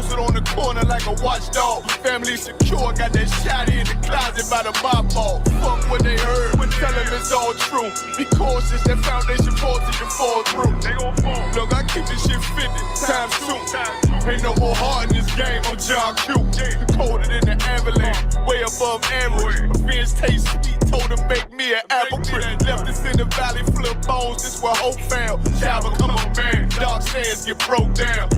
posted on the corner like a watchdog. Family secure, got that shotty in the closet by the mop ball. Fuck what they heard, when tell them it's all true. Be cautious, that foundation falls till you fall through. They gon' fall. Look, I keep this shit 50 times 2. Ain't no more heart in this game, I'm John Q. Colder than the avalanche, way above average. Offense taste sweet, told him make me an apple tree. Left us in the valley full of bones, this where hope found. Java, come on, man, dark sands get broke down.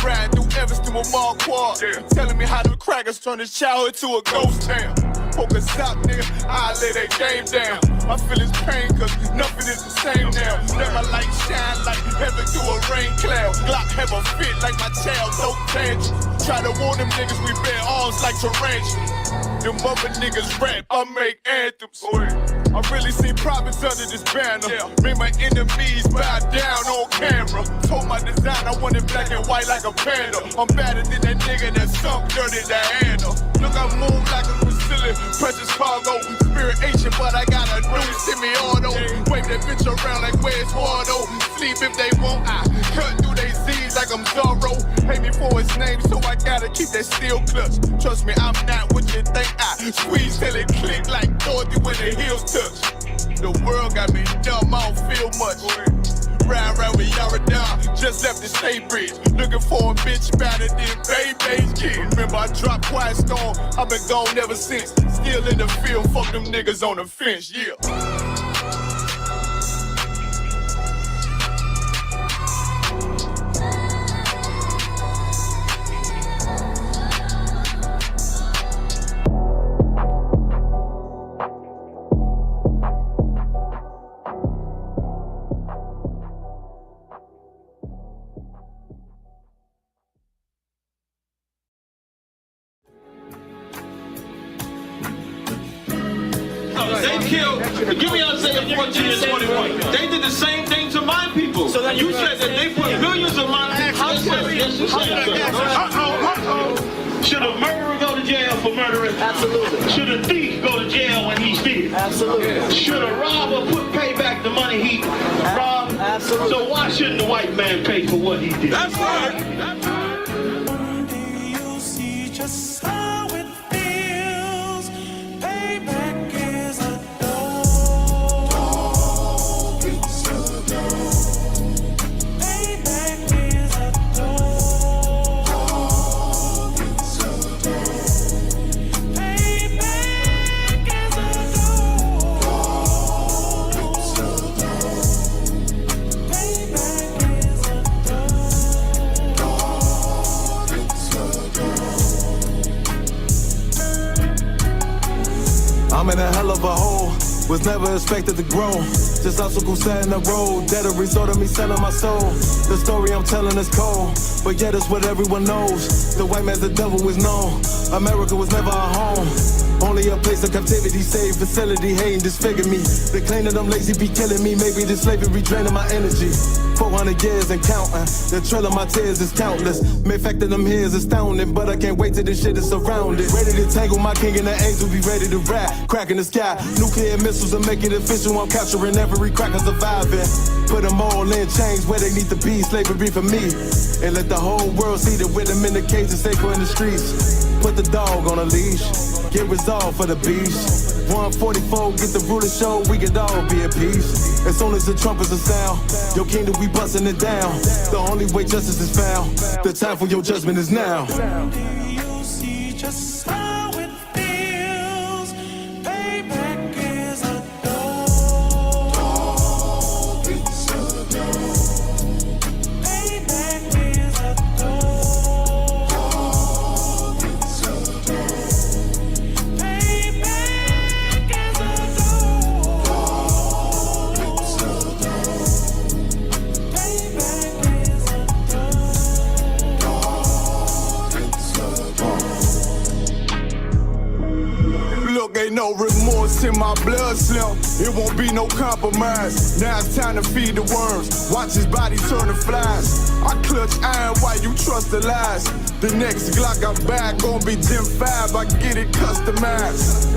Riding through Evanston with Mark Quad, telling me how the crackers turn his childhood to a ghost town. Focus out, nigga, I lay that game down. I feel his pain, cause nothing is the same now. Let my light shine like heaven through a rain cloud. Glock have a fit like my child, no tangents. Try to warn them niggas, we bear arms like tarantulas. Them other niggas rap, I make anthems. I really see profits under this banner. Made my enemies bow down on camera. Told my design I wanted black and white like a panda. I'm better than that nigga that sunk dirty Diana. Look, I move like a Brazilian, precious cargo. Spirit ancient, but I got a new semi-auto. Wave that bitch around like where's Wardo. Sleep if they won't, I cut through they Z's like I'm Zorro. Hate me for his name, so I gotta keep that steel clutch. Trust me, I'm not what you think. I squeeze till it click like Dorothy when the heels touch. The world got me dumb, I don't feel much. Ride around with Yaradon, just left the state bridge. Looking for a bitch better than Baby's kid. Remember I dropped Quiet Storm, I've been gone ever since. Still in the field, fuck them niggas on the fence, yeah. They killed, give me Isaiah 14 and 21. They did the same thing to my people. So you said that they put millions of my people. Should a murderer go to jail for murdering? Absolutely. Should a thief go to jail when he steals? Absolutely. Should a robber pay back the money he robbed? Absolutely. So why shouldn't the white man pay for what he did? That's right. That's right. You'll see just how it feels. Payback is a dog. It's a dog. Payback is a dog. It's a dog. Payback is a dog. It's a dog. Payback is a dog. It's a dog. I'm in a hell of a hole, was never expected to grow. Just obstacles set in the road, that a result of me selling my soul. The story I'm telling is cold, but yet it's what everyone knows. The white man's the devil is known. America was never our home, only a place of captivity, safe facility, hating disfigure me. They claim that I'm lazy, be killing me. Maybe this slavery draining my energy. 400 years and counting, the trail of my tears is countless. Main fact that I'm here is astounding, but I can't wait till this shit is surrounded. Ready to tangle my king and the angel, be ready to rap. Cracking the sky, nuclear missiles and make it official. I'm capturing every cracker surviving. Put them all in chains where they need to be, slavery for me. And let the whole world see that with them in the cage and safer in the streets. Put the dog on a leash, get resolved for the beast. 144, get the ruler show, we could all be at peace. As soon as the trumpets are sound, your kingdom we busting it down. The only way justice is found, the time for your judgment is now. You'll see just how it feels. Payback is a dog. It's a dog. Payback is a dog. It's a dog. Payback is a dog. It's a dog. Payback is a Look, ain't no remorse in my blood slim. It won't be no compromise. Now it's time to feed the worms. Watch his body turn to flies. I clutch iron while you trust the lies. The next Glock I buy gon' be Gen 5. I get it customized.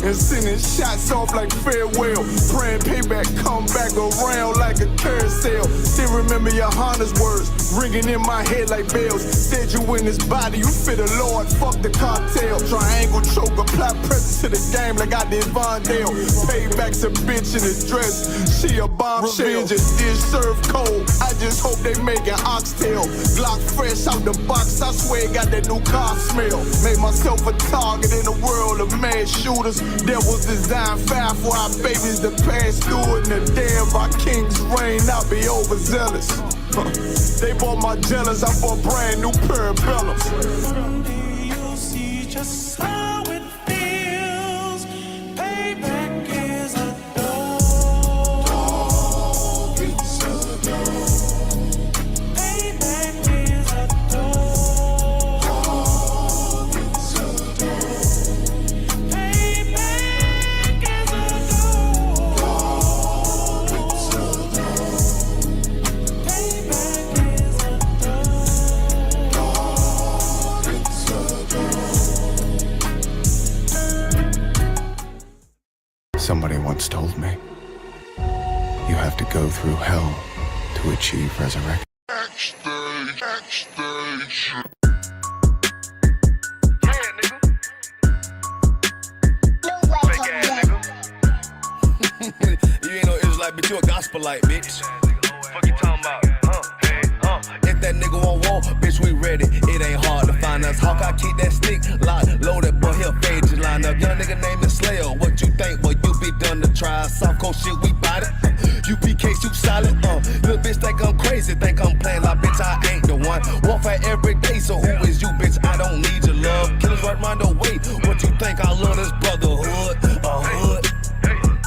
and sending shots off like farewell. Praying payback come back around like a carousel. Still remember your Honda's words ringing in my head like bells. Said you in this body, you fit a Lord, fuck the cartel. Triangle choke, apply pressure to the game like I did Vondale. Payback's a bitch in a dress, she a bombshell. Revenge is dish served cold, I just hope they make an oxtail. Glock fresh out the box, I swear it got that new car smell. Made myself a target in the world of mass shooters. That was designed fast for our babies to pass through. In the day of our king's reign, I'll be overzealous. They bought my jealous, I bought brand new parabellums. Someday you'll see just how it feels. Payback is a dog. It's a dog. Payback is a dog. It's a dog. Payback is a dog. It's a dog. Payback is a Somebody once told me, you have to go through hell to achieve resurrection. You ain't no Israelite, bitch, you a gospelite, bitch. Fuck you talking about? If that nigga won't walk, bitch, we ready. It ain't hard to find us. Hawk, I keep that stick locked, loaded, boy, he'll fade your line up. Young nigga named the Slayer, what you think, boy, you be done to try. Soft cold shit, we bought it. UPK, soup solid, little bitch think I'm crazy, think I'm playing like, bitch, I ain't the one. Warfare every day, so who is you, bitch? I don't need your love. Killers right round the way, what you think, I love this brotherhood, hood.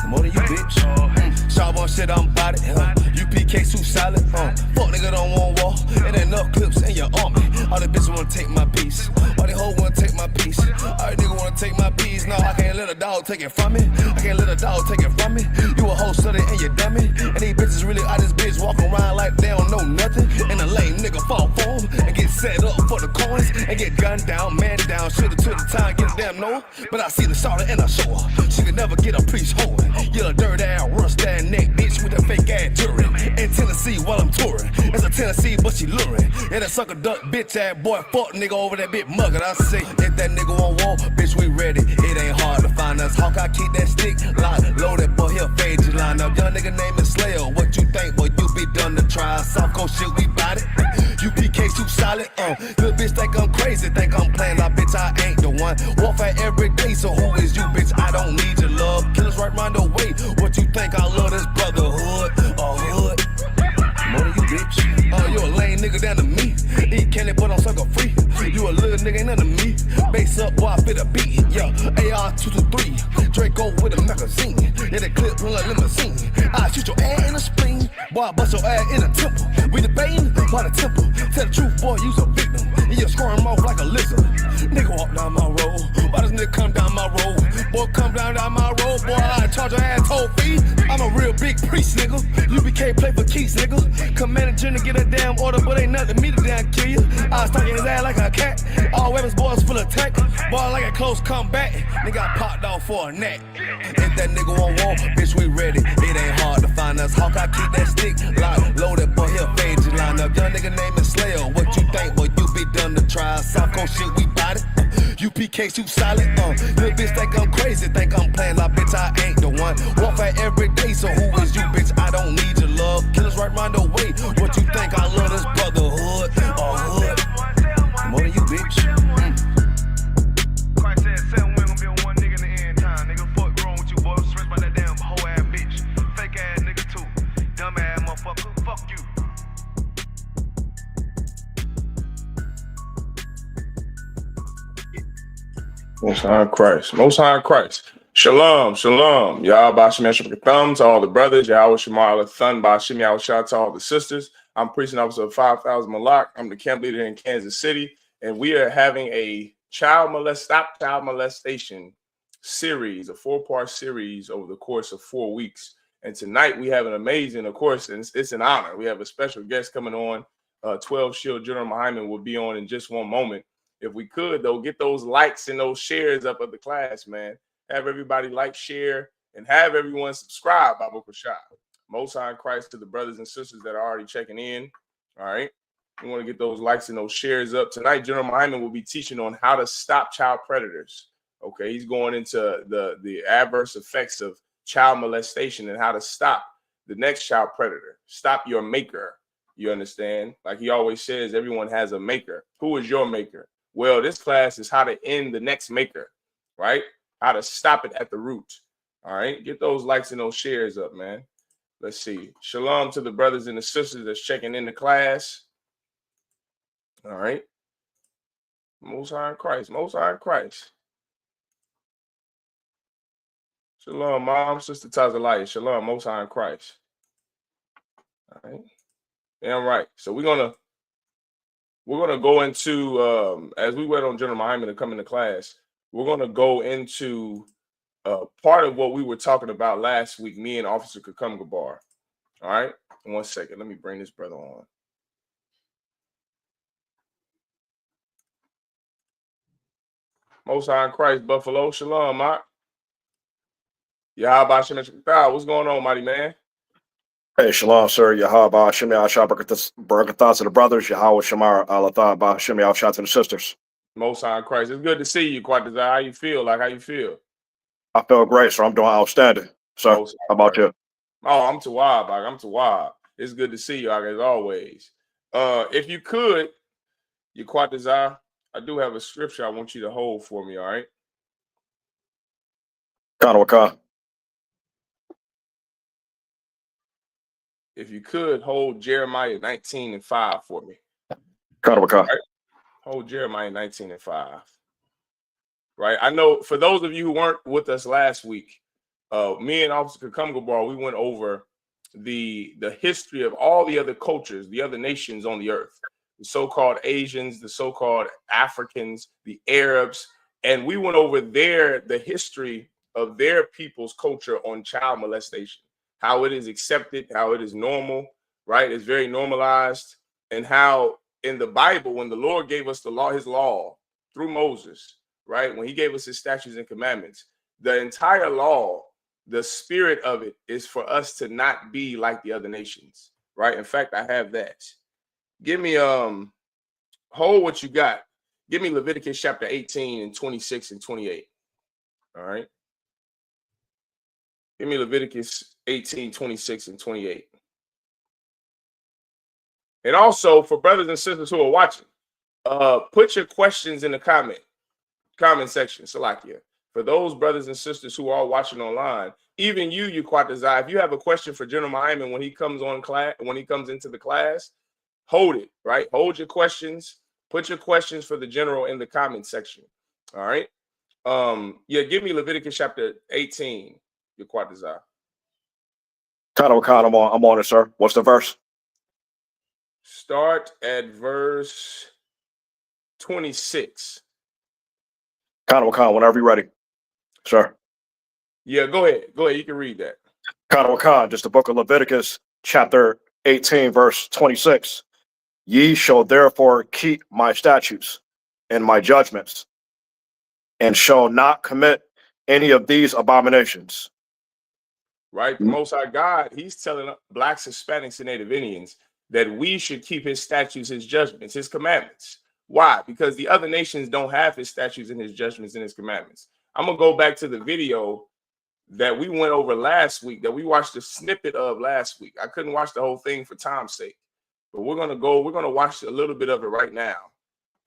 More than you, bitch. Sharp on shit, I'm bout it. UPK soup solid. Fuck nigga don't want war. It ain't enough clips in your army. All the bitches wanna take my piece. All the hoes wanna take my piece. All the nigga wanna take my piece. No, I can't let a dog take it from me. I can't let a dog take it from me. You a hoe study and you dummy. And these bitches really out this bitch walking around like they don't know nothing. And a lame nigga fall for them and get set up for the coins and get gunned down, man down. Shoulda took the time, get a damn no. But I see the starter and I show her. She could never get a priest hoeing. You a dirt ass, rust ass neck bitch with a fake ass jury. In Tennessee while I'm touring. It's a Tennessee, but she luring. And that sucker duck bitch ass boy, fuck nigga over that bit muggin'. I say, if that nigga won't walk, bitch, we ready. It ain't hard to find us. Hawk, I keep that stick locked, loaded, boy, he'll fade your line up. Young nigga named the Slayer, what you think, boy, you be done to try. Soft cold shit, we bout it. UPK soup solid, little bitch think I'm crazy, think I'm playing like, bitch, I ain't the one. Warfare every day, so who is you, bitch? I don't need your love. Killers right round the way, what you think, I love this brotherhood, hood. More than you, bitch. You a lame nigga down to me. Eat candy, but I'm sucker free. You a little nigga, ain't none of me. Base up, boy, I fit a beat. Yeah, AR-223. Draco with a magazine. Yeah, that clip run like limousine. I shoot your ass in the spleen. Boy, I bust your ass in the temple. We debating by the temple. Tell the truth, boy, you's a victim. And you scoring off like a lizard. Nigga walk down my road. Why does nigga come down my road? Boy, come down my road. Boy, I charge your ass toll fee. I'm a real big priest, nigga. UBK play for keys, nigga. Commander General get a damn order, but ain't nothing me to damn kill you. I stuck in his ass like a cat. All weapons, boys full of tech. Boy, like a close combat. Nigga, I popped off for a neck. If that nigga won't walk, bitch, we ready. It ain't hard to find us. Hawk, I keep that stick locked, loaded, boy, he'll fade your line up. Young nigga named the Slayer, what you think, boy, you be done to try. Soft cold shit, we bout it. UPK soup solid, little bitch think I'm crazy, think I'm playing like, bitch, I ain't the one. Warfare every day, so who is you, bitch? I don't need your love. Killers right round the way, what you think, I love this brotherhood, hood. More than you, bitch. Christ said 7 women gonna be on one nigga in the end time. Nigga, fuck wrong with you, boy. Stressed by that damn hoe ass bitch. Fake ass nigga too. Dumb ass motherfucker. Fuck you. Most High Christ. Most High Christ. Shalom, shalom. Y'all Bashim Yashim Thumbs to all the brothers. Y'all Shemar Thun Bashim Yahweh shout to all the sisters. I'm preaching officer of 5,000 Malak. I'm the camp leader in Kansas City. And we are having a child molestation series, a 4-part series over the course of 4 weeks. And tonight we have an amazing, of course, and it's an honor. We have a special guest coming on. 12 Shield General Mahayaman will be on in just one moment. If we could, though, get those likes and those shares up of the class, man. Have everybody like, share, and have everyone subscribe, Baba Rashad. Most High in Christ to the brothers and sisters that are already checking in. All right. We want to get those likes and those shares up. Tonight, General Mahayaman will be teaching on how to stop child predators. Okay. He's going into the adverse effects of child molestation and how to stop the next child predator. Stop your maker. You understand? Like he always says, everyone has a maker. Who is your maker? Well, this class is how to end the next maker, right? How to stop it at the root. All right. Get those likes and those shares up, man. Let's see. Shalom to the brothers and the sisters that's checking in the class. All right. Most High in Christ. Most High in Christ. Shalom, Mom. Sister Tazalaya. Shalom. Most High in Christ. All right. Damn right. So we're gonna go into as we wait on General Mahayaman to come into class, we're gonna go into part of what we were talking about last week, me and Officer Kakumgabar. All right. 1 second. Let me bring this brother on. Most High in Christ, Buffalo. Shalom, Mark. Yahweh Shem Eshkatah. What's going on, mighty man? Hey, shalom, sir. Yahweh Shem Barakatah to the brothers. Yahweh Shamar Alatha Ba Shem Yahweh to the sisters. Most High in Christ. It's good to see you, quite desire. How you feel? Like how you feel? I feel great, sir. I'm doing outstanding. So, how about you? Oh, I'm Tawab. I'm Tawab. It's good to see you, as always. If you could, you quite desire, I do have a scripture I want you to hold for me, all right? Kanawaka. If you could, hold Jeremiah 19:5 for me. Kanawaka. Right? Hold Jeremiah 19:5. Right? I know for those of you who weren't with us last week, me and Officer Kakumgabar, we went over the history of all the other cultures, the other nations on the earth, the so-called Asians, the so-called Africans, the Arabs, and we went over the history of their people's culture on child molestation, how it is accepted, how it is normal, right? It's very normalized, and how in the Bible, when the Lord gave us the law, his law through Moses, right? When he gave us his statutes and commandments, the entire law, the spirit of it is for us to not be like the other nations, right? In fact, I have that. Give me, hold what you got. Give me Leviticus chapter 18 and 26 and 28. All right. Give me Leviticus 18, 26 and 28. And also for brothers and sisters who are watching, put your questions in the comment section, Salakia. For those brothers and sisters who are watching online, even you quite desire. If you have a question for General Mahayaman when he comes on class, when he comes into the class, hold it, right? Hold your questions. Put your questions for the general in the comment section. All right. Yeah, give me Leviticus chapter 18. Your quite desire. Kanawaka, I'm on it, sir. What's the verse? Start at verse 26. Kanawaka, whenever you're ready, sir. Yeah, go ahead. Go ahead. You can read that. Kanawaka, just the book of Leviticus, chapter 18, verse 26. Ye shall therefore keep my statutes and my judgments, and shall not commit any of these abominations. Right? The Most High God, he's telling blacks, Hispanics, and Native Indians that we should keep his statutes, his judgments, his commandments. Why? Because the other nations don't have his statutes and his judgments and his commandments. I'm going to go back to the video that we went over last week, that we watched a snippet of last week. I couldn't watch the whole thing for time's sake, but we're going to watch a little bit of it right now.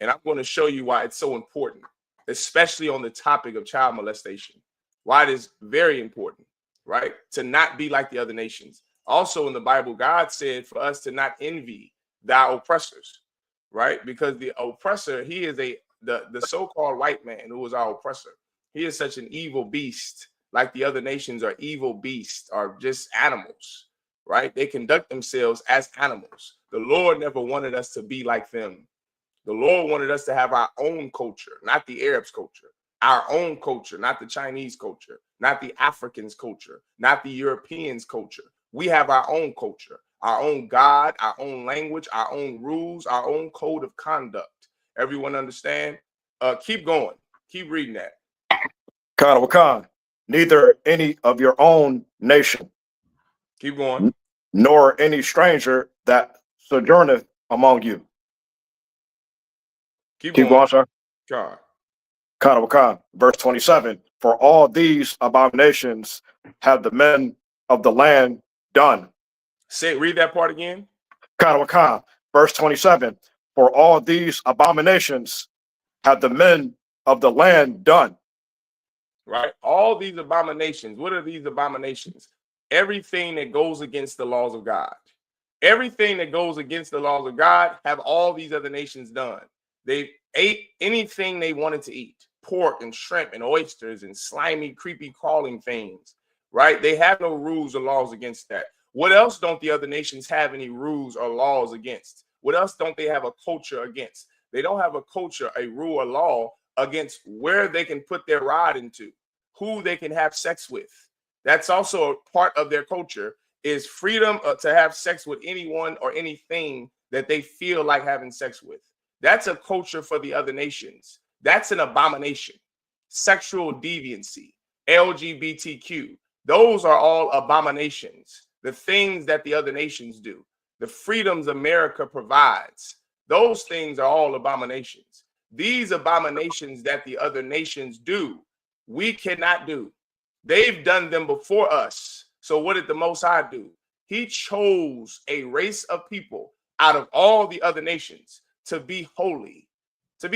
And I'm going to show you why it's so important, especially on the topic of child molestation, why it is very important, right? To not be like the other nations. Also in the Bible, God said for us to not envy thy oppressors, right? Because the oppressor, he is the so-called white man who is our oppressor. He is such an evil beast, like the other nations are evil beasts, are just animals, right? They conduct themselves as animals. The Lord never wanted us to be like them. The Lord wanted us to have our own culture, not the Arabs' culture, our own culture, not the Chinese culture, not the Africans' culture, not the Europeans' culture. We have our own culture, our own God, our own language, our own rules, our own code of conduct. Everyone understand? Keep going. Keep reading that. Khan Wakan, neither any of your own nation, Keep going. nor any stranger that sojourneth among you. Keep Keep going. going, sir. God. Khan Wakan, verse 27. For all these abominations have the men of the land done. Read that part again. Khan Wakan, verse 27. For all these abominations have the men of the land done. Right? All these abominations. What are these abominations? Everything that goes against the laws of God. Everything that goes against the laws of God have all these other nations done. They ate anything they wanted to eat. Pork and shrimp and oysters and slimy, creepy, crawling things. Right? They have no rules or laws against that. What else don't the other nations have any rules or laws against? What else don't they have a culture against? They don't have a culture, a rule or law against where they can put their rod into, who they can have sex with. That's also a part of their culture, is freedom to have sex with anyone or anything that they feel like having sex with. That's a culture for the other nations. That's an abomination. Sexual deviancy, LGBTQ, those are all abominations. The things that the other nations do, the freedoms America provides, those things are all abominations. These abominations that the other nations do, we cannot do. They've done them before us. So what did the Most High do? He chose a race of people out of all the other nations to be holy, to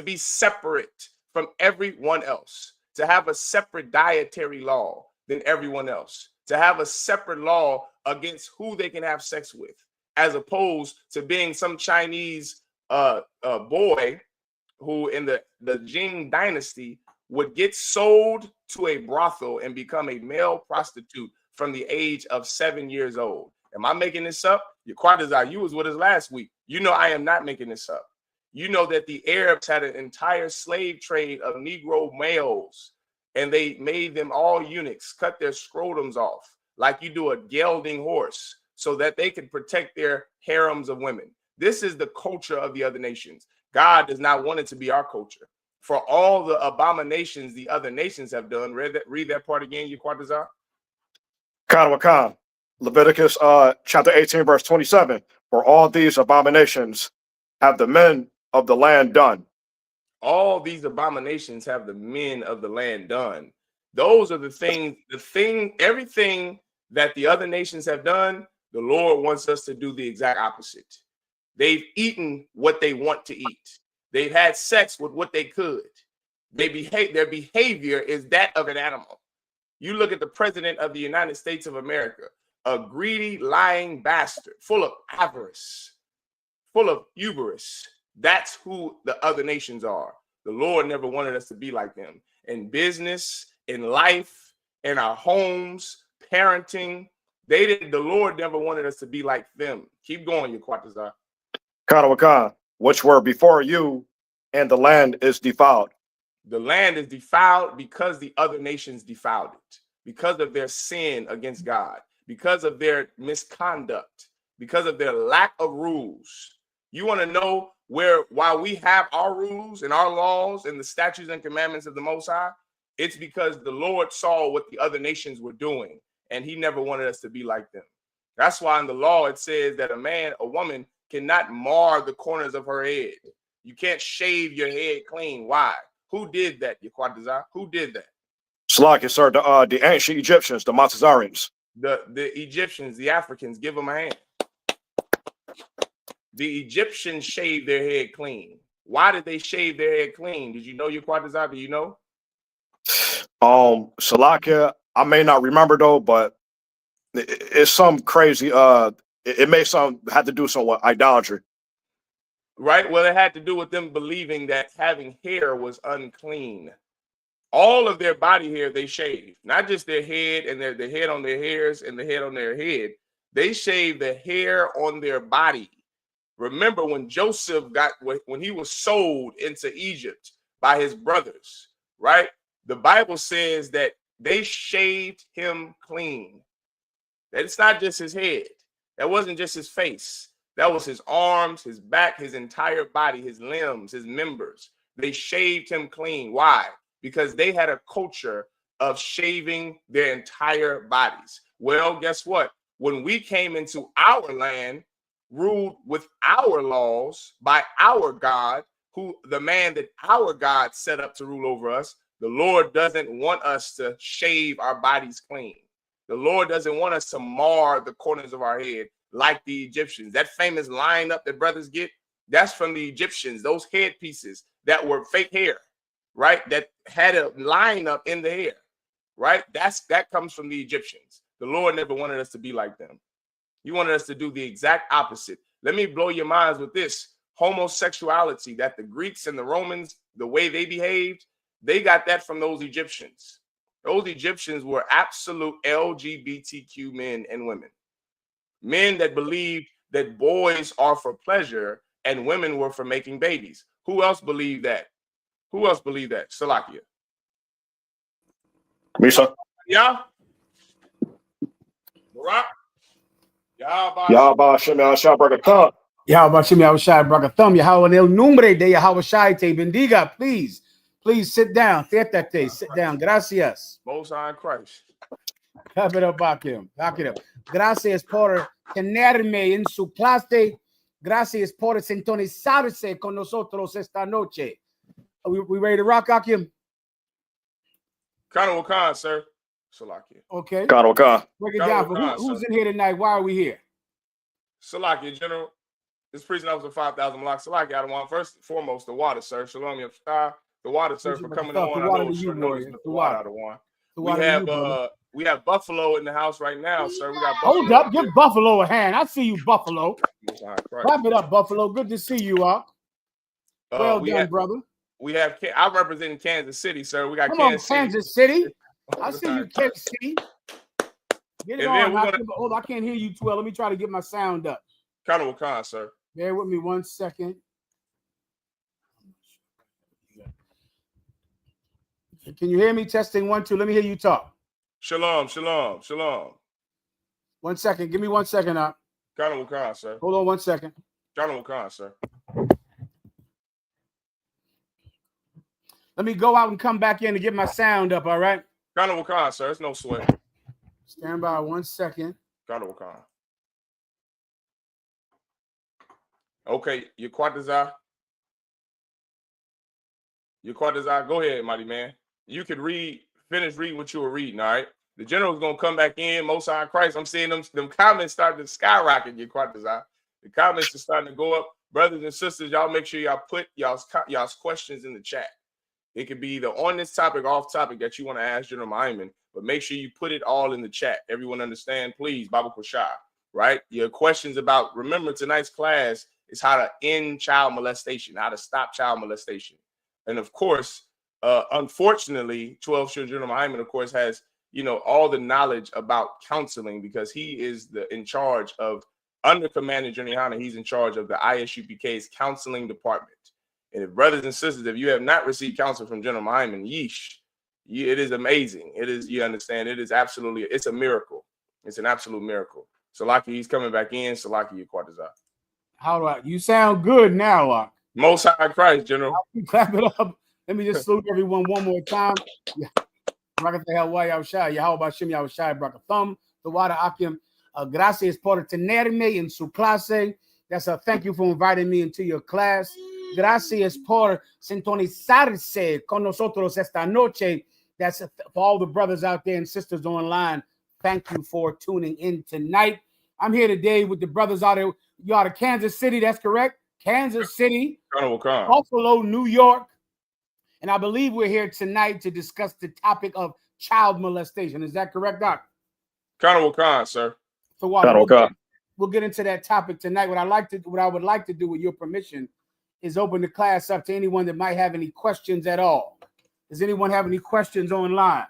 be separate from everyone else, to have a separate dietary law than everyone else, to have a separate law against who they can have sex with, as opposed to being some Chinese boy who in the Jing dynasty would get sold to a brothel and become a male prostitute from the age of 7 years old. Am I making this up? You was with us last week. You know I am not making this up. You know that the Arabs had an entire slave trade of Negro males, and they made them all eunuchs, cut their scrotums off like you do a gelding horse, so that they could protect their harems of women. This is the culture of the other nations. God does not want it to be our culture. For all the abominations the other nations have done, read that part again, Yaquatazar. Khan Wakan, Leviticus chapter 18, verse 27. For all these abominations have the men of the land done. All these abominations have the men of the land done. Those are the things, everything that the other nations have done, the Lord wants us to do the exact opposite. They've eaten what they want to eat. They've had sex with what they could. Their behavior is that of an animal. You look at the president of the United States of America, a greedy, lying bastard, full of avarice, full of hubris. That's who the other nations are. The Lord never wanted us to be like them. In business, in life, in our homes, parenting, the Lord never wanted us to be like them. Keep going, Yaquatazar. Khan Wakan, which were before you, and the land is defiled. The land is defiled because the other nations defiled it, because of their sin against God, because of their misconduct, because of their lack of rules. You want to know why we have our rules and our laws and the statutes and commandments of the Most High? It's because the Lord saw what the other nations were doing, and he never wanted us to be like them. That's why in the law it says that a woman cannot mar the corners of her head. You can't shave your head clean. Why? Who did that, Yaquatazar? Who did that? Slack, sir, the ancient Egyptians, the Matazarians. The Egyptians, the Africans, give them a hand. The Egyptians shaved their head clean. Why did they shave their head clean? Did you know, Yaquatazar? Do you know? Salakia, I may not remember though, but it's some crazy. It may had to do some with idolatry. Right. Well, it had to do with them believing that having hair was unclean. All of their body hair they shaved, not just their head and the head on their hairs and the head on their head. They shaved the hair on their body. Remember when when he was sold into Egypt by his brothers, right? The Bible says that they shaved him clean. That it's not just his head. That wasn't just his face. That was his arms, his back, his entire body, his limbs, his members. They shaved him clean. Why? because they had a culture of shaving their entire bodies. Well, guess what? When we came into our land, ruled with our laws by our God, who the man that our God set up to rule over us, the Lord doesn't want us to shave our bodies clean. The Lord doesn't want us to mar the corners of our head like the Egyptians. That famous line up that brothers get, that's from the Egyptians, those headpieces that were fake hair, right? That had a line up in the hair, right? That comes from the Egyptians. The Lord never wanted us to be like them. He wanted us to do the exact opposite. Let me blow your minds with this. Homosexuality, that the Greeks and the Romans, the way they behaved, they got that from those Egyptians. Those Egyptians were absolute LGBTQ men and women. Men that believed that boys are for pleasure and women were for making babies. Who else believed that? Who else believed that? Salakia. Misa. Yeah. Barak. Yahba Shem Yahshua Barakah. Yahweh Shem Yahushai Brakathum, Yahweh en el nombre de Yahweh Shai te bendiga. Please sit down. Siéntate. Sit down. Gracias. Most High in Christ. Clap it up, Bakim. Back it up. Gracias por tenerme en su clase. Gracias por sintonizarse con nosotros esta noche. We ready to rock, Akim? Khan Wakan, sir. Salakia. Okay. Kadoka. Break it down. Who's in here tonight? Why are we here? Salakia, General. This prison officer 5,000 blocks. Salakia, I want first and foremost the water, sir. Shalom Yafshah. The water, sir, for coming on. The water to you, warrior. The water. We have Buffalo in the house right now, sir. We got Buffalo. Hold up, give Buffalo a hand. I see you, Buffalo. Wrap it up, Buffalo. Good to see you, well done, brother. I represent Kansas City, sir. We got Kansas City. I see you, Kansas City. Get it on. Hold on, I can't hear you too well. Let me try to get my sound up. Kind of Wakan, sir. Bear with me 1 second. Can you hear me? Testing 1, 2. Let me hear you talk. Shalom. 1 second. Give me 1 second, Kind of Wakan, sir. Hold on 1 second. Kind of Wakan, sir. Let me go out and come back in to get my sound up, all right? Kind of Wakan, sir. It's no sweat. Stand by 1 second. Kind of Wakan. Okay, your Quatazar. Go ahead, mighty man. You could finish reading what you were reading, all right? The general's going to come back in, Most High Christ. I'm seeing them comments starting to skyrocket, your Quatazar. The comments are starting to go up. Brothers and sisters, y'all make sure y'all put y'all's questions in the chat. It could be either on this topic or off topic that you want to ask General Mahayaman, but make sure you put it all in the chat. Everyone understand, please, Baba Kushah, right? Your questions about, remember tonight's class is how to end child molestation, how to stop child molestation. And of course, unfortunately, 12 Shul General Mahayaman, of course, has, all the knowledge about counseling because he is in charge of, under Commander Juniana, he's in charge of the ISUPK's counseling department. And if brothers and sisters, if you have not received counsel from General Mahayaman, yeesh, it is amazing. It is, you understand, it is absolutely, it's a miracle. It's an absolute miracle. Salaki, he's coming back in. Salaki, your Quatazar. How do you sound good now, Most High Christ, General. Clap it up. Let me just salute everyone one more time. Gracias por tenerme en su clase. That's a thank you for inviting me into your class. Gracias por sintonizarse con nosotros esta noche. That's for all the brothers out there and sisters online. Thank you for tuning in tonight. I'm here today with the brothers out there. You out of Kansas City, that's correct? Kansas City, Buffalo, New York. And I believe we're here tonight to discuss the topic of child molestation. Is that correct, Doc? Khan, sir. So we'll get into that topic tonight. What I would like to do with your permission is open the class up to anyone that might have any questions at all. Does anyone have any questions online?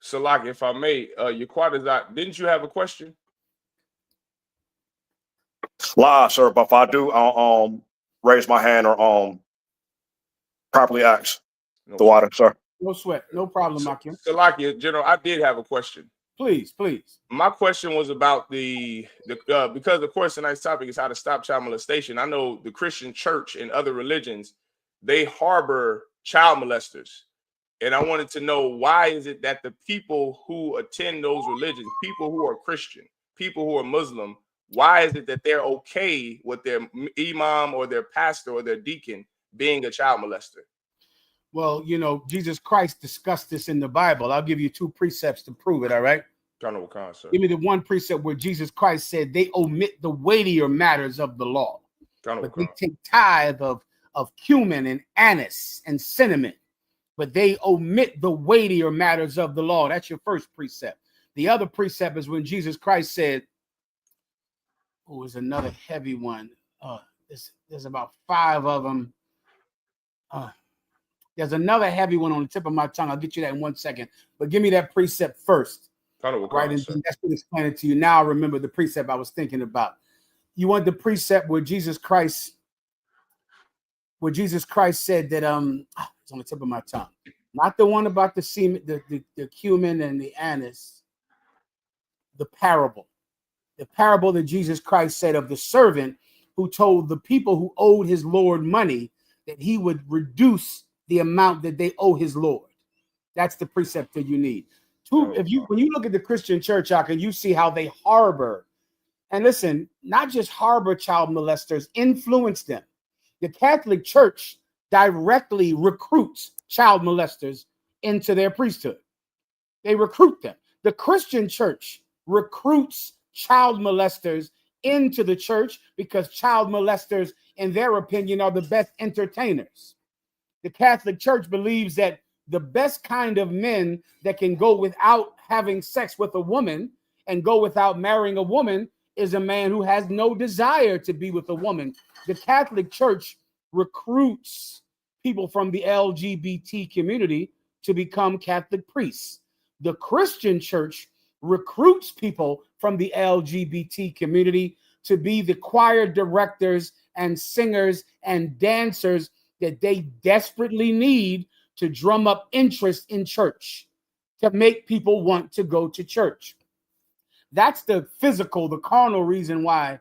Salak, if I may, your Quatazar, didn't you have a question? La, sir, but if I do, I'll raise my hand or properly ask the water, sir. No sweat, no problem, Akim. Salak, General, I did have a question. Please. My question was about because of course tonight's topic is how to stop child molestation. I know the Christian church and other religions, they harbor child molesters. And I wanted to know, why is it that the people who attend those religions, people who are Christian, people who are Muslim, why is it that they're okay with their imam or their pastor or their deacon being a child molester? Well, you know, Jesus Christ discussed this in the Bible. I'll give you 2 precepts to prove it, all right? Give me the one precept where Jesus Christ said they omit the weightier matters of the law. But they take tithe of cumin and anise and cinnamon, but they omit the weightier matters of the law. That's your first precept. The other precept is when Jesus Christ said, oh, there's another heavy one. There's about 5 of them. There's another heavy one on the tip of my tongue. I'll get you that in 1 second. But give me that precept first. Right, and that's what explain it to you. Now I remember the precept I was thinking about. You want the precept where Jesus Christ said that it's on the tip of my tongue. Not the one about the semen, the cumin and the anise. The parable that Jesus Christ said of the servant who told the people who owed his Lord money that he would reduce the amount that they owe his Lord. That's the precept that you need. When you look at the Christian church, you see how they harbor, and listen, not just harbor child molesters, influence them. The Catholic Church directly recruits child molesters into their priesthood. They recruit them. The Christian church recruits child molesters into the church because child molesters, in their opinion, are the best entertainers. The Catholic Church believes that the best kind of men that can go without having sex with a woman and go without marrying a woman is a man who has no desire to be with a woman. The Catholic Church recruits people from the LGBT community to become Catholic priests. The Christian church recruits people from the LGBT community to be the choir directors and singers and dancers that they desperately need to drum up interest in church, to make people want to go to church. That's the physical, the carnal reason why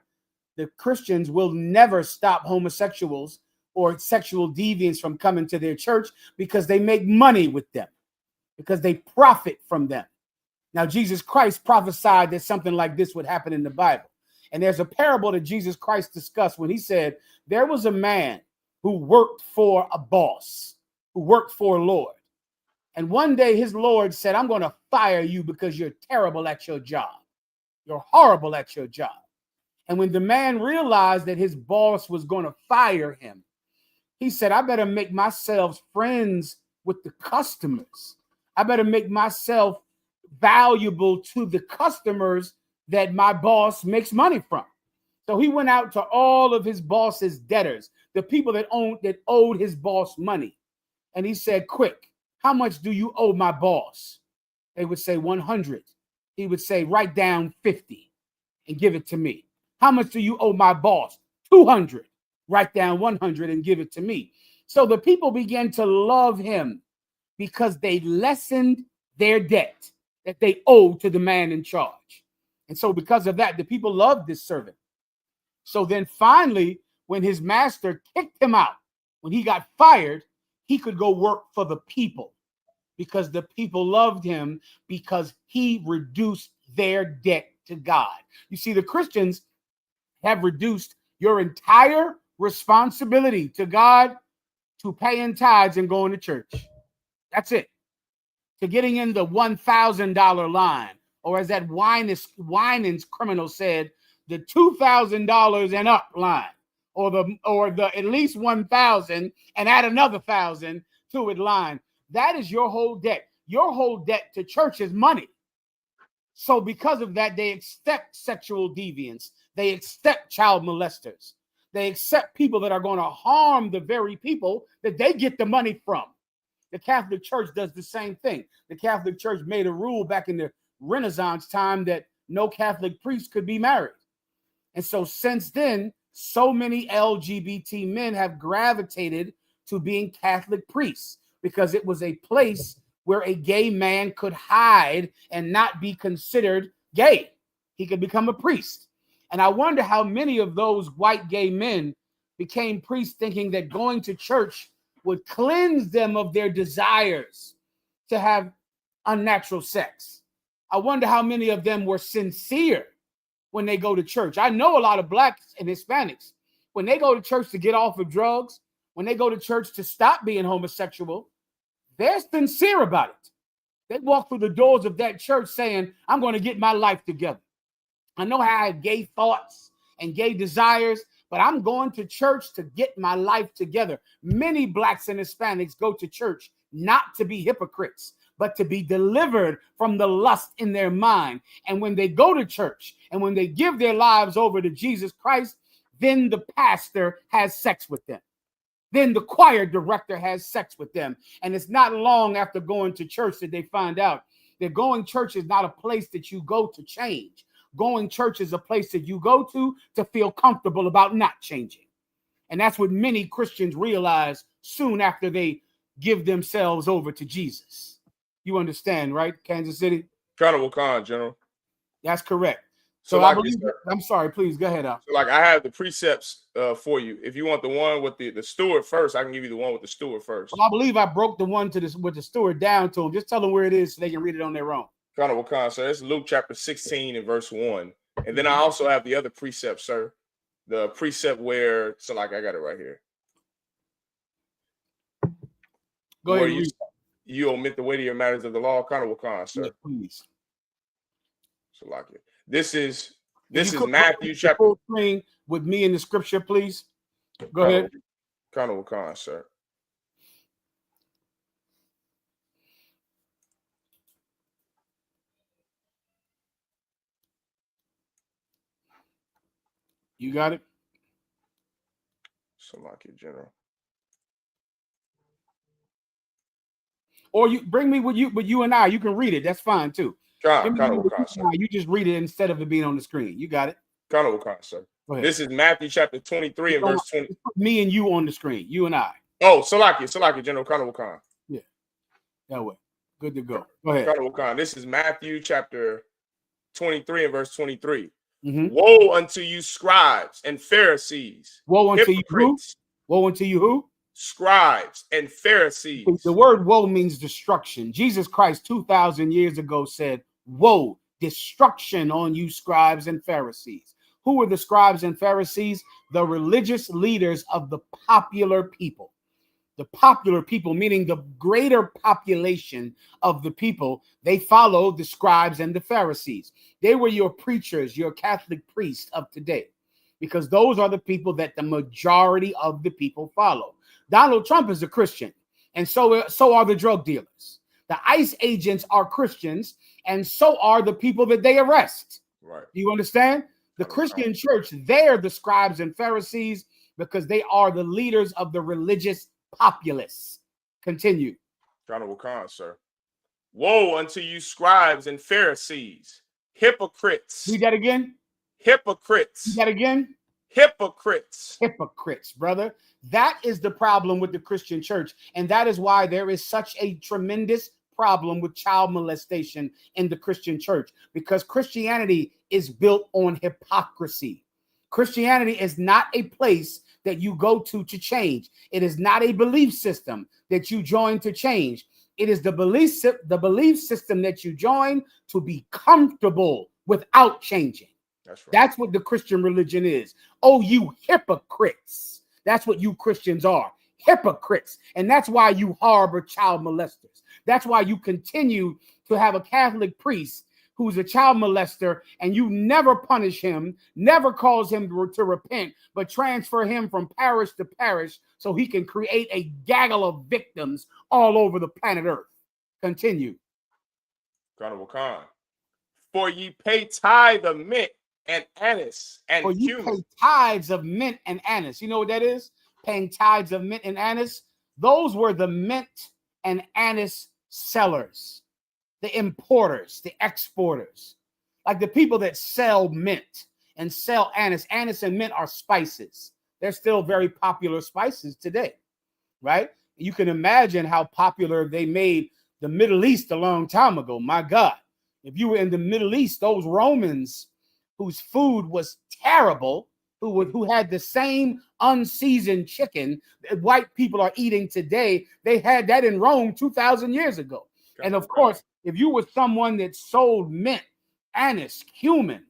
the Christians will never stop homosexuals or sexual deviants from coming to their church, because they make money with them, because they profit from them. Now, Jesus Christ prophesied that something like this would happen in the Bible. And there's a parable that Jesus Christ discussed when he said there was a man who worked for a boss, who worked for a Lord. And one day his Lord said, I'm going to fire you because you're terrible at your job. You're horrible at your job. And when the man realized that his boss was going to fire him, he said, I better make myself friends with the customers. I better make myself valuable to the customers that my boss makes money from. So he went out to all of his boss's debtors, the people that owed his boss money. And he said, quick, how much do you owe my boss? They would say 100. He would say, write down 50 and give it to me. How much do you owe my boss? 200. Write down 100 and give it to me. So the people began to love him because they lessened their debt that they owed to the man in charge. And so because of that, the people loved this servant. So then finally, when his master kicked him out, when he got fired, he could go work for the people, because the people loved him because he reduced their debt to God. You see, the Christians have reduced your entire responsibility to God to paying tithes and going to church. That's it. To getting in the $1,000 line, or as that Winans criminal said, the $2,000 and up line, or the at least 1,000 and add another 1,000 to it line. That is your whole debt. Your whole debt to church is money. So because of that, they accept sexual deviants. They accept child molesters. They accept people that are going to harm the very people that they get the money from. The Catholic Church does the same thing. The Catholic Church made a rule back in the Renaissance time that no Catholic priest could be married. And so since then, so many LGBT men have gravitated to being Catholic priests, because it was a place where a gay man could hide and not be considered gay. He could become a priest. And I wonder how many of those white gay men became priests thinking that going to church would cleanse them of their desires to have unnatural sex. I wonder how many of them were sincere when they go to church. I know a lot of blacks and Hispanics, when they go to church to get off of drugs, when they go to church to stop being homosexual, they're sincere about it. They walk through the doors of that church saying, I'm going to get my life together. I know how I have gay thoughts and gay desires, but I'm going to church to get my life together. Many blacks and Hispanics go to church not to be hypocrites, but to be delivered from the lust in their mind. And when they go to church and when they give their lives over to Jesus Christ, then the pastor has sex with them. Then the choir director has sex with them. And it's not long after going to church that they find out that going church is not a place that you go to change. Going church is a place that you go to feel comfortable about not changing. And that's what many Christians realize soon after they give themselves over to Jesus. You understand, right, Kansas City? Kind of Wakan, General. That's correct. So I like believe, I'm sorry, please go ahead. So like I have the precepts for you. If you want the one with the steward first, I can give you the one with the steward first. Well, I believe I broke the one to this with the steward down to them. Just tell them where it is so they can read it on their own. Kind of Wakan, sir. It's Luke chapter 16 and verse 1. And then I also have the other precept, sir. The precept where, so like I got it right here. Go where ahead. You omit the weightier matters of the law. Kind of Wakan, sir. Yeah, please. So like it. This is Matthew chapter. Full screen with me in the scripture, please. Go ahead. Kind of Wakan, sir. You got it. So like it, General. Or you bring me with you and I. You can read it. That's fine too. You just read it instead of it being on the screen. You got it. Kind of Wakan, sir. This is Matthew chapter 23 and verse 20. Me and you on the screen. You and I. Oh, Salaki, General. Kind of Wakan. Yeah. That way. Good to go. Go ahead. Kind of Wakan. This is Matthew chapter 23 and verse 23. Mm-hmm. Woe unto you, scribes and Pharisees. Woe unto you who? Woe unto you who? Scribes and Pharisees. The word woe means destruction. Jesus Christ 2,000 years ago said, woe, destruction on you, scribes and Pharisees. Who were the scribes and Pharisees? The religious leaders of the popular people. The popular people, meaning the greater population of the people, they followed the scribes and the Pharisees. They were your preachers, your Catholic priests of today, because those are the people that the majority of the people follow. Donald Trump is a Christian, and so are the drug dealers. The ICE agents are Christians, and so are the people that they arrest. Right. Do you understand? The Christian church, they're the scribes and Pharisees because they are the leaders of the religious populace. Continue. Kind of Wakan, sir. Woe unto you, scribes and Pharisees, hypocrites. Read that again. Hypocrites. Read that again. Hypocrites. Hypocrites, brother. That is the problem with the Christian church. And that is why there is such a tremendous problem with child molestation in the Christian church, because Christianity is built on hypocrisy. Christianity is not a place that you go to change. It is not a belief system that you join to change. It is the belief system that you join to be comfortable without changing. That's right. That's what the Christian religion is. Oh, you hypocrites. That's what you Christians are. Hypocrites. And that's why you harbor child molesters. That's why you continue to have a Catholic priest who's a child molester, and you never punish him, never cause him to repent, but transfer him from parish to parish so he can create a gaggle of victims all over the planet Earth. Continue. God of Wakan. For ye pay tithe of mint and anise and For you cumin. pay tithes of mint and anise. You know what that is? Paying tithes of mint and anise. Those were the mint and anise sellers, the importers, the exporters, like the people that sell mint and sell anise. Anise and mint are spices. They're still very popular spices today, right? You can imagine how popular they made the Middle East a long time ago. My God, if you were in the Middle East, those Romans whose food was terrible, who had the same unseasoned chicken that white people are eating today. They had that in Rome 2,000 years ago. And of course, if you were someone that sold mint, anise, cumin,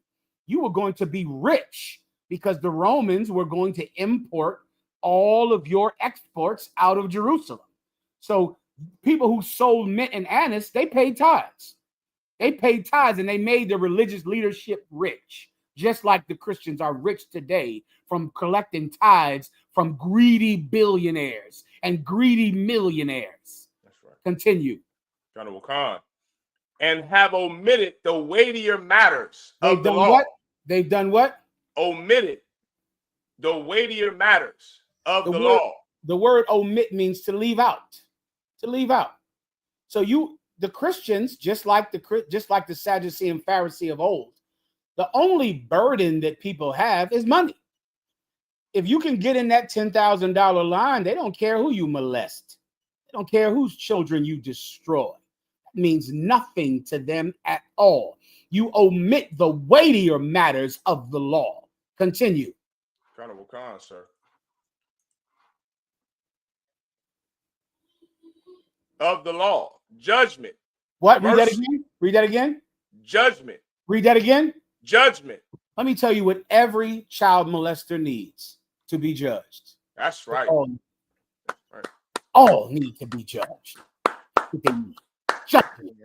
you were going to be rich because the Romans were going to import all of your exports out of Jerusalem. So people who sold mint and anise, they paid tithes. They paid tithes and they made the religious leadership rich, just like the Christians are rich today from collecting tithes from greedy billionaires and greedy millionaires. That's right. Continue. Honorable Khan. And have omitted the weightier matters They've of the done law. what? They've done what? Omitted the weightier matters of the law. The word omit means to leave out. To leave out. So the Christians, just like the Sadducee and Pharisee of old, the only burden that people have is money. If you can get in that $10,000 line, they don't care who you molest. They don't care whose children you destroy. That means nothing to them at all. You omit the weightier matters of the law. Continue. Honorable Khan, sir. Of the law, judgment. What? Mercy. Read that again. Read that again. Judgment. Read that again. Judgment. Let me tell you what every child molester needs to be judged. That's right. All need to be judged. They need judgment.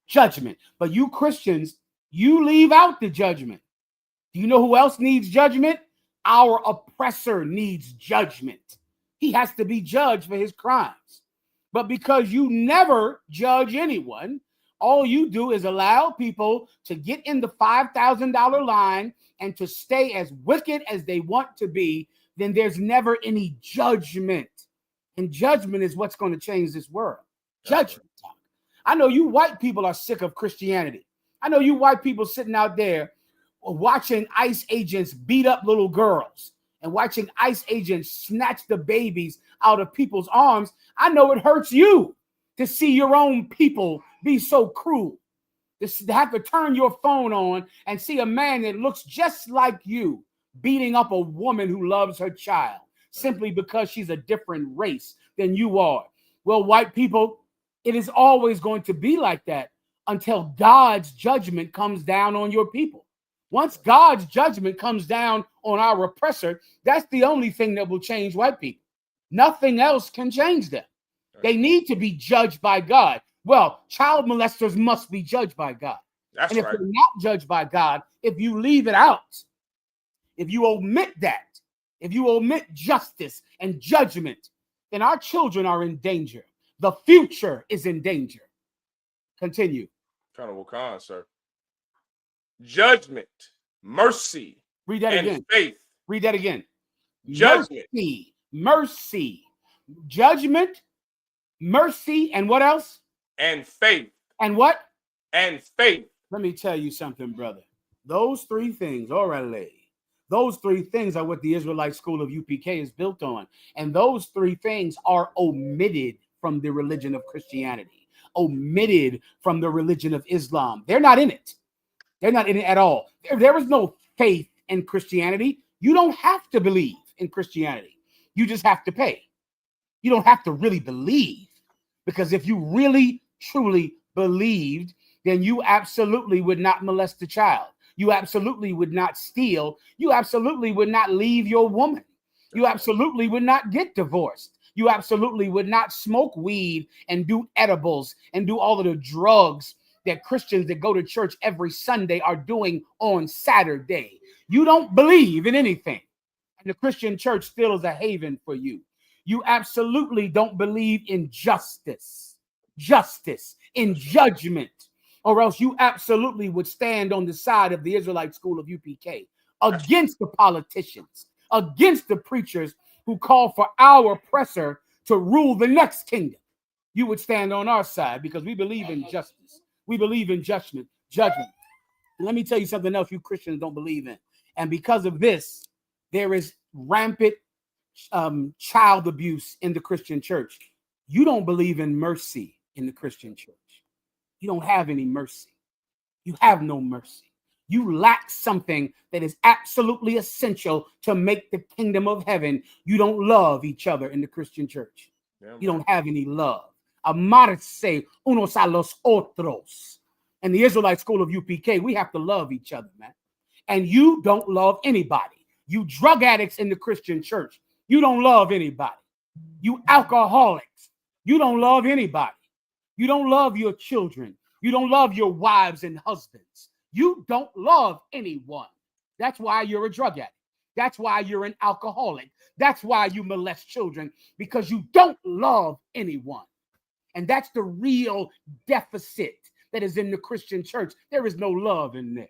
Judgment. But you Christians, you leave out the judgment. Do you know who else needs judgment? Our oppressor needs judgment. He has to be judged for his crimes. But because you never judge anyone, all you do is allow people to get in the $5,000 line and to stay as wicked as they want to be, then there's never any judgment. And judgment is what's going to change this world. Judgment. I know you white people are sick of Christianity. I know you white people sitting out there watching ICE agents beat up little girls and watching ICE agents snatch the babies out of people's arms. I know it hurts you to see your own people be so cruel. To have to turn your phone on and see a man that looks just like you beating up a woman who loves her child simply because she's a different race than you are. Well, white people, it is always going to be like that until God's judgment comes down on your people. Once God's judgment comes down on our oppressor, that's the only thing that will change white people. Nothing else can change them. They need to be judged by God. Well, child molesters must be judged by God. That's and if right. they're not judged by God, if you leave it out, if you omit that, if you omit justice and judgment, then our children are in danger. The future is in danger. Continue. Honorable Khan, sir. Judgment, mercy, Read that and again. faith. Read that again. Judgment. Mercy, judgment, mercy, and what else? And faith. And what? And faith. Let me tell you something, brother. Those three things, orale, those three things are what the Israelite school of UPK is built on. And those three things are omitted from the religion of Christianity, omitted from the religion of Islam. They're not in it. They're not in it at all. There is no faith in Christianity. You don't have to believe in Christianity. You just have to pay. You don't have to really believe, because if you really, truly believed, then you absolutely would not molest a child. You absolutely would not steal. You absolutely would not leave your woman. You absolutely would not get divorced. You absolutely would not smoke weed and do edibles and do all of the drugs that Christians that go to church every Sunday are doing on Saturday. You don't believe in anything. And the Christian church still is a haven for you. You absolutely don't believe in justice, in judgment, or else you absolutely would stand on the side of the Israelite school of UPK against the politicians, against the preachers who call for our oppressor to rule the next kingdom. You would stand on our side because we believe in justice. We believe in judgment. And let me tell you something else you Christians don't believe in. And because of this, there is rampant child abuse in the Christian church. You don't believe in mercy in the Christian church. You don't have any mercy. You have no mercy. You lack something that is absolutely essential to make the kingdom of heaven. You don't love each other in the Christian church. You don't have any love. Amarse unos a los otros. In the Israelite school of UPK, we have to love each other, man. And you don't love anybody. You drug addicts in the Christian church, you don't love anybody. You alcoholics, you don't love anybody. You don't love your children. You don't love your wives and husbands. You don't love anyone. That's why you're a drug addict. That's why you're an alcoholic. That's why you molest children, because you don't love anyone. And that's the real deficit that is in the Christian church. There is no love in there.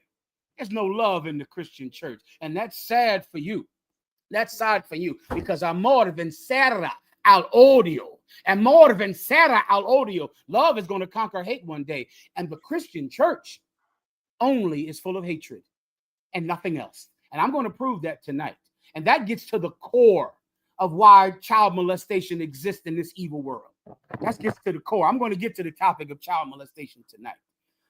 There's no love in the Christian church. And that's sad for you. That's sad for you, because amor vencerá al odio. Amor vencerá al odio. Love is going to conquer hate one day. And the Christian church only is full of hatred and nothing else. And I'm going to prove that tonight. And that gets to the core of why child molestation exists in this evil world. That gets to the core. I'm going to get to the topic of child molestation tonight.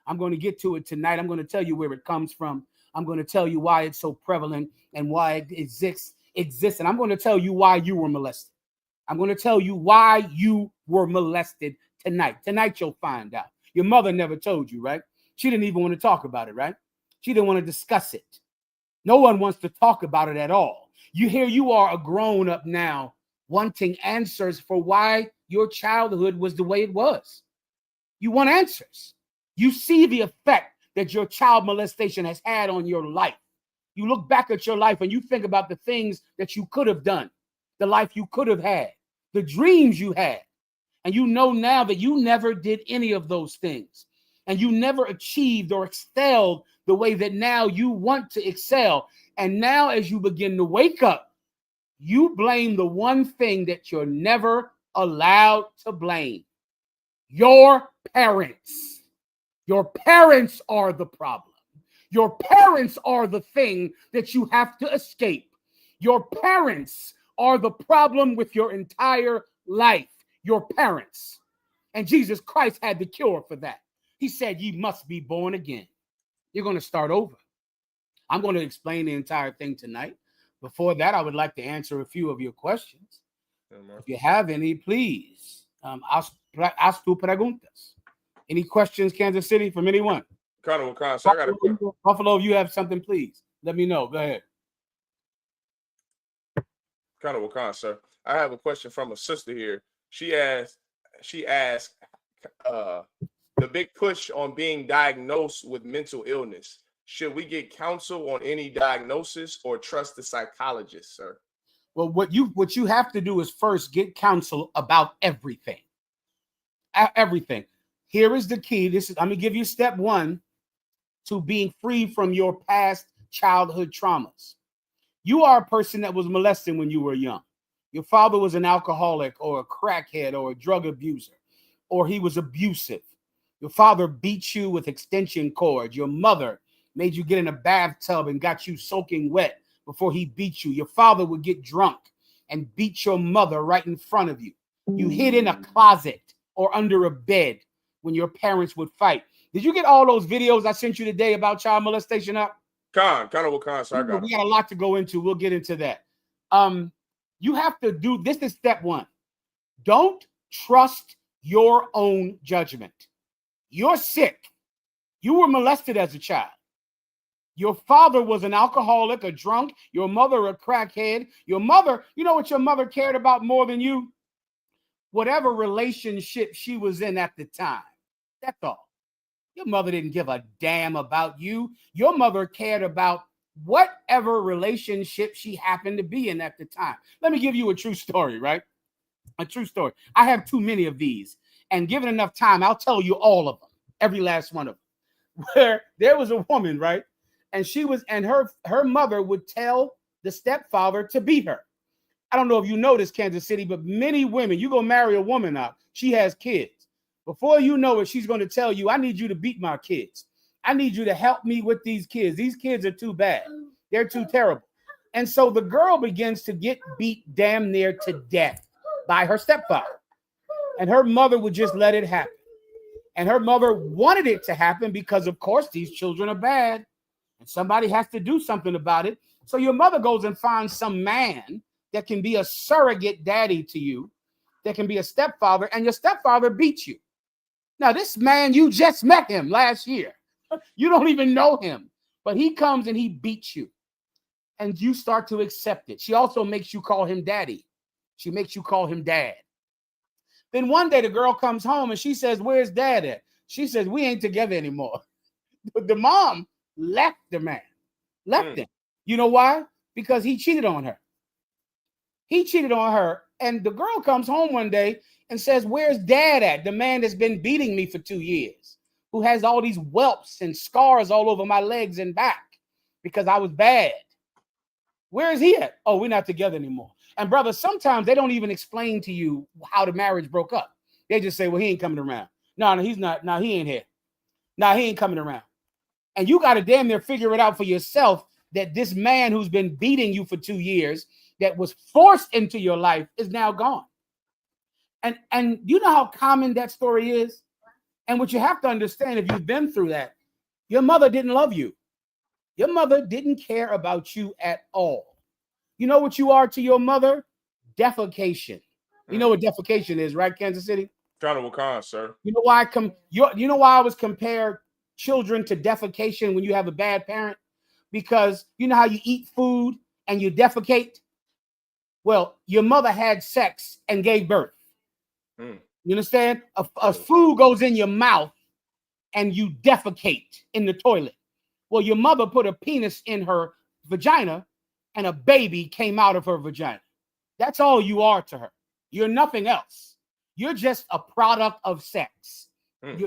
I'm going to get to it tonight. I'm going to tell you where it comes from. I'm going to tell you why it's so prevalent and why it exists. And I'm going to tell you why you were molested. I'm going to tell you why you were molested tonight. Tonight you'll find out. Your mother never told you, right? She didn't even want to talk about it, right? She didn't want to discuss it. No one wants to talk about it at all. You are a grown up now, wanting answers for why your childhood was the way it was. You want answers. You see the effect that your child molestation has had on your life. You look back at your life and you think about the things that you could have done, the life you could have had, the dreams you had. And you know now that you never did any of those things. And you never achieved or excelled the way that now you want to excel. And now as you begin to wake up, you blame the one thing that you're never allowed to blame: your parents. Your parents are the problem. Your parents are the thing that you have to escape. Your parents are the problem with your entire life. Your parents. And Jesus Christ had the cure for that. He said, ye must be born again. You're going to start over. I'm going to explain the entire thing tonight. Before that, I would like to answer a few of your questions. If you have any, please ask tu preguntas. Any questions, Kansas City, from anyone? Colonel, so I got a question. Buffalo, if you have something, please let me know. Go ahead. Colonel Wakan, sir. I have a question from a sister here. She asked, the big push on being diagnosed with mental illness. Should we get counsel on any diagnosis or trust the psychologist, sir? Well, what you have to do is first get counsel about everything. Everything. Here is the key. I'm gonna give you step one to being free from your past childhood traumas. You are a person that was molested when you were young. Your father was an alcoholic or a crackhead or a drug abuser, or he was abusive. Your father beat you with extension cords. Your mother made you get in a bathtub and got you soaking wet before he beat you. Your father would get drunk and beat your mother right in front of you. You hid in a closet or under a bed when your parents would fight. Did you get all those videos I sent you today about child molestation up? Con, so I got We got a lot to go into. We'll get into that. You have to do this. Is step one. Don't trust your own judgment. You're sick. You were molested as a child. Your father was an alcoholic, a drunk. Your mother, a crackhead. Your mother, you know what your mother cared about more than you? Whatever relationship she was in at the time. That's all. Your mother didn't give a damn about you. Your mother cared about whatever relationship she happened to be in at the time. Let me give you a true story, right? A true story. I have too many of these. And given enough time, I'll tell you all of them. Every last one of them. Where there was a woman, right? And her mother would tell the stepfather to beat her. I don't know if you know this, Kansas City, but many women, you go marry a woman now, she has kids. Before you know it, she's going to tell you, I need you to beat my kids. I need you to help me with these kids. These kids are too bad. They're too terrible. And so the girl begins to get beat damn near to death by her stepfather. And her mother would just let it happen. And her mother wanted it to happen because, of course, these children are bad. And somebody has to do something about it. So your mother goes and finds some man that can be a surrogate daddy to you, that can be a stepfather, and your stepfather beats you. Now, this man, you just met him last year. You don't even know him, but he comes and he beats you. And you start to accept it. She also makes you call him daddy. She makes you call him dad. Then one day the girl comes home and she says, "Where's dad at?" She says, "We ain't together anymore." But the mom left the man, left him. You know why? Because he cheated on her. He cheated on her. And the girl comes home one day and says, "Where's dad at? The man that's been beating me for 2 years, who has all these whelps and scars all over my legs and back because I was bad. Where is he at?" "Oh, we're not together anymore." And brother, sometimes they don't even explain to you how the marriage broke up. They just say, "Well, he ain't coming around." No, he's not. No, he ain't here. No, he ain't coming around. And you got to damn near figure it out for yourself that this man who's been beating you for 2 years, that was forced into your life, is now gone. And you know how common that story is? And what you have to understand, if you've been through that, your mother didn't love you. Your mother didn't care about you at all. You know what you are to your mother? Defecation. You know what defecation is, right, Kansas City? Kind of Wakanda, sir. You know why you know why I was compared children to defecation when you have a bad parent? Because you know how you eat food and you defecate? Well, your mother had sex and gave birth. You understand? A food goes in your mouth and you defecate in the toilet. Well, your mother put a penis in her vagina and a baby came out of her vagina. That's all you are to her. You're nothing else. You're just a product of sex.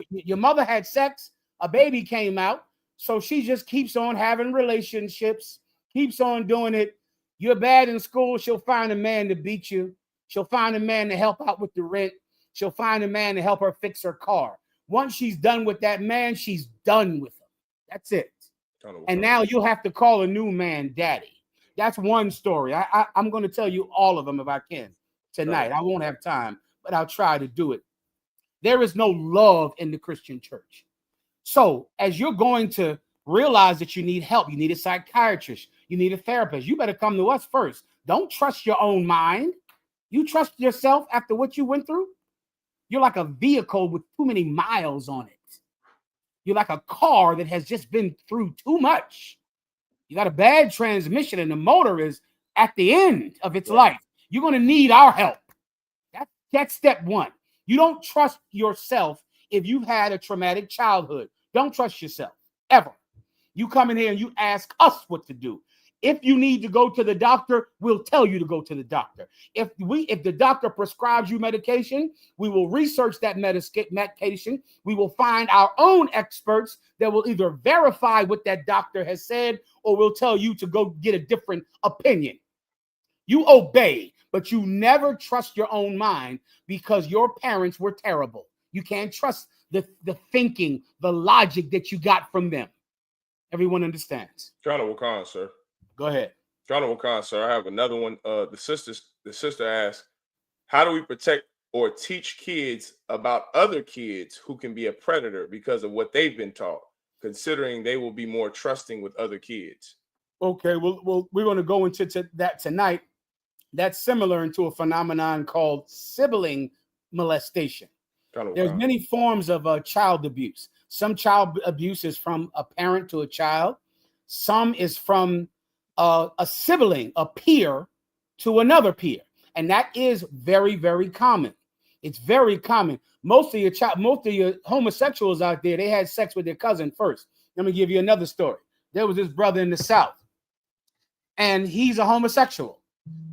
Your mother had sex, a baby came out, so she just keeps on having relationships, keeps on doing it. You're bad in school, she'll find a man to beat you. She'll find a man to help out with the rent. She'll find a man to help her fix her car. Once she's done with that man, she's done with him. That's it. And now you'll have to call a new man daddy. That's one story. I'm going to tell you all of them if I can tonight. I won't have time, but I'll try to do it. There is no love in the Christian church. So as you're going to realize that you need help, you need a psychiatrist, you need a therapist, you better come to us first. Don't trust your own mind. You trust yourself after what you went through? You're like a vehicle with too many miles on it. You're like a car that has just been through too much. You got a bad transmission and the motor is at the end of its life. You're going to need our help. That's step one. You don't trust yourself if you've had a traumatic childhood. Don't trust yourself, ever. You come in here and you ask us what to do. If you need to go to the doctor, we'll tell you to go to the doctor. If the doctor prescribes you medication, we will research that medication. We will find our own experts that will either verify what that doctor has said or will tell you to go get a different opinion. You obey, but you never trust your own mind because your parents were terrible. You can't trust the thinking, the logic that you got from them. Everyone understands. Kind of Wakanda, sir. Go ahead. Kind of Wakanda, sir. I have another one. The sister asked, how do we protect or teach kids about other kids who can be a predator because of what they've been taught, considering they will be more trusting with other kids? Okay, well, we're going to go into that tonight. That's similar into a phenomenon called sibling molestation. There's many forms of child abuse. Some child abuse is from a parent to a child. Some is from a sibling, a peer, to another peer. And that is very, very common. It's very common. Most of your homosexuals out there, they had sex with their cousin first. Let me give you another story. There was this brother in the South, and he's a homosexual.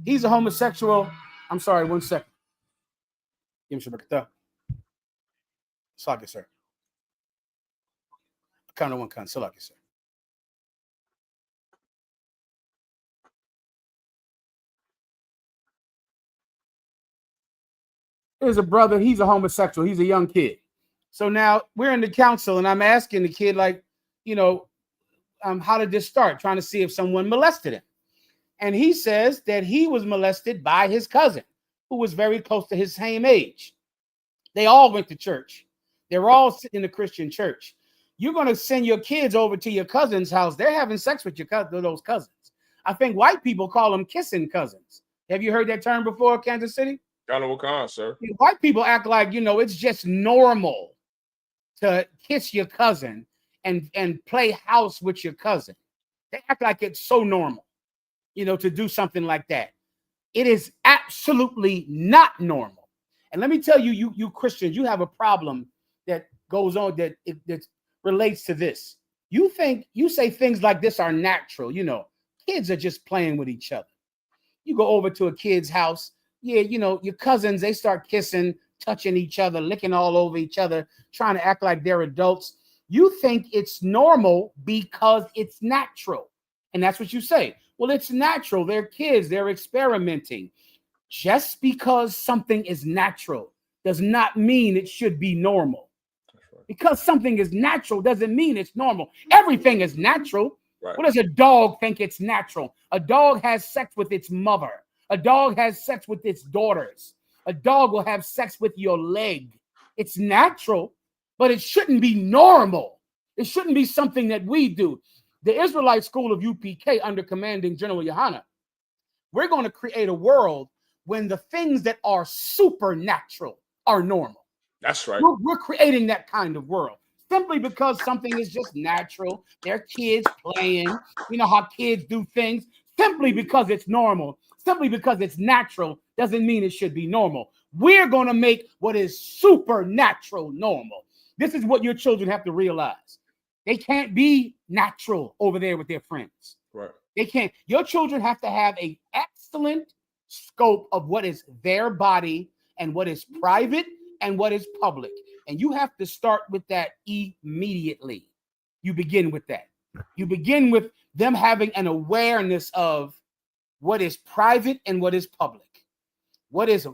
He's a homosexual. I'm sorry, 1 second. Give me some back. Salaki, sir. Kind of one kind. Salaki, sir. There's a brother. He's a homosexual. He's a young kid. So now we're in the council, and I'm asking the kid, like, how did this start? Trying to see if someone molested him. And he says that he was molested by his cousin, who was very close to his same age. They all went to church. They were all sitting in the Christian church. you're going to send your kids over to your cousin's house. They're having sex with those cousins. I think white people call them kissing cousins. Have you heard that term before, Kansas City? Kind of what kind, sir? White people act like, it's just normal to kiss your cousin and play house with your cousin. They act like it's so normal, to do something like that. It is absolutely not normal. And let me tell you, you Christians, you have a problem that goes on that relates to this. You say things like this are natural. Kids are just playing with each other. You go over to a kid's house. Yeah, your cousins, they start kissing, touching each other, licking all over each other, trying to act like they're adults. You think it's normal because it's natural. And that's what you say. Well, it's natural. They're kids. They're experimenting. Just because something is natural does not mean it should be normal. Because something is natural doesn't mean it's normal. Everything is natural. Right. What does a dog think it's natural? A dog has sex with its mother. A dog has sex with its daughters. A dog will have sex with your leg. It's natural, but it shouldn't be normal. It shouldn't be something that we do. The Israelite School of UPK under commanding General Yohana, we're going to create a world when the things that are supernatural are normal. That's right. We're creating that kind of world simply because something is just natural. They're kids playing. You know how kids do things. Simply because it's normal, simply because it's natural, doesn't mean it should be normal. We're going to make what is supernatural normal. This is what your children have to realize. They can't be natural over there with their friends. Right. They can't. Your children have to have an excellent scope of what is their body and what is private and what is public. And you have to start with that immediately. You begin with that. You begin with them having an awareness of what is private and what is public.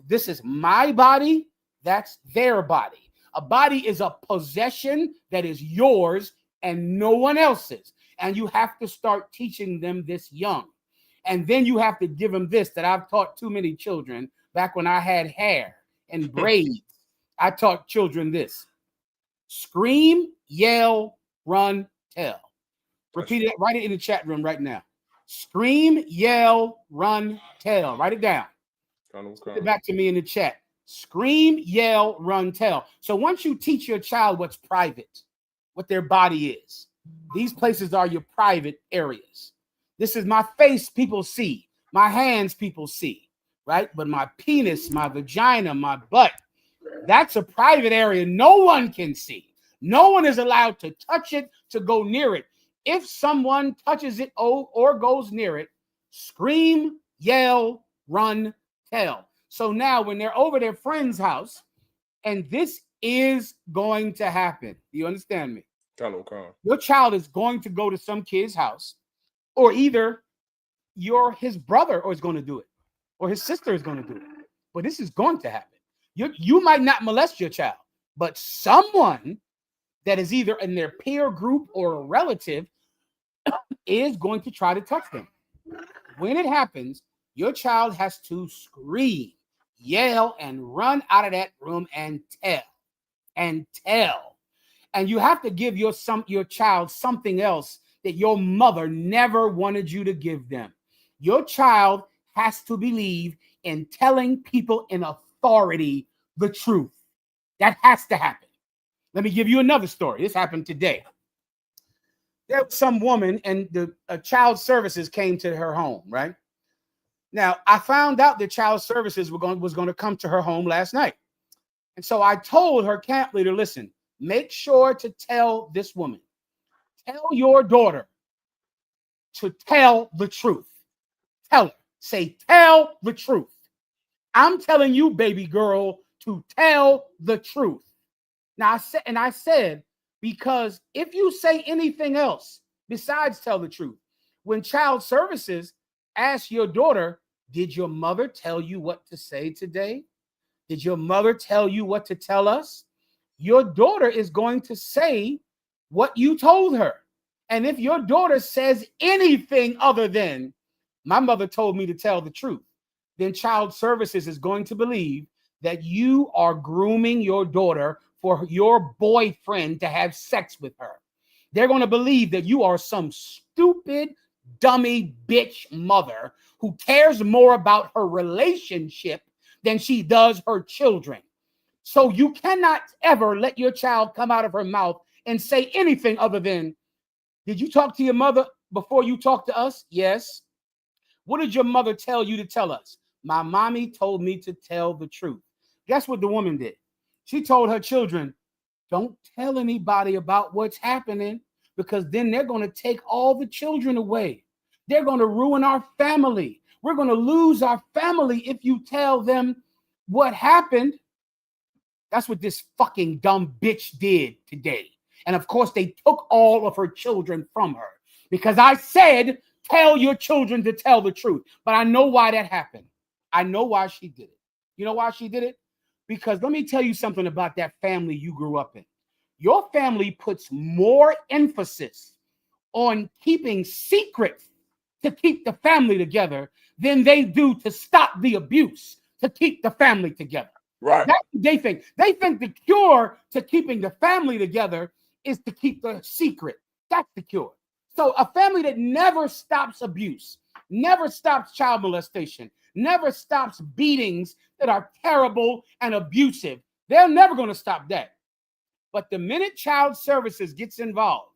This is my body, that's their body. A body is a possession that is yours and no one else's. And you have to start teaching them this young. And then you have to give them this that I've taught too many children back when I had hair and braids. I taught children this. Scream, yell, run, tell. Repeat it. Write it in the chat room right now. Scream, yell, run, tell. Write it down. Put it back to me in the chat. Scream, yell, run, tell. So once you teach your child what's private, what their body is, these places are your private areas. This is my face, people see. My hands, people see. Right? But my penis, my vagina, my butt, that's a private area no one can see. No one is allowed to touch it, to go near it. If someone touches it or goes near it, scream, yell, run, tell. So now when they're over their friend's house, and this is going to happen. Do you understand me? Your child is going to go to some kid's house, or either his brother is going to do it, or his sister is going to do it. But this is going to happen. You might not molest your child, but someone that is either in their peer group or a relative is going to try to touch them. When it happens, your child has to scream, yell, and run out of that room and tell. And you have to give your child something else that your mother never wanted you to give them. Your child has to believe in telling people in authority the truth. That has to happen. Let me give you another story. This happened today. There was some woman, and the child services came to her home, right? Now, I found out that child services was going to come to her home last night. And so I told her camp leader, listen, make sure to tell this woman, tell your daughter to tell the truth. Tell her, say, tell the truth. I'm telling you, baby girl, to tell the truth. Now, I said, because if you say anything else besides tell the truth, when child services ask your daughter, did your mother tell you what to say today? Did your mother tell you what to tell us? Your daughter is going to say what you told her. And if your daughter says anything other than, my mother told me to tell the truth, then child services is going to believe that you are grooming your daughter for your boyfriend to have sex with her. They're going to believe that you are some stupid, dummy bitch mother who cares more about her relationship than she does her children. So you cannot ever let your child come out of her mouth and say anything other than, did you talk to your mother before you talked to us? Yes. What did your mother tell you to tell us? My mommy told me to tell the truth. Guess what the woman did? She told her children, don't tell anybody about what's happening, because then they're going to take all the children away. They're going to ruin our family. We're going to lose our family if you tell them what happened. That's what this fucking dumb bitch did today. And of course, they took all of her children from her because I said, tell your children to tell the truth. But I know why that happened. I know why she did it. You know why she did it? Because let me tell you something about that family you grew up in. Your family puts more emphasis on keeping secrets to keep the family together than they do to stop the abuse to keep the family together. Right. That's what they think. They think the cure to keeping the family together is to keep the secret. That's the cure. So a family that never stops abuse, never stops child molestation, never stops beatings that are terrible and abusive, they're never going to stop that. But the minute child services gets involved,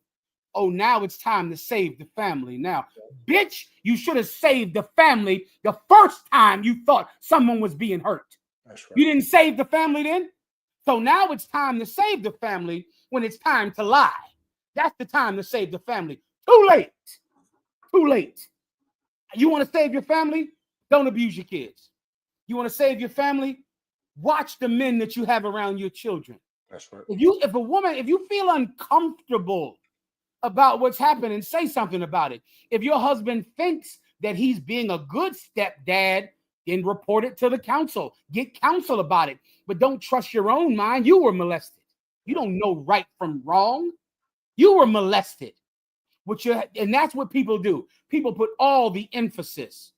oh, now it's time to save the family. Now, bitch, you should have saved the family the first time you thought someone was being hurt. That's right. You didn't save the family then? So now it's time to save the family when it's time to lie. That's the time to save the family. Too late. Too late. You want to save your family? Don't abuse your kids. You want to save your family? Watch the men that you have around your children. That's right. If you feel uncomfortable about what's happening, say something about it. If your husband thinks that he's being a good stepdad, then report it to the council. Get counsel about it. But don't trust your own mind. You were molested. You don't know right from wrong. You were molested. And that's what people do. People put all the emphasis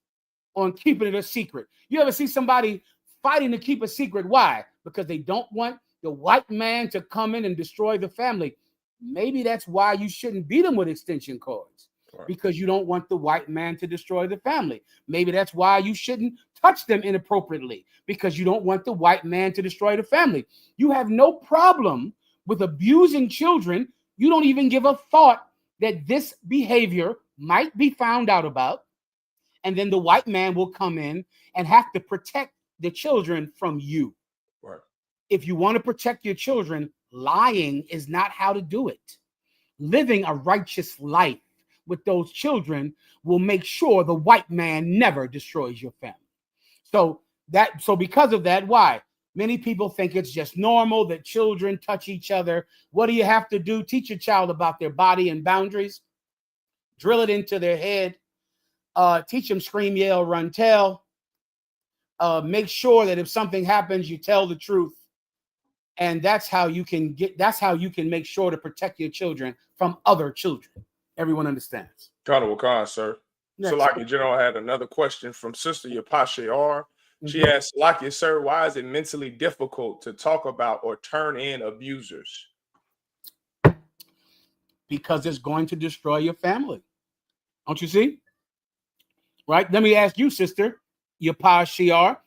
on keeping it a secret. You ever see somebody fighting to keep a secret? Why? Because they don't want the white man to come in and destroy the family. Maybe that's why you shouldn't beat them with extension cords, because you don't want the white man to destroy the family. Maybe that's why you shouldn't touch them inappropriately, because you don't want the white man to destroy the family. You have no problem with abusing children. You don't even give a thought that this behavior might be found out about, and then the white man will come in and have to protect the children from you. Right. If you want to protect your children, lying is not how to do it. Living a righteous life with those children will make sure the white man never destroys your family. So because of that, why? Many people think it's just normal that children touch each other. What do you have to do? Teach your child about their body and boundaries. Drill it into their head. Teach them scream, yell, run, tell. Make sure that if something happens, you tell the truth. And that's how you can make sure to protect your children from other children. Everyone understands. Colonel Wakan, sir. So, like your general had another question from Sister Yapashe R. She asked, like you, sir, why is it mentally difficult to talk about or turn in abusers? Because it's going to destroy your family. Don't you see? Right? Let me ask you, Sister Yapashe R.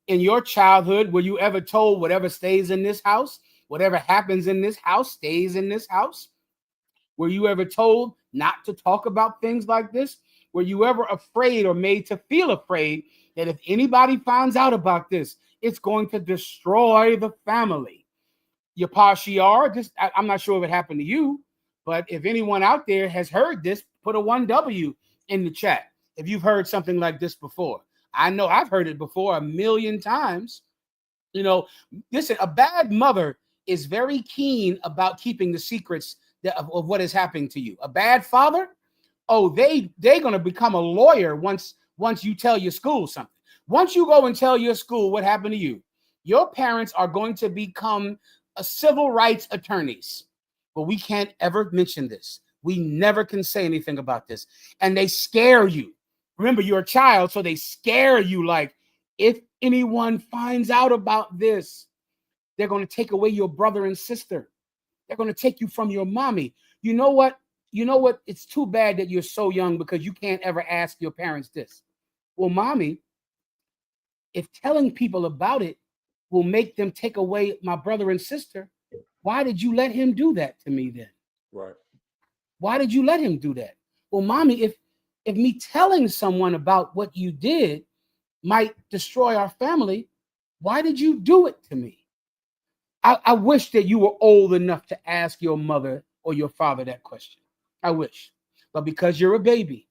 In your childhood, were you ever told whatever stays in this house, whatever happens in this house stays in this house? Were you ever told not to talk about things like this? Were you ever afraid or made to feel afraid that if anybody finds out about this, it's going to destroy the family? Yapashe R, I'm not sure if it happened to you, but if anyone out there has heard this, put a 1W in the chat if you've heard something like this before. I know I've heard it before 1,000,000 times. You know, listen, a bad mother is very keen about keeping the secrets of what is happening to you. A bad father, they're going to become a lawyer once you tell your school something. Once you go and tell your school what happened to you, your parents are going to become civil rights attorneys. But we can't ever mention this. We never can say anything about this. And they scare you. Remember, you're a child, so they scare you like, if anyone finds out about this, they're going to take away your brother and sister. They're going to take you from your mommy. You know what? You know what? It's too bad that you're so young because you can't ever ask your parents this. Well, mommy, if telling people about it will make them take away my brother and sister, why did you let him do that to me then? Right. Why did you let him do that? Well, mommy, if me telling someone about what you did might destroy our family, why did you do it to me? I wish that you were old enough to ask your mother or your father that question. I wish. But because you're a baby,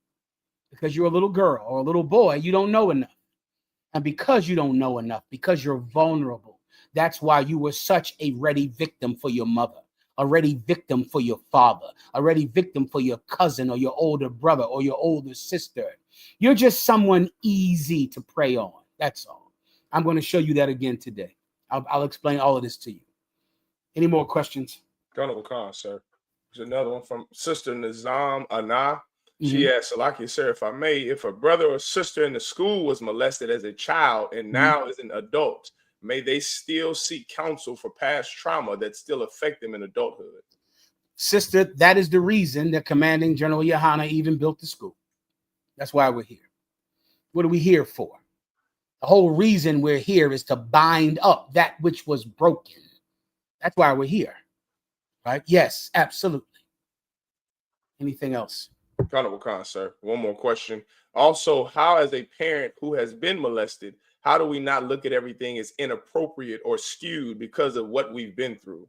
because you're a little girl or a little boy, you don't know enough. And because you don't know enough, because you're vulnerable, that's why you were such a ready victim for your mother, a ready victim for your father, a ready victim for your cousin or your older brother or your older sister. You're just someone easy to prey on. That's all. I'm going to show you that again today. I'll explain all of this to you. Any more questions? Honorable Khan, sir. There's another one from Sister Nizam Anna. She asked, Salaki, sir, if I may, if a brother or sister in the school was molested as a child and now is an adult, may they still seek counsel for past trauma that still affect them in adulthood? Sister, that is the reason that Commanding General Yohana even built the school. That's why we're here. What are we here for? The whole reason we're here is to bind up that which was broken. That's why we're here. Right? Yes, absolutely. Anything else? Honorable Khan, sir. One more question. Also, how as a parent who has been molested, how do we not look at everything as inappropriate or skewed because of what we've been through?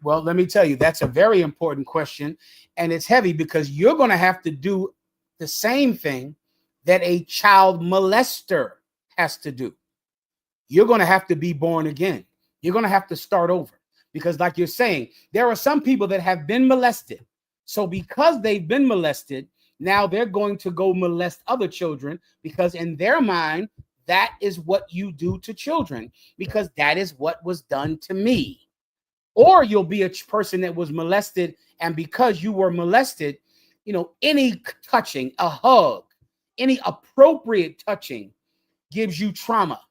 Well, let me tell you, that's a very important question. And it's heavy because you're going to have to do the same thing that a child molester has to do. You're going to have to be born again. You're going to have to start over. Because like you're saying, there are some people that have been molested. So because they've been molested, now they're going to go molest other children because in their mind, that is what you do to children because that is what was done to me. Or you'll be a person that was molested, and because you were molested, you know, any touching, a hug, any appropriate touching gives you trauma,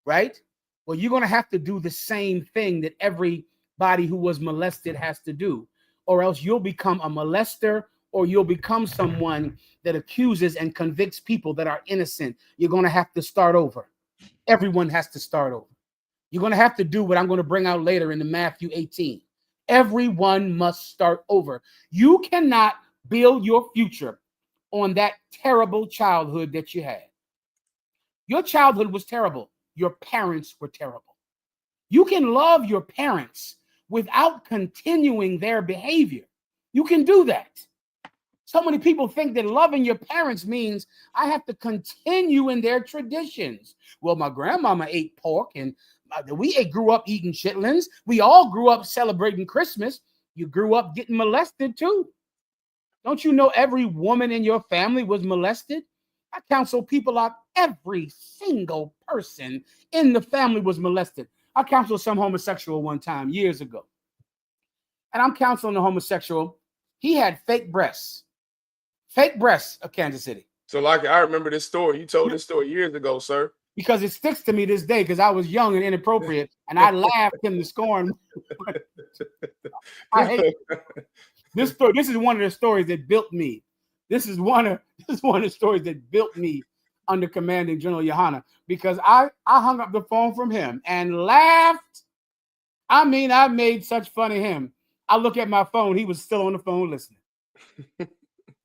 right? Well, you're going to have to do the same thing that everybody who was molested has to do, or else you'll become a molester, or you'll become someone that accuses and convicts people that are innocent. You're going to have to start over. Everyone has to start over. You're going to have to do what I'm going to bring out later in the Matthew 18. Everyone must start over. You cannot build your future on that terrible childhood that you had. Your childhood was terrible. Your parents were terrible. You can love your parents without continuing their behavior. You can do that. So many people think that loving your parents means I have to continue in their traditions. Well, my grandmama ate pork and we grew up eating chitlins. We all grew up celebrating Christmas. You grew up getting molested too. Don't you know every woman in your family was molested? I counsel people out. Every single person in the family was molested. I counseled some homosexual one time years ago. And I'm counseling the homosexual. He had fake breasts of Kansas City. So, like, I remember this story. You told this story years ago, sir. Because it sticks to me this day because I was young and inappropriate and I laughed him to scorn. I hate this story. This is one of the stories that built me. This is one of the stories that built me under Commanding General Yohana because I hung up the phone from him and laughed. I mean, I made such fun of him. I look at my phone. He was still on the phone listening.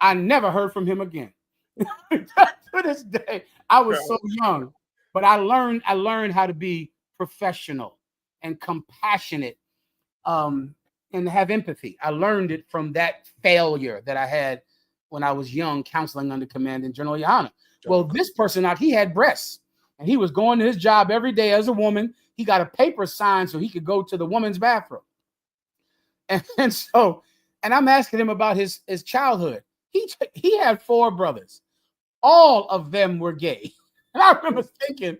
I never heard from him again. To this day, I was so young. But I learned how to be professional and compassionate and have empathy. I learned it from that failure that I had when I was young counseling under Commanding General Yohana. Well, this person out, he had breasts and he was going to his job every day as a woman. He got a paper signed so he could go to the woman's bathroom. And I'm asking him about his childhood. He had 4 brothers. All of them were gay. And I remember thinking,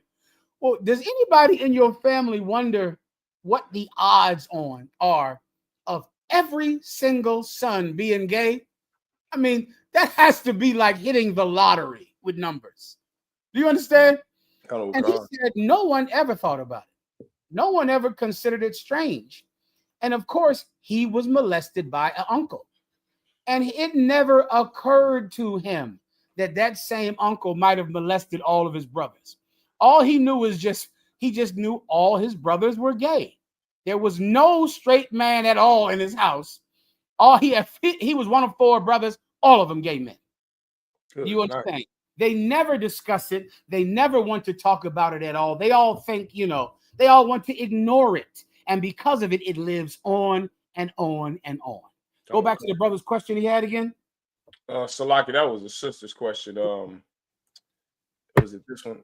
well, does anybody in your family wonder what the odds are of every single son being gay? I mean, that has to be like hitting the lottery with numbers. Do you understand? Oh, and he said no one ever thought about it. No one ever considered it strange. And of course, he was molested by an uncle. And it never occurred to him that that same uncle might have molested all of his brothers. All he knew is he just knew all his brothers were gay. There was no straight man at all in his house. All he was one of 4 brothers, all of them gay men. Good You night. understand? They never discuss it. They never want to talk about it at all. They all think, they all want to ignore it. And because of it, it lives on and on and on. Go back to the brother's question he had again. Salaki, that was a sister's question. Was it this one?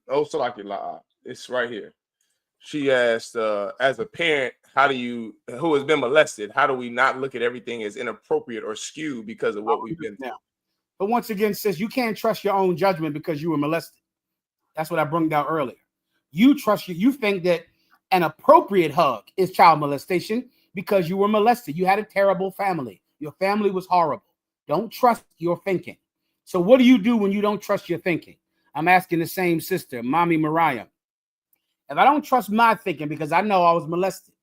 Oh, Salaki, it's right here. She asked, as a parent, who has been molested, how do we not look at everything as inappropriate or skewed because of what we've been through? But once again, sis, you can't trust your own judgment because you were molested. That's what I brought down earlier. You think that an appropriate hug is child molestation because you were molested. You had a terrible family. Your family was horrible. Don't trust your thinking. So what do you do when you don't trust your thinking? I'm asking the same sister, Mommy Mariah. If I don't trust my thinking because I know I was molested,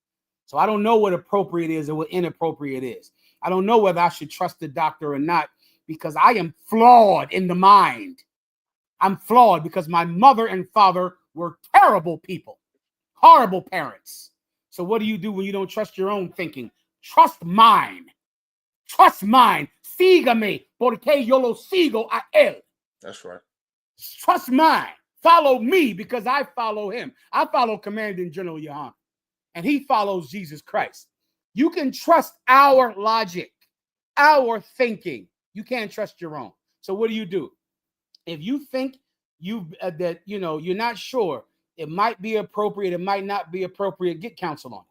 so I don't know what appropriate is or what inappropriate is. I don't know whether I should trust the doctor or not because I am flawed in the mind. I'm flawed because my mother and father were terrible people, horrible parents. So what do you do when you don't trust your own thinking? Trust mine. Trust mine. Sígame, porque yo lo sigo a él. That's right. Trust mine. Follow me because I follow him. I follow Commanding General Yohan, and he follows Jesus Christ. You can trust our logic, our thinking. You can't trust your own. So what do? If you think you're not sure, it might be appropriate, it might not be appropriate, get counsel on it.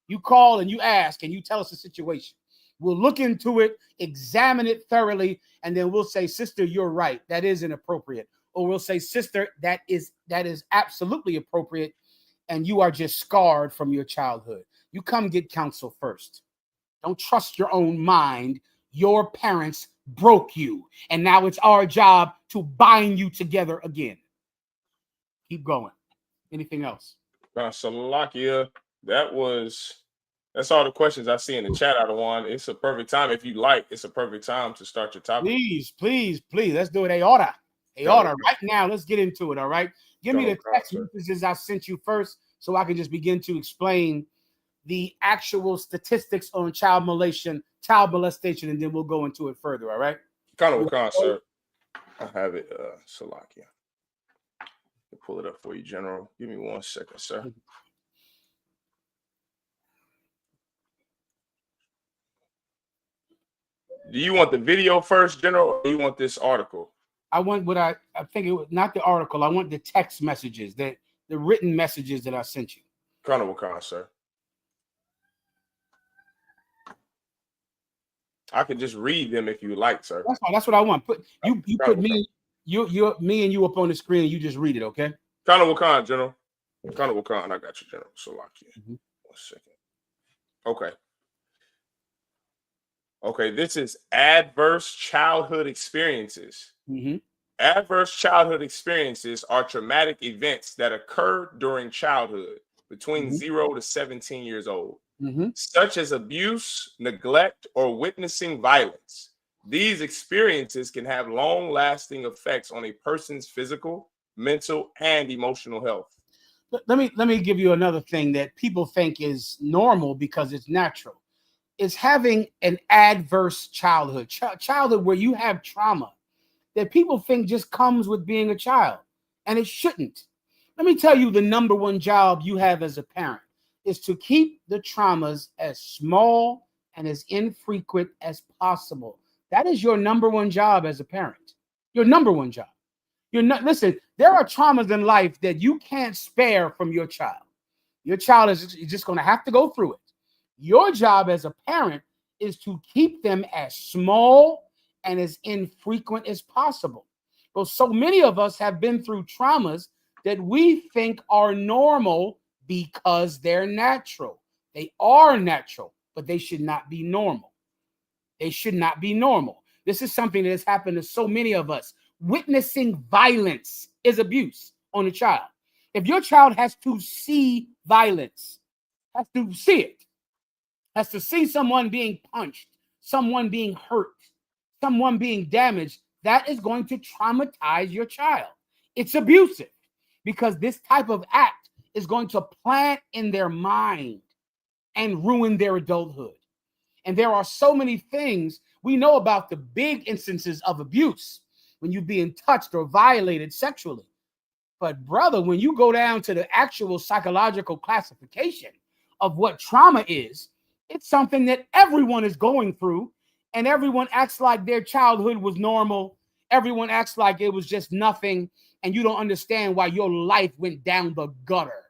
You call and you ask and you tell us the situation. We'll look into it, examine it thoroughly, and then we'll say, sister, you're right. That is inappropriate. Or we'll say, sister, that is absolutely appropriate, and you are just scarred from your childhood. You come get counsel first. Don't trust your own mind. Your parents broke you, and now it's our job to bind you together again. Keep going. Anything else? Salakia, that's all the questions I see in the chat, Adawan. It's a perfect time. If you like, it's a perfect time to start your topic. Please. Let's do it. Aorta. Right now, let's get into it, all right? Give me the text messages I sent you first so I can just begin to explain the actual statistics on child molestation, and then we'll go into it further, all right? Khan, sir. I have it, Salakia. I'll pull it up for you, General. Give me 1 second, sir. Do you want the video first, General, or do you want this article? I want what I think it was not the article. I want the text messages, the written messages that I sent you. Khan, sir. I can just read them if you like, sir. That's fine. That's what I want. Put me and you up on the screen and you just read it, okay? Khan, General. Khan, I got you, General. Salakia. 1 second. Okay, this is adverse childhood experiences. Adverse childhood experiences are traumatic events that occur during childhood between 0 to 17 years old, such as abuse, neglect, or witnessing violence. These experiences can have long-lasting effects on a person's physical, mental, and emotional health. Let me give you another thing that people think is normal because it's natural. Is having an adverse childhood, childhood where you have trauma that people think just comes with being a child, and it shouldn't. Let me tell you, the number one job you have as a parent is to keep the traumas as small and as infrequent as possible. That is your number one job as a parent. Your number one job. Listen, there are traumas in life that you can't spare from your child. Your child is just going to have to go through it. Your job as a parent is to keep them as small and as infrequent as possible. But so many of us have been through traumas that we think are normal because they're natural. They are natural, but they should not be normal. They should not be normal. This is something that has happened to so many of us. Witnessing violence is abuse on a child. If your child has to see violence, has to see it, has to see someone being punched, someone being hurt, someone being damaged, that is going to traumatize your child. It's abusive because this type of act is going to plant in their mind and ruin their adulthood. And there are so many things we know about the big instances of abuse when you're being touched or violated sexually. But brother, when you go down to the actual psychological classification of what trauma is, it's something that everyone is going through, and everyone acts like their childhood was normal. Everyone acts like it was just nothing, and you don't understand why your life went down the gutter,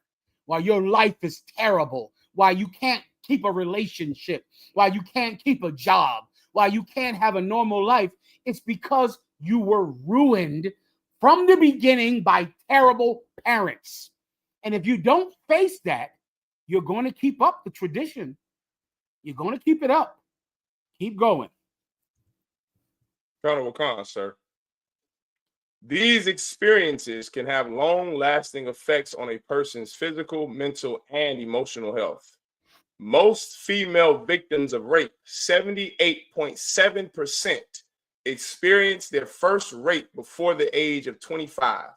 why your life is terrible, why you can't keep a relationship, why you can't keep a job, why you can't have a normal life. It's because you were ruined from the beginning by terrible parents. And if you don't face that, you're going to keep up the tradition. You're going to keep it up. Keep going. Colonel Wakan, sir. These experiences can have long-lasting effects on a person's physical, mental, and emotional health. Most female victims of rape, 78.7%, experience their first rape before the age of 25.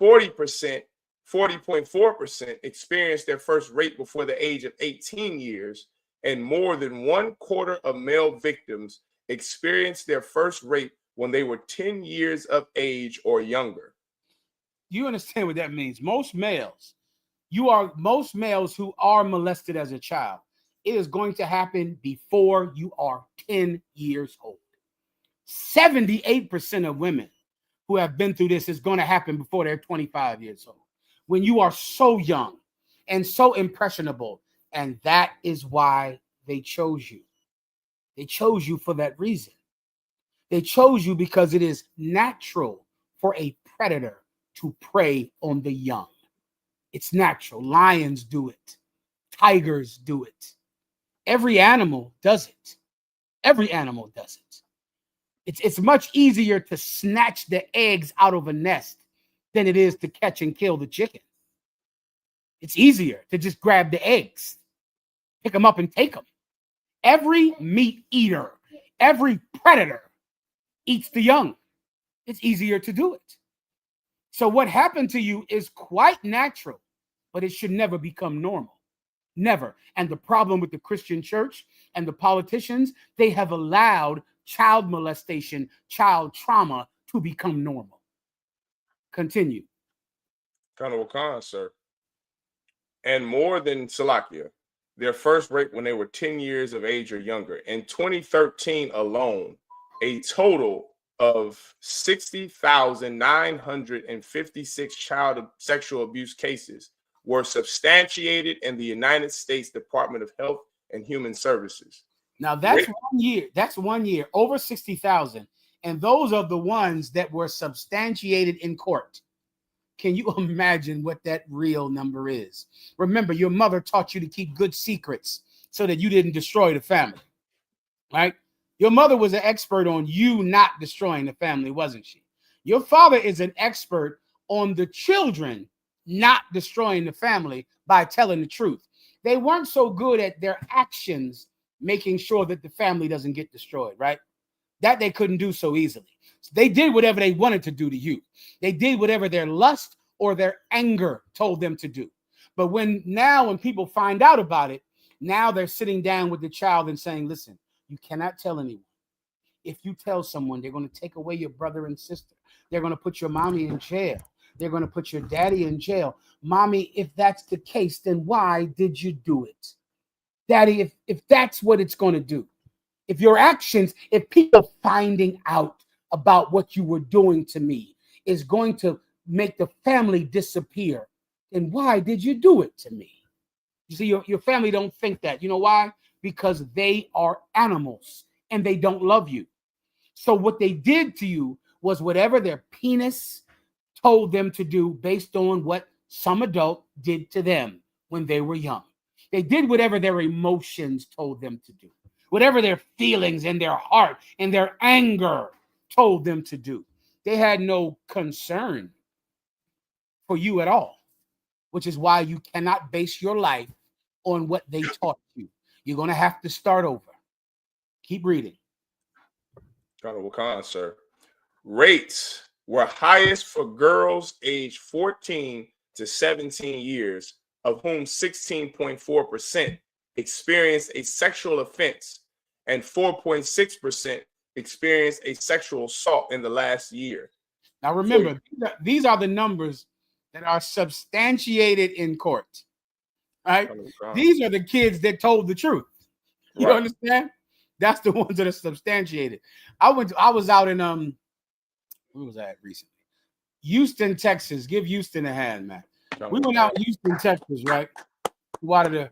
40.4% experience their first rape before the age of 18 years, and more than 1/4 of male victims experience their first rape when they were 10 years of age or younger. You understand what that means? Most males who are molested as a child, it is going to happen before you are 10 years old. 78% of women who have been through this is going to happen before they're 25 years old, when you are so young and so impressionable. And that is why they chose you. They chose you for that reason. They chose you because it is natural for a predator to prey on the young. It's natural. Lions do it. Tigers do it. Every animal does it. Every animal does it. It's much easier to snatch the eggs out of a nest than it is to catch and kill the chicken. It's easier to just grab the eggs, pick them up and take them. Every meat eater, every predator eats the young. It's easier to do it. So what happened to you is quite natural, but it should never become normal. Never. And the problem with the Christian church and the politicians, they have allowed child molestation, child trauma to become normal. Continue. Colonel Wakan, sir. And more than Salakia, their first rape when they were 10 years of age or younger. In 2013 alone, a total of 60,956 child sexual abuse cases were substantiated in the United States Department of Health and Human Services. Now that's 1 year. That's 1 year, over 60,000. And those are the ones that were substantiated in court. Can you imagine what that real number is? Remember, your mother taught you to keep good secrets so that you didn't destroy the family, right? Your mother was an expert on you not destroying the family, wasn't she? Your father is an expert on the children not destroying the family by telling the truth. They weren't so good at their actions, making sure that the family doesn't get destroyed, right? That they couldn't do so easily. So they did whatever they wanted to do to you. They did whatever their lust or their anger told them to do. But when people find out about it, now they're sitting down with the child and saying, listen, you cannot tell anyone. If you tell someone, they're going to take away your brother and sister. They're going to put your mommy in jail. They're going to put your daddy in jail. Mommy, if that's the case, then why did you do it? Daddy, if that's what it's going to do. If your actions, if people finding out about what you were doing to me is going to make the family disappear, then why did you do it to me? You see, your family don't think that. You know why? Because they are animals and they don't love you. So what they did to you was whatever their penis told them to do based on what some adult did to them when they were young. They did whatever their emotions told them to do. Whatever their feelings and their heart and their anger told them to do. They had no concern for you at all, which is why you cannot base your life on what they taught you. You're going to have to start over. Keep reading. Colonel Wakan, sir. Rates were highest for girls aged 14 to 17 years, of whom 16.4% experienced a sexual offense and 4.6% experienced a sexual assault in the last year. Now remember, these are the numbers that are substantiated in court. Right? These are the kids that told the truth. You understand? That's the ones that are substantiated. I was out in where was that recently? Houston, Texas. Give Houston a hand, man. We went out in Houston, Texas, right? We wanted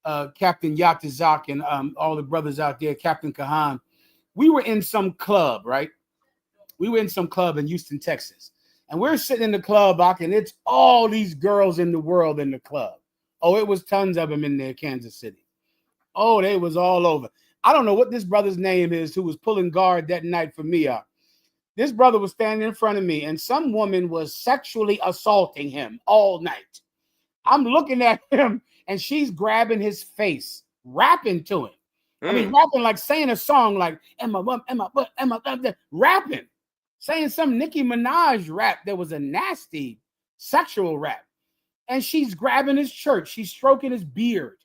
to Captain Yatazak and all the brothers out there, Captain Kahan. We were in some club, right? We were in some club in Houston, Texas. And we're sitting in the club, and it's all these girls in the world in the club. Oh, it was tons of them in there, Kansas City. Oh, they was all over. I don't know what this brother's name is who was pulling guard that night for me. This brother was standing in front of me, and some woman was sexually assaulting him all night. I'm looking at him, and she's grabbing his face, rapping to him. I mean, rapping like saying a song like Emma, rapping, saying some Nicki Minaj rap that was a nasty sexual rap. And she's grabbing his shirt. She's stroking his beard.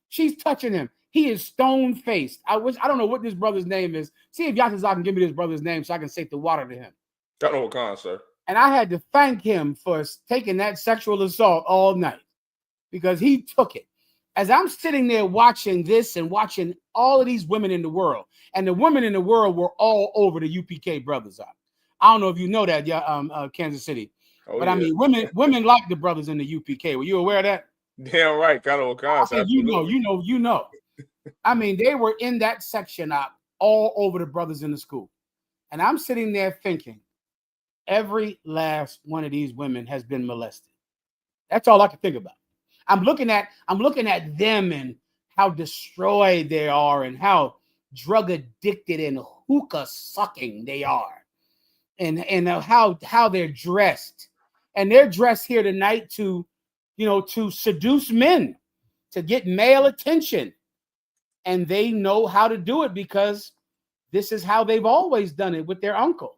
She's touching him. He is stone-faced. I don't know what this brother's name is. See if Yatazak can give me this brother's name so I can take the water to him. Colonel Wakan, sir. And I had to thank him for taking that sexual assault all night because he took it. As I'm sitting there watching this and watching all of these women in the world, and the women in the world were all over the UPK brothers. I don't know if you know that, Kansas City. But I mean, women like the brothers in the UPK. Were you aware of that? Damn right, Colonel Wakan. You know. I mean, they were in that section all over the brothers in the school. And I'm sitting there thinking, every last one of these women has been molested. That's all I can think about. I'm looking at them and how destroyed they are and how drug addicted and hookah sucking they are. And how they're dressed. And they're dressed here tonight to seduce men, to get male attention. And they know how to do it because this is how they've always done it with their uncle.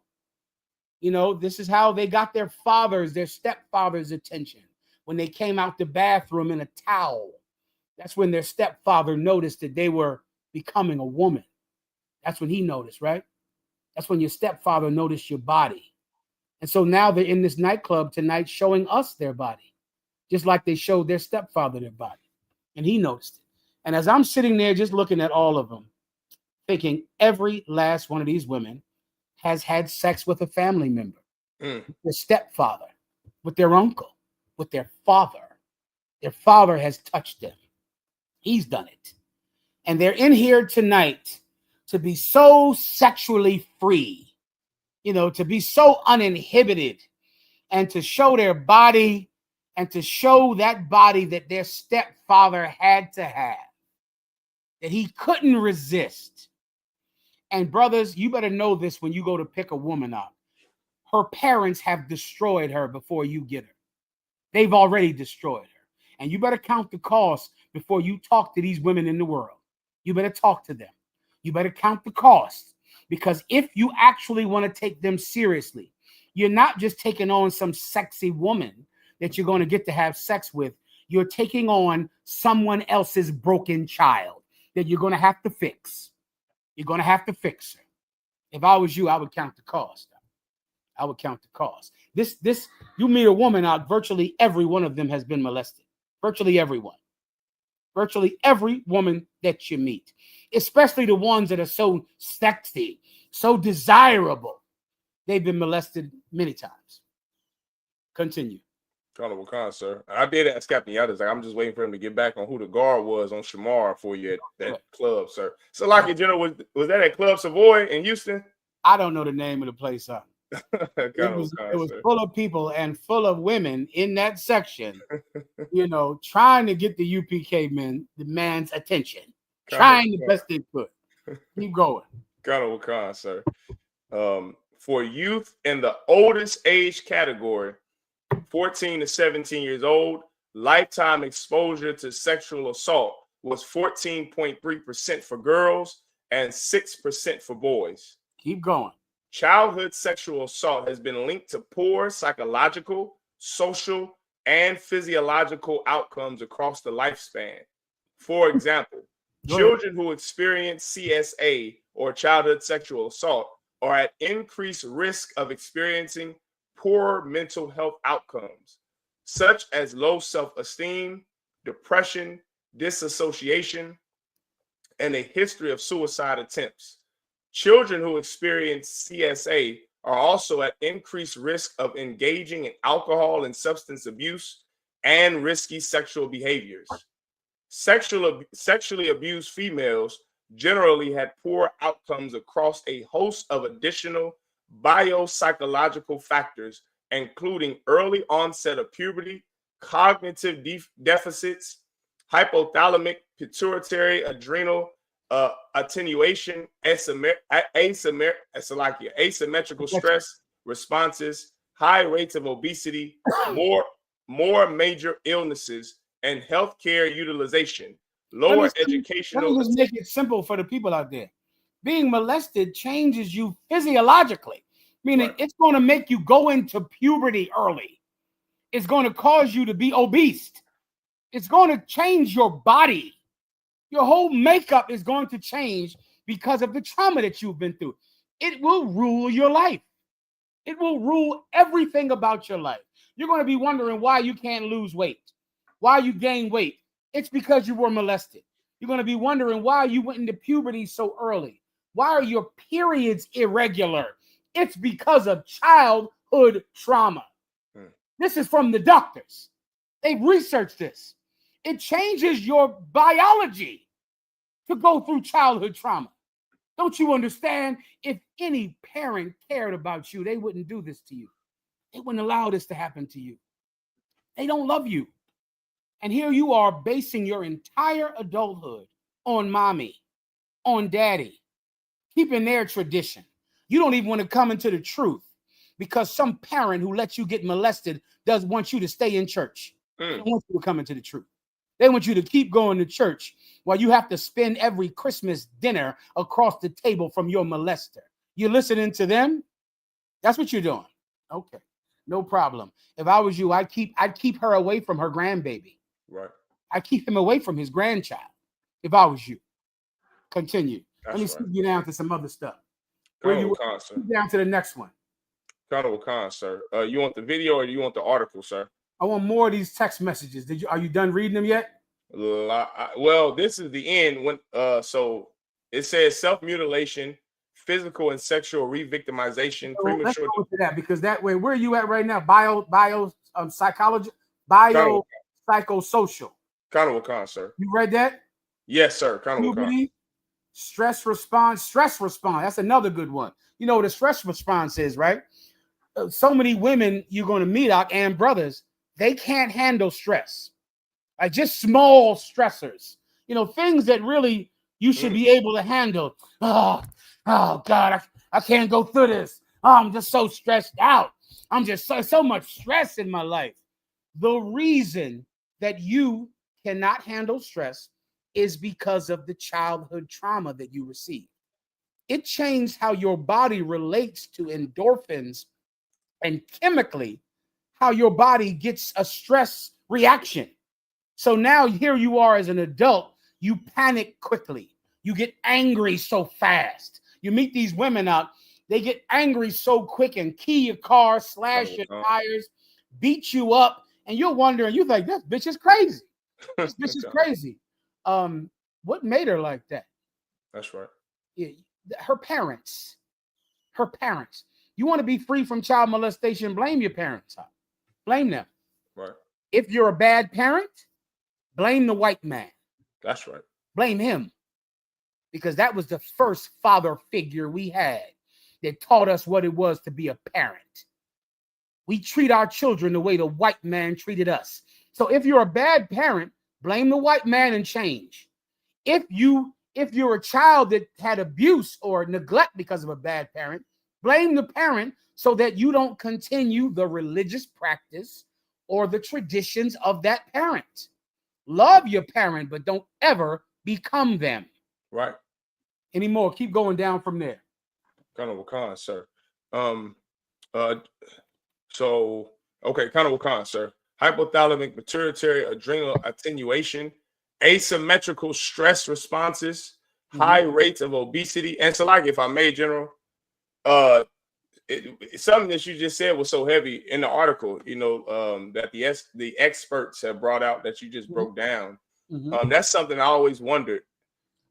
This is how they got their stepfather's attention when they came out the bathroom in a towel. That's when their stepfather noticed that they were becoming a woman. That's when he noticed, right? That's when your stepfather noticed your body. And so now they're in this nightclub tonight showing us their body, just like they showed their stepfather their body. And he noticed it. And as I'm sitting there just looking at all of them, thinking every last one of these women has had sex with a family member, their stepfather, with their uncle, with their father. Their father has touched them. He's done it. And they're in here tonight to be so sexually free, to be so uninhibited and to show their body and to show that body that their stepfather had to have, that he couldn't resist. And brothers, you better know this when you go to pick a woman up. Her parents have destroyed her before you get her. They've already destroyed her. And you better count the cost before you talk to these women in the world. You better talk to them. You better count the cost. Because if you actually want to take them seriously, you're not just taking on some sexy woman that you're going to get to have sex with. You're taking on someone else's broken child that you're going to have to fix. You're going to have to fix her. If I was you, I would count the cost. I would count the cost. You meet a woman out, virtually every one of them has been molested. Virtually everyone. Virtually every woman that you meet, especially the ones that are so sexy, so desirable, they've been molested many times. Continue. Colonel Wakan, sir. I did ask Captain Yatazak. I'm just waiting for him to get back on who the guard was on Shamar for you at that club, sir. So, like, General, was that at Club Savoy in Houston? I don't know the name of the place. It was full of people and full of women in that section, trying to get the UPK the man's attention, trying the best they could. Keep going. Colonel Wakan, sir. For youth in the oldest age category, 14 to 17 years old, lifetime exposure to sexual assault was 14.3% for girls and 6% for boys. Keep going. Childhood sexual assault has been linked to poor psychological, social, and physiological outcomes across the lifespan. For example, children who experience CSA or childhood sexual assault are at increased risk of experiencing poor mental health outcomes, such as low self-esteem, depression, disassociation, and a history of suicide attempts. Children who experience CSA are also at increased risk of engaging in alcohol and substance abuse and risky sexual behaviors. Sexually abused females generally had poor outcomes across a host of additional biopsychological factors, including early onset of puberty, cognitive deficits, hypothalamic pituitary adrenal attenuation, asymmetrical stress responses, high rates of obesity, more major illnesses, and healthcare utilization, lower educational. Let me just make it simple for the people out there. Being molested changes you physiologically, meaning it's going to make you go into puberty early. It's going to cause you to be obese. It's going to change your body. Your whole makeup is going to change because of the trauma that you've been through. It will rule your life. It will rule everything about your life. You're going to be wondering why you can't lose weight, why you gain weight. It's because you were molested. You're going to be wondering why you went into puberty so early. Why are your periods irregular? It's because of childhood trauma. This is from the doctors. They've researched this. It changes your biology to go through childhood trauma. Don't you understand? If any parent cared about you, they wouldn't do this to you. They wouldn't allow this to happen to you. They don't love you. And here you are basing your entire adulthood on mommy, on daddy, keeping their tradition. You don't even want to come into the truth because some parent who lets you get molested does want you to stay in church. They don't want you to come into the truth. They want you to keep going to church while you have to spend every Christmas dinner across the table from your molester. You listening to them? That's what you're doing. Okay, no problem. If I was you, I'd keep her away from her grandbaby. Right. I'd keep him away from his grandchild. If I was you, continue. That's Let me skip you down to some other stuff. Where you down to the next one? Colonel Khan, sir. You want the video or do you want the article, sir? I want more of these text messages. Are you done reading them yet? Well, this is the end. When so it says self-mutilation, physical and sexual re-victimization, premature. Let's go to that because that way, where are you at right now? Psychology, psychosocial. Colonel Khan, sir. You read that? Yes, sir. Colonel Khan. Stress response. That's another good one. You know what a stress response is, right? So many women you're going to meet out and brothers, they can't handle stress. Like just small stressors, you know, things that really you should be able to handle. Oh God, I can't go through this. Oh, I'm just so stressed out. I'm just so much stress in my life. The reason that you cannot handle stress is because of the childhood trauma that you received. It changed how your body relates to endorphins and chemically how your body gets a stress reaction. So now here you are as an adult, you panic quickly. You get angry so fast. You meet these women out, they get angry so quick and key your car, slash your tires, beat you up, and you're wondering, you think, this bitch is crazy. This bitch is crazy. What made her like that? That's right. Yeah, her parents. You want to be free from child molestation, blame your parents. Blame them. Right. If you're a bad parent, blame the white man. That's right. Blame him. Because that was the first father figure we had that taught us what it was to be a parent. We treat our children the way the white man treated us. So if you're a bad parent, blame the white man and change. If you're a child that had abuse or neglect because of a bad parent, blame the parent so that you don't continue the religious practice or the traditions of that parent. Love your parent, but don't ever become them. Right. Any more? Keep going down from there. Colonel Wakan, sir. So, okay, Colonel Wakan, sir. Hypothalamic pituitary adrenal attenuation, asymmetrical stress responses, high rates of obesity, and so, like, if I may, General, something that you just said was so heavy in the article, that the experts have brought out that you just broke down. That's something I always wondered.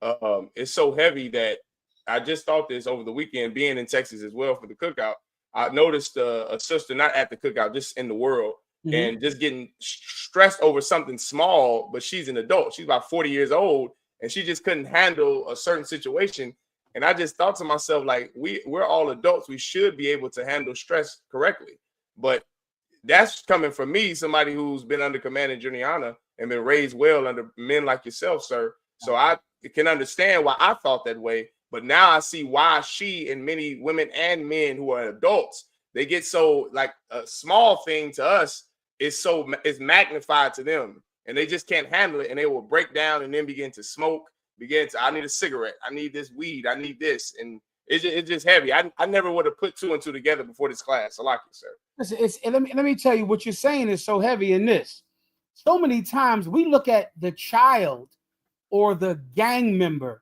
It's so heavy that I just thought this over the weekend, being in Texas as well for the cookout. I noticed a sister, not at the cookout, just in the world, and just getting stressed over something small, but she's an adult. She's about 40 years old, and she just couldn't handle a certain situation. And I just thought to myself, like, we're all adults. We should be able to handle stress correctly. But that's coming from me, somebody who's been under command in Juniana and been raised well under men like yourself, sir. So I can understand why I thought that way. But now I see why she and many women and men who are adults, they get so, like, a small thing to us is magnified to them, and they just can't handle it, and they will break down and then begin to smoke, I need a cigarette, I need this weed, I need this, and it's just heavy. I never would have put two and two together before this class. I like it, sir. Listen, let me tell you, what you're saying is so heavy in this. So many times we look at the child or the gang member,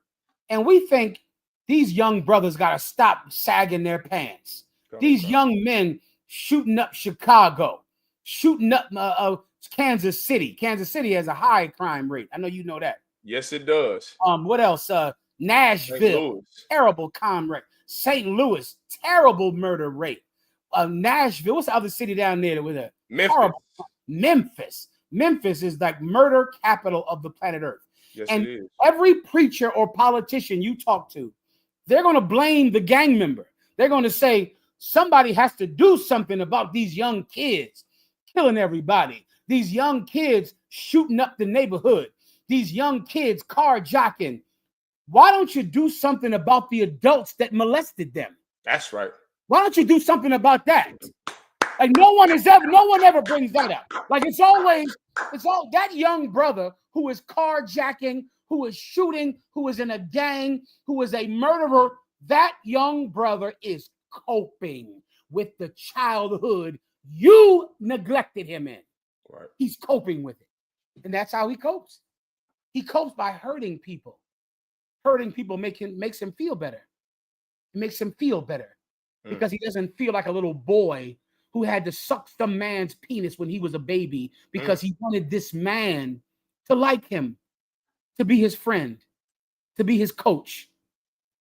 and we think these young brothers got to stop sagging their pants. These young men shooting up Chicago, shooting up Kansas City. Kansas City has a high crime rate. I know you know that. Yes, it does. What else? Nashville, terrible crime rate. St. Louis, terrible murder rate. Nashville, what's the other city down there with a Memphis. Memphis is like murder capital of the planet Earth. Yes, and it is. Every preacher or politician you talk to, they're going to blame the gang member. They're going to say somebody has to do something about these young kids killing everybody. These young kids shooting up the neighborhood. These young kids carjacking. Why don't you do something about the adults that molested them? That's right. Why don't you do something about that? Like no one ever brings that up. Like it's all that young brother who is carjacking, who is shooting, who is in a gang, who is a murderer. That young brother is coping with the childhood you neglected him in. Right. He's coping with it. And that's how he copes. He copes by hurting people. Hurting people makes him feel better. It makes him feel better because he doesn't feel like a little boy who had to suck some man's penis when he was a baby because he wanted this man to like him, to be his friend, to be his coach.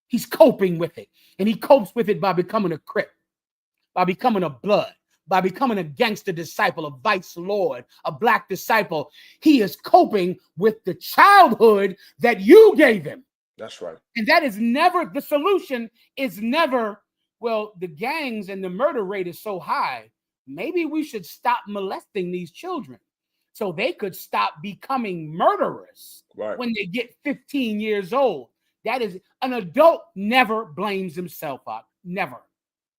He's coping with it. And he copes with it by becoming a Crip, by becoming a Blood, by becoming a gangster disciple, a vice lord, a black disciple. He is coping with the childhood that you gave him. That's right. And that is never, the solution is never, well, the gangs and the murder rate is so high. Maybe we should stop molesting these children so they could stop becoming murderers when they get 15 years old. That is, an adult never blames himself up. Never.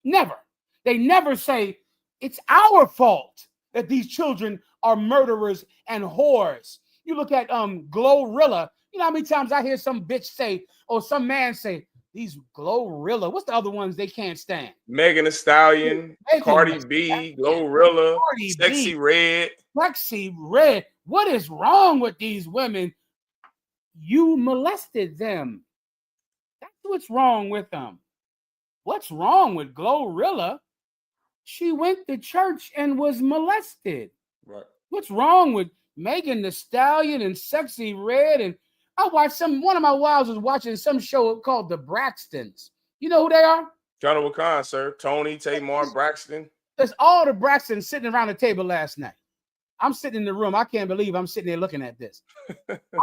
Never. They never say, it's our fault that these children are murderers and whores. You look at Glorilla. You know how many times I hear some bitch say, or some man say, these Glorilla. What's the other ones they can't stand? Megan Thee Stallion, Cardi B, Glorilla, Sexy Red. Sexy Red. What is wrong with these women? You molested them. That's what's wrong with them. What's wrong with Glorilla? She went to church and was molested. Right. What's wrong with Megan Thee Stallion and Sexy Red? And I watched one of my wives was watching some show called The Braxtons. You know who they are? Colonel Wakan, sir. Tony, Tamar, Braxton. There's all the Braxtons sitting around the table last night. I'm sitting in the room. I can't believe I'm sitting there looking at this.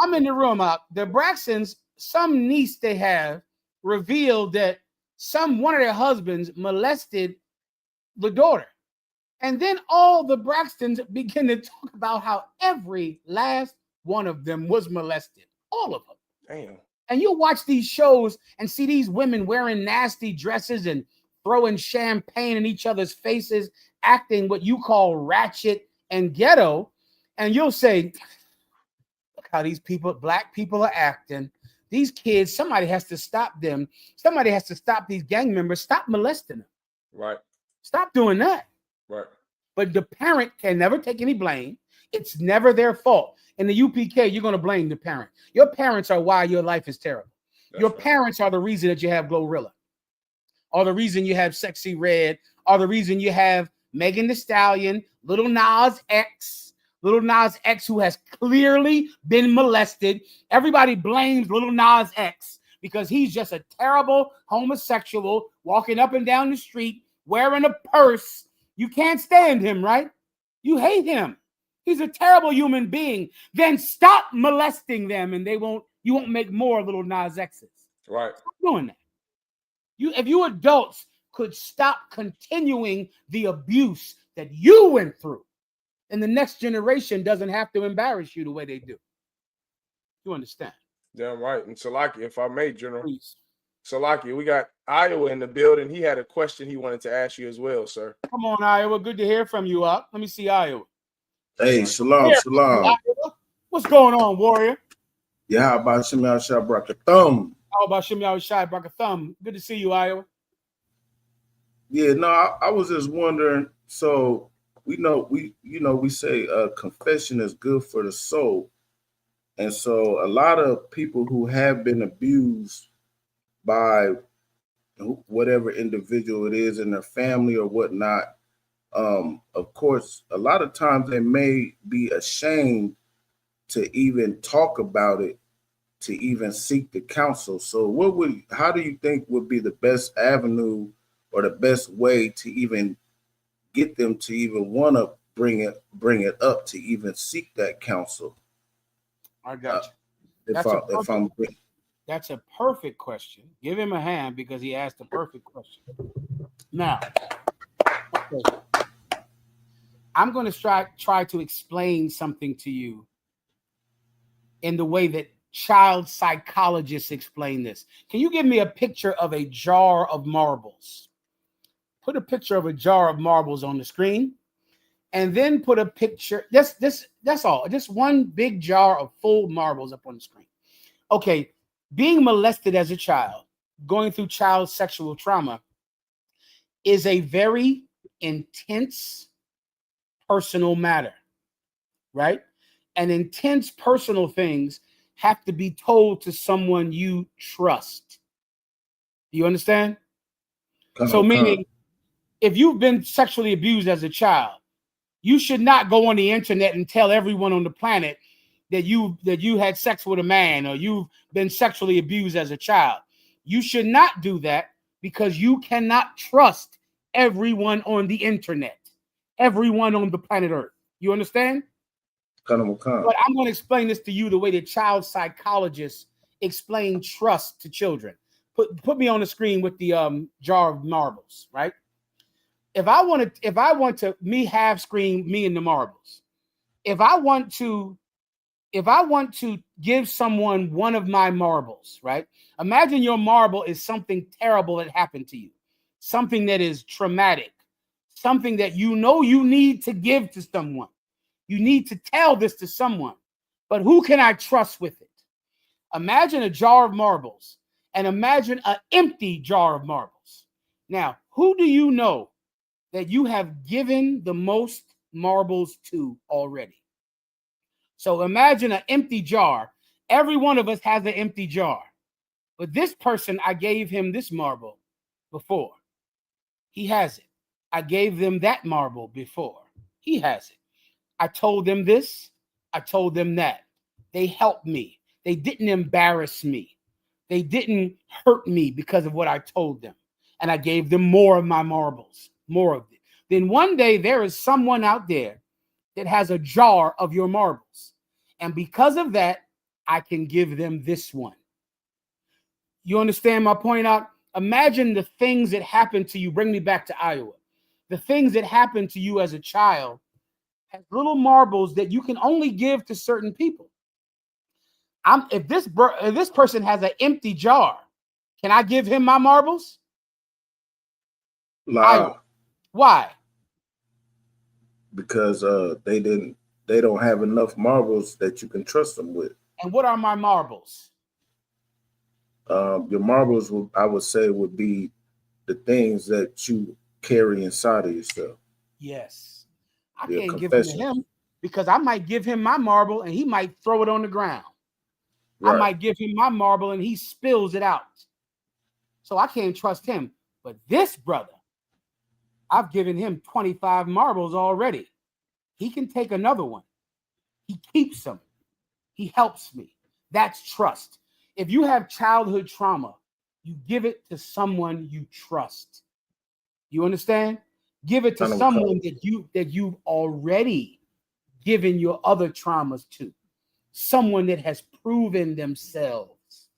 I'm in the room. The Braxtons, some niece they have, revealed that one of their husbands molested the daughter. And then all the Braxtons begin to talk about how every last one of them was molested. All of them. Damn. And you watch these shows and see these women wearing nasty dresses and throwing champagne in each other's faces, acting what you call ratchet and ghetto. And you'll say, look how these people, black people, are acting. These kids, somebody has to stop them. Somebody has to stop these gang members. Stop molesting them. Right. Stop doing that. Right. But the parent can never take any blame. It's never their fault. In the UPK, you're going to blame the parent. Your parents are why your life is terrible. Your parents are the reason that you have Glorilla, or the reason you have Sexy Red, or the reason you have Megan Thee Stallion, Little Nas X, who has clearly been molested. Everybody blames Little Nas X because he's just a terrible homosexual walking up and down the street wearing a purse. You can't stand him, right? You hate him. He's a terrible human being. Then stop molesting them, and you won't make more Little Nas X's. Right. Stop doing that. If you adults could stop continuing the abuse that you went through, and the next generation doesn't have to embarrass you the way they do. You understand? Damn right. And Salaki, if I may, General. Please. Salaki, we got Iowa in the building. He had a question he wanted to ask you as well, sir. Come on, Iowa. Good to hear from you. Let me see Iowa. Hey, shalom, shalom. Iowa. What's going on, warrior? Yeah, how about Shimmy Shah Thumb? How about Shimmy Shai Thumb? Good to see you, Iowa. Yeah, no, I was just wondering. So we say confession is good for the soul, and so a lot of people who have been abused by whatever individual it is in their family or whatnot, of course, a lot of times they may be ashamed to even talk about it, to even seek the counsel. So how do you think would be the best avenue or the best way to even get them to even want to bring it up, to even seek that counsel? I got you. That's a perfect question. Give him a hand because he asked a perfect question. Now, okay. I'm going to try to explain something to you in the way that child psychologists explain this. Can you give me a picture of a jar of marbles? Put a picture of a jar of marbles on the screen, and then put a picture. That's all. Just one big jar of full marbles up on the screen. Okay, being molested as a child, going through child sexual trauma, is a very intense personal matter, right? And intense personal things have to be told to someone you trust. Do you understand? Meaning, if you've been sexually abused as a child, you should not go on the internet and tell everyone on the planet that you had sex with a man or you've been sexually abused as a child. You should not do that because you cannot trust everyone on the internet, everyone on the planet Earth. You understand? But I'm going to explain this to you the way that child psychologists explain trust to children. Put me on the screen with the jar of marbles, right? If I want to me half screen me and the marbles. If I want to give someone one of my marbles, right? Imagine your marble is something terrible that happened to you, something that is traumatic, something that you need to give to someone. You need to tell this to someone, but who can I trust with it? Imagine a jar of marbles and imagine an empty jar of marbles. Now, who do you know that you have given the most marbles to already? So imagine an empty jar. Every one of us has an empty jar. But this person, I gave him this marble before. He has it. I gave them that marble before. He has it. I told them this. I told them that. They helped me. They didn't embarrass me. They didn't hurt me because of what I told them. And I gave them more of my marbles, more of it. Then one day there is someone out there that has a jar of your marbles. And because of that, I can give them this one. You understand my point out? Imagine the things that happened to you. Bring me back to Iowa. The things that happened to you as a child has little marbles that you can only give to certain people. If this person has an empty jar, can I give him my marbles? Why? Because they don't have enough marbles that you can trust them with. And what are my marbles? Your marbles, I would say, would be the things that you carry inside of yourself. Yes. I Your can't give them to confession. him because I might give him my marble and he might throw it on the ground. I Right. might give him my marble and he spills it out. So I can't trust him. But this brother, I've given him 25 marbles already. He can take another one. He keeps them. He helps me. That's trust. If you have childhood trauma, you give it to someone you trust. You understand? Give it to Kind of someone that you've already given your other traumas to. Someone that has proven themselves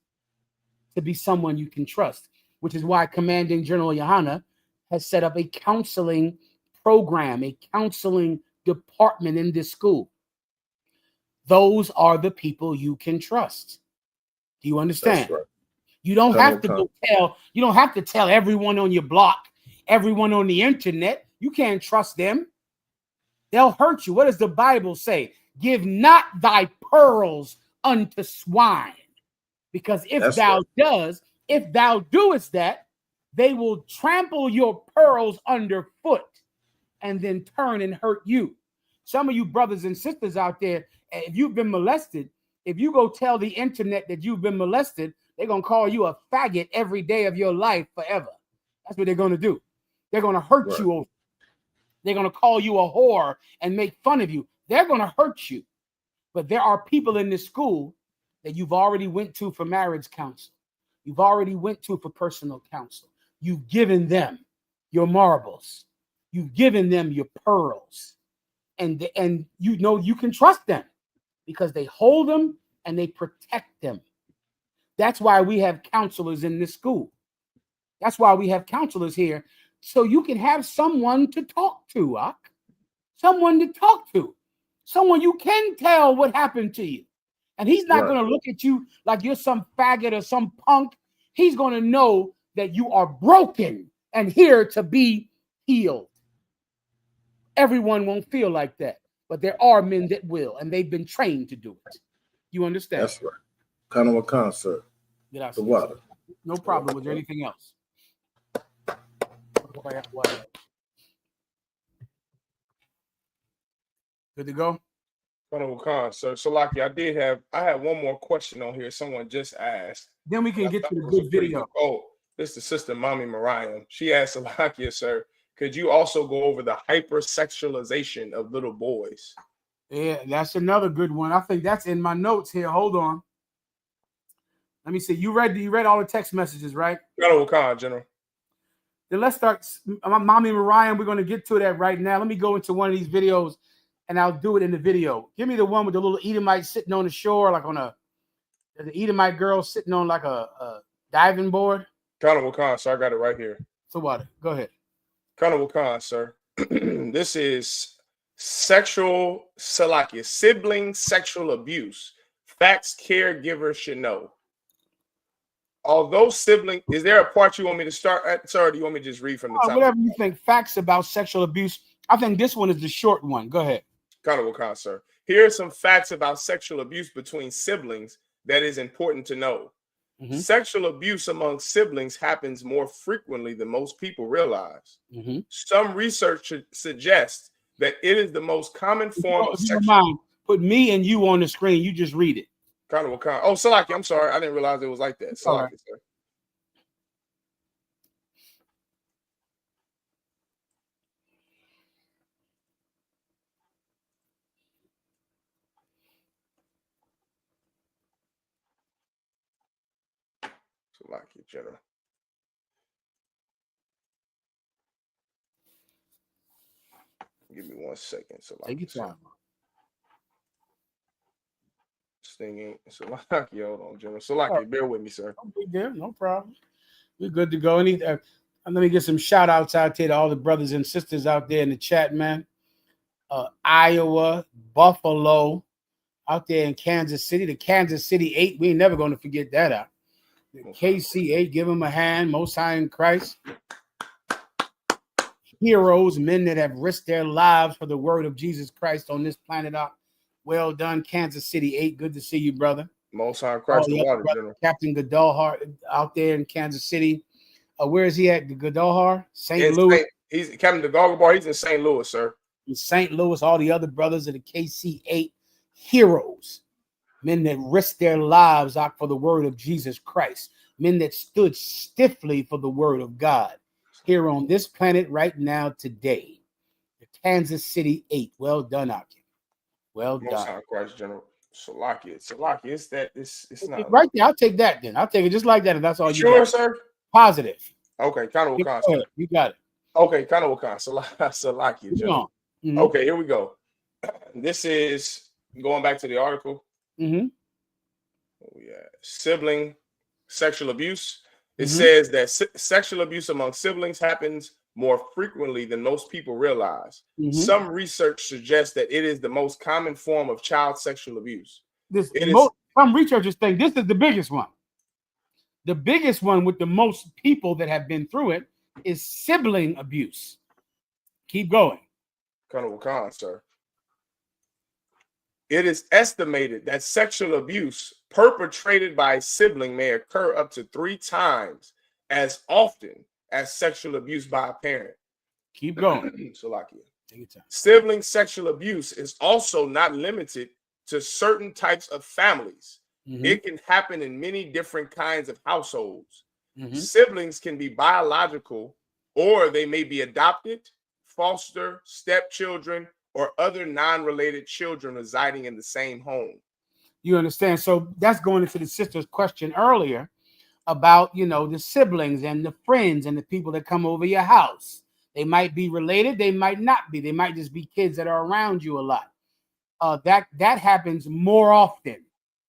to be someone you can trust, which is why Commanding General Yohana has set up a counseling program, a counseling department in this school. Those are the people you can trust. Do you understand? That's right. You don't Kind have of to go tell, you don't have to tell everyone on your block, everyone on the internet. You can't trust them. They'll hurt you. What does the Bible say? Give not thy pearls unto swine. Because if That's thou right. if thou doest that, they will trample your pearls underfoot and then turn and hurt you. Some of you brothers and sisters out there, if you've been molested, if you go tell the internet that you've been molested, they're going to call you a faggot every day of your life forever. That's what they're going to do. They're going to hurt Right. you. They're going to call you a whore and make fun of you. They're going to hurt you. But there are people in this school that you've already went to for marriage counsel. You've already went to for personal counsel. You've given them your marbles. You've given them your pearls. And you know you can trust them because they hold them and they protect them. That's why we have counselors in this school. That's why we have counselors here. So you can have someone to talk to, someone to talk to, someone you can tell what happened to you. And he's not Right. going to look at you like you're some faggot or some punk. He's going to know that you are broken and here to be healed. Everyone won't feel like that, but there are men that will, and they've been trained to do it. You understand? That's right. Kind of a concert. The water. No problem. Was there anything else? Good to go? So Salaki, I had one more question on here. Someone just asked. Then we can get to the good video. Oh, this is the sister, Mommy Mariam. She asked Salakia, sir, could you also go over the hypersexualization of little boys? Yeah, that's another good one. I think that's in my notes here. Hold on. Let me see. You read all the text messages, right? General. Then let's start. Mommy Mariam, we're going to get to that right now. Let me go into one of these videos, and I'll do it in the video. Give me the one with the little Edomite sitting on the shore, like on the Edomite girl sitting on like a diving board. Colonel Wakan, sir, I got it right here. So what? Go ahead. Colonel Wakan, sir. This is sibling sexual abuse. Facts caregivers should know. Although sibling, is there a part you want me to start at, sir, or do you want me to just read from the top? Whatever you think. Facts about sexual abuse. I think this one is the short one. Go ahead. Colonel Wakan, sir. Here are some facts about sexual abuse between siblings that is important to know. Mm-hmm. Sexual abuse among siblings happens more frequently than most people realize. Mm-hmm. Some research suggests that it is the most common form of sexual. Put me and you on the screen. You just read it. Colonel Wakan. Oh, Salaki, I'm sorry. I didn't realize it was like that. Salaki, right. Sir. Salaki, General. Give me 1 second. Salaki. Take your time. Stinging. Salaki, hold on, General. Salaki, right. Bear with me, sir. No problem. We're good to go. Let me get some shout outs out there to all the brothers and sisters out there in the chat, man. Iowa, Buffalo, out there in Kansas City, the Kansas City 8. We ain't never going to forget that out. The KC 8, give them a hand. Most High in Christ. Heroes, men that have risked their lives for the word of Jesus Christ on this planet out. Well done, Kansas City 8. Good to see you, brother. Most High All Christ, the the other water brothers, general. Captain Godalhar out there in Kansas City. Where is he at? The Godalhar? St. In Louis. He's Captain the Goggle Bar. He's in St. Louis, sir. In St. Louis, all the other brothers of the KC8 heroes, men that risked their lives out for the word of Jesus Christ, men that stood stiffly for the word of God here on this planet right now today. The Kansas City 8. Well done, Akim. Well Most done. High Christ general. Salakia. It's not Right there. I'll take that then. I'll take it just like that. And that's all you sure, got. sir. Positive. Okay, kind of Wakan. Go ahead. You got it. Okay, kind of Wakan. Salakia general. Mhm. Okay, here we go. This is going back to the article. Mhm. Sibling sexual abuse. It says that sexual abuse among siblings happens more frequently than most people realize. Some research suggests that it is the most common form of child sexual abuse. Some researchers think this is the biggest one. The biggest one with the most people that have been through it is sibling abuse. Keep going. Colonel Wakan, sir. It is estimated that sexual abuse perpetrated by a sibling may occur up to 3 times as often as sexual abuse by a parent. Keep going. Salakia. Take your time. Sibling sexual abuse is also not limited to certain types of families. It can happen in many different kinds of households. Siblings can be biological, or they may be adopted, foster, stepchildren, or other non-related children residing in the same home. You understand? So that's going into the sister's question earlier about, the siblings and the friends and the people that come over your house. They might be related. They might not be. They might just be kids that are around you a lot. That happens more often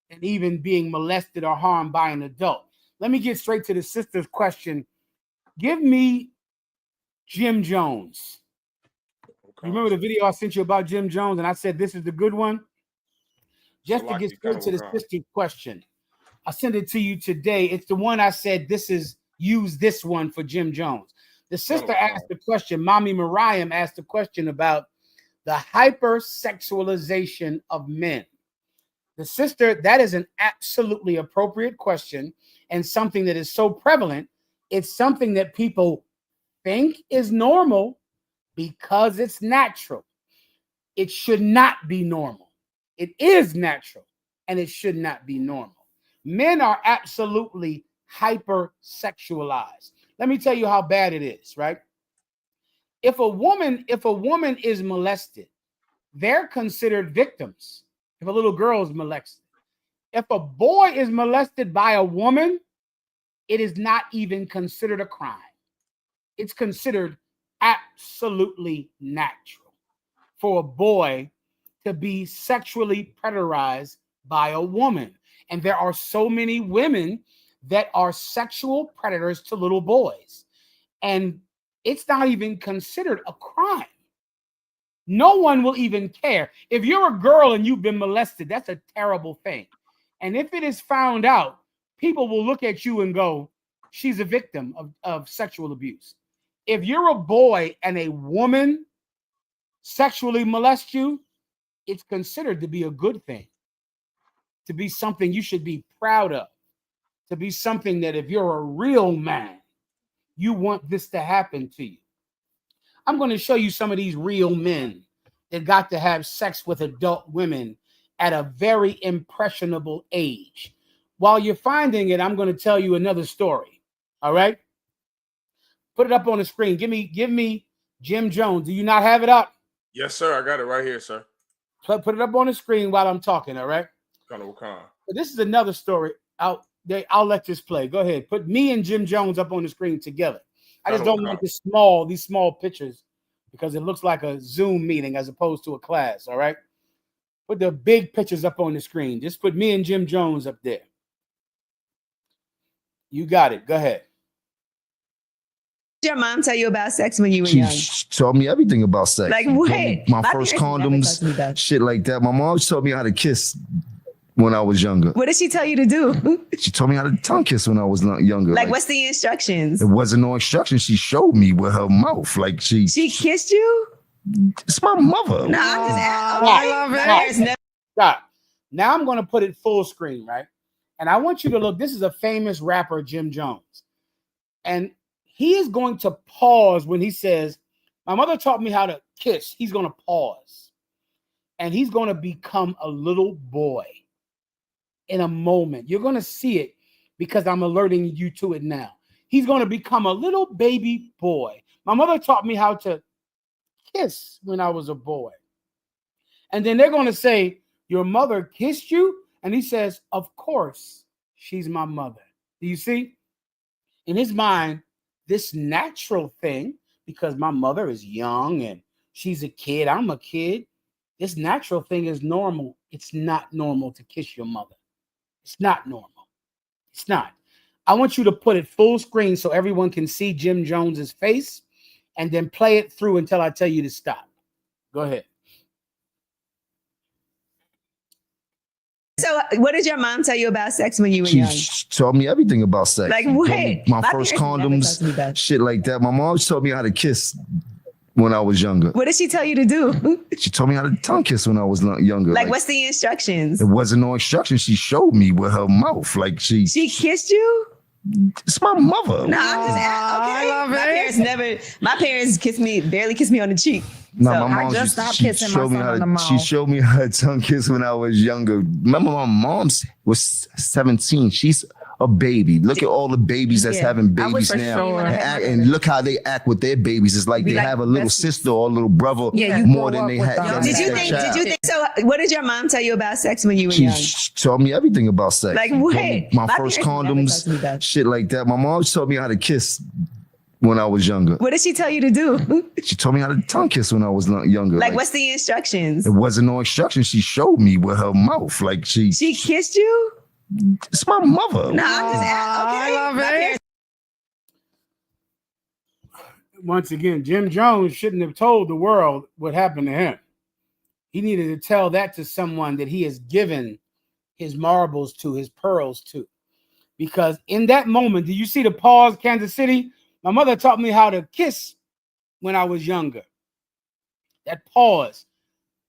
than even being molested or harmed by an adult. Let me get straight to the sister's question. Give me Jim Jones. You remember the video I sent you about Jim Jones, and I said this is the good one? Just to get straight to the sister's question. I sent it to you today. It's the one I said use this one for Jim Jones. The sister asked the question, Mommy Mahayaman asked the question about the hypersexualization of men. The sister, that is an absolutely appropriate question and something that is so prevalent. It's something that people think is normal because it's natural. It should not be normal. It is natural and it should not be normal. Men are absolutely hypersexualized. Let me tell you how bad it is, right? If a woman is molested, they're considered victims. If a little girl is molested, if a boy is molested by a woman, it is not even considered a crime. It's considered absolutely natural for a boy to be sexually predarized by a woman. And there are so many women that are sexual predators to little boys. And it's not even considered a crime. No one will even care. If you're a girl and you've been molested, that's a terrible thing. And if it is found out, people will look at you and go, she's a victim of sexual abuse. If you're a boy and a woman sexually molests you, it's considered to be a good thing, to be something you should be proud of, to be something that if you're a real man, you want this to happen to you. I'm going to show you some of these real men that got to have sex with adult women at a very impressionable age. While you're finding it, I'm going to tell you another story. All right? Put it up on the screen. Give me Jim Jones. Do you not have it up? Yes, sir. I got it right here, sir. Put it up on the screen while I'm talking, all right? Colonel Wakan. This is another story. I'll let this play. Go ahead. Put me and Jim Jones up on the screen together. I just don't want these small pictures because it looks like a Zoom meeting as opposed to a class, all right? Put the big pictures up on the screen. Just put me and Jim Jones up there. You got it. Go ahead. Did your mom tell you about sex when you were young? She told me everything about sex. Like She what? told me my My first parents never condoms, taught me that. shit like that. My mom taught me how to kiss when I was younger. What did she tell you to do? She told me how to tongue kiss when I was younger. Like what's the instructions? It wasn't no instructions. She showed me with her mouth. Like she kissed you? It's my mother. No, I'm just asking. Stop. Now I'm going to put it full screen, right? And I want you to look. This is a famous rapper, Jim Jones. And he is going to pause when he says, my mother taught me how to kiss. He's going to pause. And he's going to become a little boy in a moment. You're going to see it because I'm alerting you to it now. He's going to become a little baby boy. My mother taught me how to kiss when I was a boy. And then they're going to say, your mother kissed you? And he says, of course, she's my mother. Do you see? In his mind, this natural thing, because my mother is young and she's a kid, I'm a kid, this natural thing is normal. It's not normal to kiss your mother. It's not normal. It's not. I want you to put it full screen so everyone can see Jim Jones's face, and then play it through until I tell you to stop. Go ahead. So, what did your mom tell you about sex when you were young? She told me everything about sex. Like She told what? me my first condoms, shit like that. My mom taught me how to kiss when I was younger. What did she tell you to do? She told me how to tongue kiss when I was younger. Like what's the instructions? There wasn't no instructions. She showed me with her mouth. Like she kissed you? It's my mother. No, I'm just okay. My parents barely kissed me on the cheek. No, So my mom I just stopped kissing my son on the mouth. She showed me how to tongue kiss when I was younger. Remember, my mom was 17. She's a baby. Look at all the babies that's having babies now. And look how they act with their babies. It's like they have a little sister or a little brother more than they had. Did you think so? What did your mom tell you about sex when you were young? She told me everything about sex. Like what? My first condoms, shit like that. My mom taught me how to kiss when I was younger. What did she tell you to do? She told me how to tongue kiss when I was younger. Like what's the instructions? There wasn't no instructions. She showed me with her mouth. Like she kissed you? It's my mother. No, I'm just okay. I love it. Once again, Jim Jones shouldn't have told the world what happened to him. He needed to tell that to someone that he has given his marbles to, his pearls to. Because in that moment, did you see the pause, Kansas City? My mother taught me how to kiss when I was younger. That pause.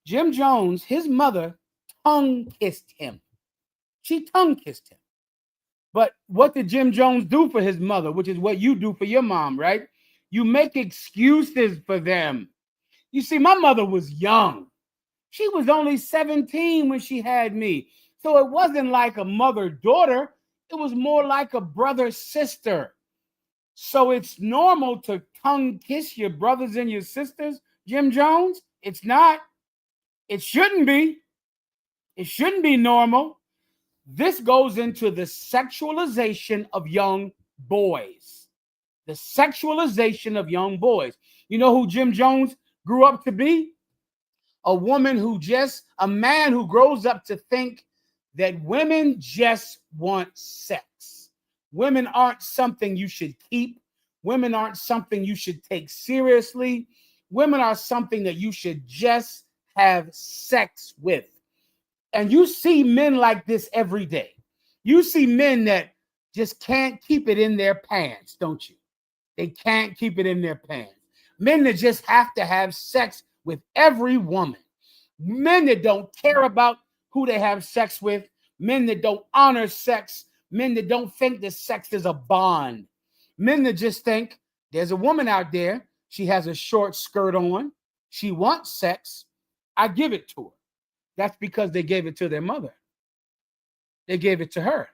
Jim Jones, his mother tongue kissed him. She tongue kissed him. But what did Jim Jones do for his mother, which is what you do for your mom, right? You make excuses for them. You see, my mother was young. She was only 17 when she had me. So it wasn't like a mother-daughter. It was more like a brother-sister. So it's normal to tongue kiss your brothers and your sisters, Jim Jones? It's not. It shouldn't be. It shouldn't be normal. This goes into the sexualization of young boys. The sexualization of young boys. You know who Jim Jones grew up to be? A man who grows up to think that women just want sex. Women aren't something you should keep. Women aren't something you should take seriously. Women are something that you should just have sex with. And you see men like this every day. You see men that just can't keep it in their pants, don't you? They can't keep it in their pants. Men that just have to have sex with every woman. Men that don't care about who they have sex with. Men that don't honor sex. Men that don't think that sex is a bond. Men that just think there's a woman out there. She has a short skirt on. She wants sex. I give it to her. That's because they gave it to their mother. They gave it to her.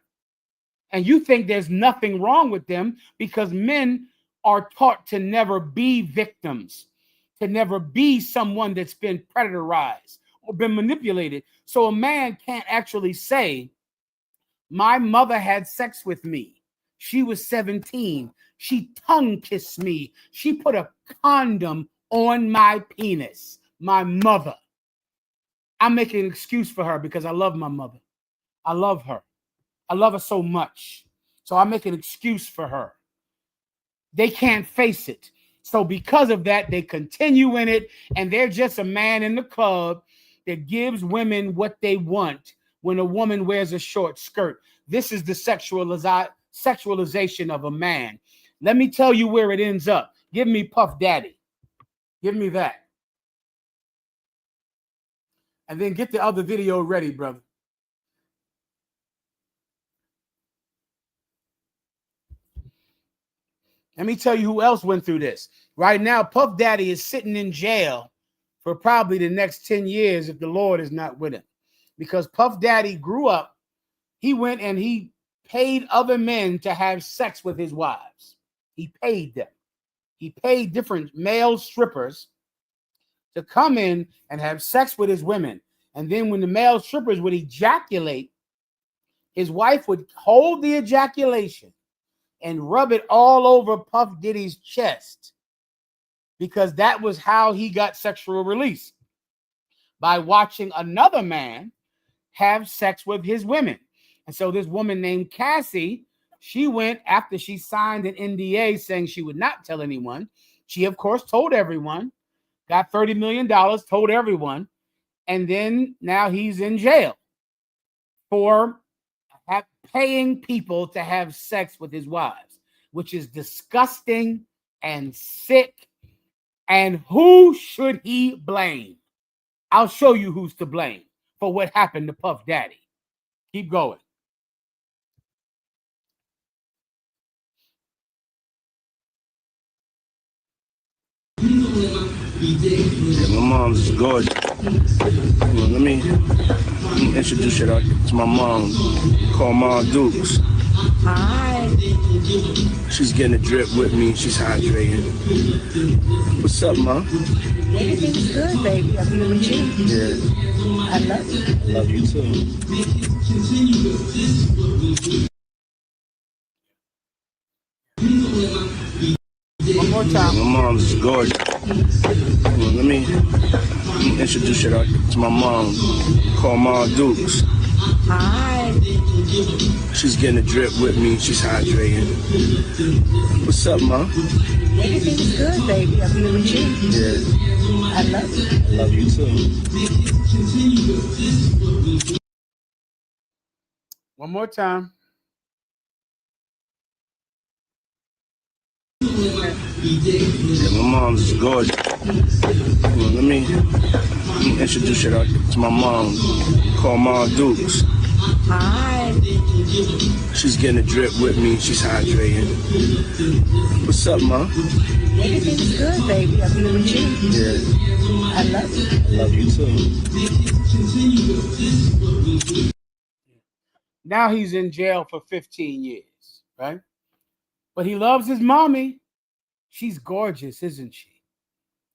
And you think there's nothing wrong with them because men are taught to never be victims, to never be someone that's been predatorized or been manipulated. So a man can't actually say, my mother had sex with me. She was 17. She tongue kissed me. She put a condom on my penis. My mother. I'm making an excuse for her because I love my mother. I love her. I love her so much. So I make an excuse for her. They can't face it. So because of that, they continue in it. And they're just a man in the club that gives women what they want when a woman wears a short skirt. This is the sexualization of a man. Let me tell you where it ends up. Give me Puff Daddy. Give me that. And then get the other video ready, brother. Let me tell you who else went through this. Right now, Puff Daddy is sitting in jail for probably the next 10 years if the Lord is not with him. Because Puff Daddy grew up, he went and he paid other men to have sex with his wives. He paid them. He paid different male strippers to come in and have sex with his women. And then when the male strippers would ejaculate, his wife would hold the ejaculation and rub it all over Puff Diddy's chest, because that was how he got sexual release, by watching another man have sex with his women. And so this woman named Cassie, she went after she signed an NDA saying she would not tell anyone. She, of course, told everyone, got $30 million, told everyone. And then now he's in jail for paying people to have sex with his wives, which is disgusting and sick. And who should he blame? I'll show you who's to blame for what happened to Puff Daddy. Keep going. Yeah, my mom's gorgeous. Well, let me introduce you to my mom, called Mom Dukes. Hi. She's getting a drip with me. She's hydrating. What's up, Mom? Everything's good, baby. I'm here with you. Yeah. I love you. Love you too. One more time. Yeah, my mom's gorgeous. Well, let me introduce you to my mom, called Mom Dukes. Hi. She's getting a drip with me. She's hydrating. What's up, Mom? Everything's good, baby. I'm here with you. Yeah. I love you. Love you too. One more time. Yeah, my mom's gorgeous. Well, let me introduce you to my mom, called Mom Dukes. Hi. She's getting a drip with me. She's hydrating. What's up, Mom? Everything's good, baby. I'm here with you. Yeah. I love you. Love you too. Now he's in jail for 15 years, right? But he loves his mommy. She's gorgeous, isn't she?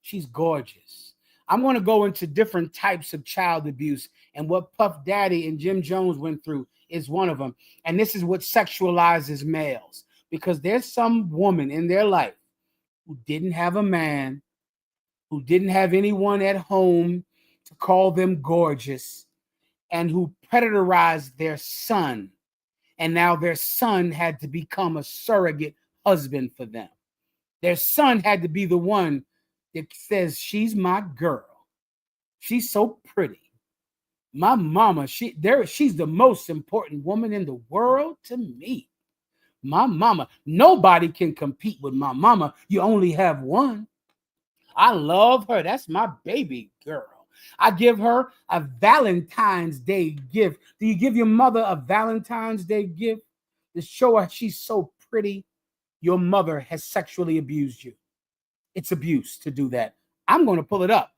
She's gorgeous. I'm going to go into different types of child abuse, and what Puff Daddy and Jim Jones went through is one of them. And this is what sexualizes males, because there's some woman in their life who didn't have a man, who didn't have anyone at home to call them gorgeous, and who predatorized their son. And now their son had to become a surrogate husband for them. Their son had to be the one that says, she's my girl. She's so pretty. My mama, she's the most important woman in the world to me. My mama, nobody can compete with my mama. You only have one. I love her. That's my baby girl. I give her a Valentine's Day gift. Do you give your mother a Valentine's Day gift to show her she's so pretty? Your mother has sexually abused you. It's abuse to do that. I'm going to pull it up.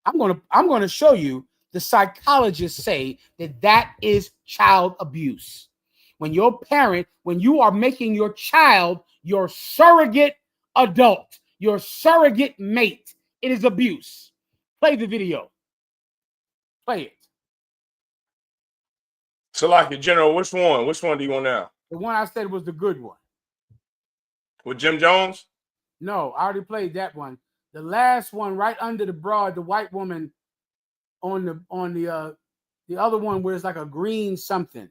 I'm going to show you. The psychologists say that is child abuse. When your parent, when you are making your child your surrogate adult, your surrogate mate, it is abuse. Play the video. Play it. So, like, in general, which one? Which one do you want now? The one I said was the good one. With Jim Jones? No, I already played that one. The last one, right under the broad, the white woman on the other one where it's like a green something.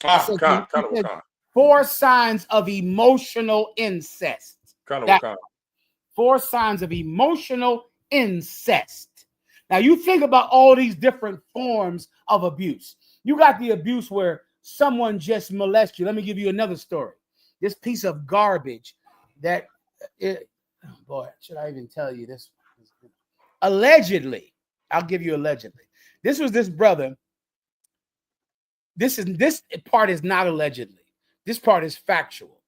Kind of. 4 signs of emotional incest. Kind of. 4 signs of emotional incest. Now you think about all these different forms of abuse. You got the abuse where someone just molests you. Let me give you another story. This piece of garbage that boy, should I even tell you this? Allegedly, I'll give you allegedly. This was this brother. This part is not allegedly. This part is factual.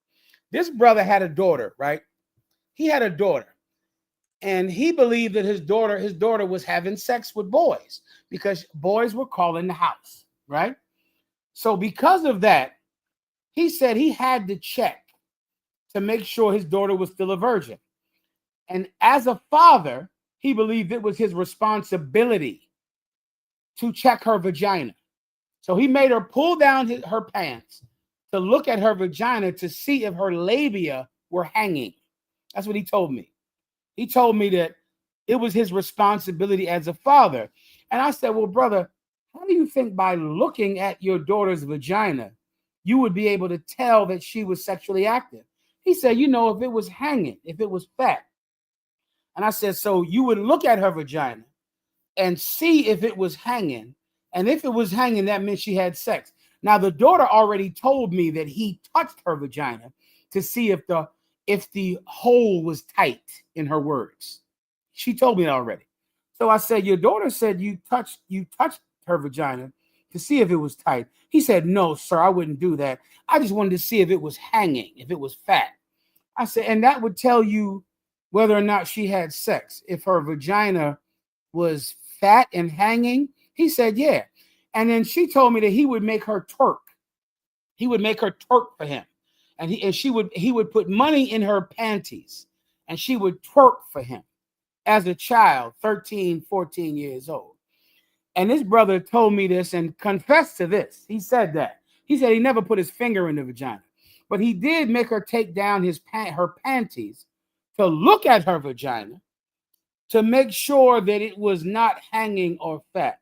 This brother had a daughter, right? He had a daughter. And he believed that his daughter was having sex with boys because boys were calling the house, right? So because of that, he said he had to check to make sure his daughter was still a virgin. And as a father, he believed it was his responsibility to check her vagina. So he made her pull down her pants to look at her vagina to see if her labia were hanging. That's what he told me. He told me that it was his responsibility as a father. And I said, well, brother, how do you think by looking at your daughter's vagina, you would be able to tell that she was sexually active? He said, you know, if it was hanging, if it was fat. And I said, so you would look at her vagina and see if it was hanging. And if it was hanging, that meant she had sex. Now, the daughter already told me that he touched her vagina to see if the hole was tight, in her words. She told me that already. So I said, your daughter said you touched her vagina to see if it was tight. He said, no, sir, I wouldn't do that. I just wanted to see if it was hanging, if it was fat. I said, and that would tell you whether or not she had sex. If her vagina was fat and hanging, he said, yeah. And then she told me that he would make her twerk. He would make her twerk for him. And he would put money in her panties and she would twerk for him as a child, 13, 14 years old. And this brother told me this and confessed to this. He said that. He said he never put his finger in the vagina, but he did make her take down her panties to look at her vagina to make sure that it was not hanging or fat.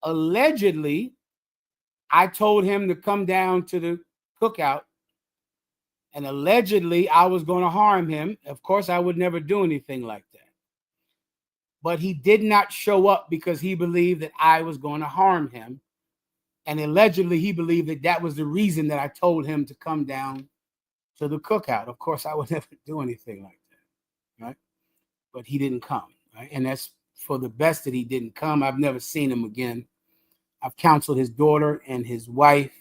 Allegedly, I told him to come down to the cookout, and allegedly I was going to harm him. Of course, I would never do anything like that. But he did not show up because he believed that I was going to harm him. And allegedly, he believed that that was the reason that I told him to come down to the cookout. Of course, I would never do anything like that, right? But he didn't come, right? And that's for the best that he didn't come. I've never seen him again. I've counseled his daughter and his wife,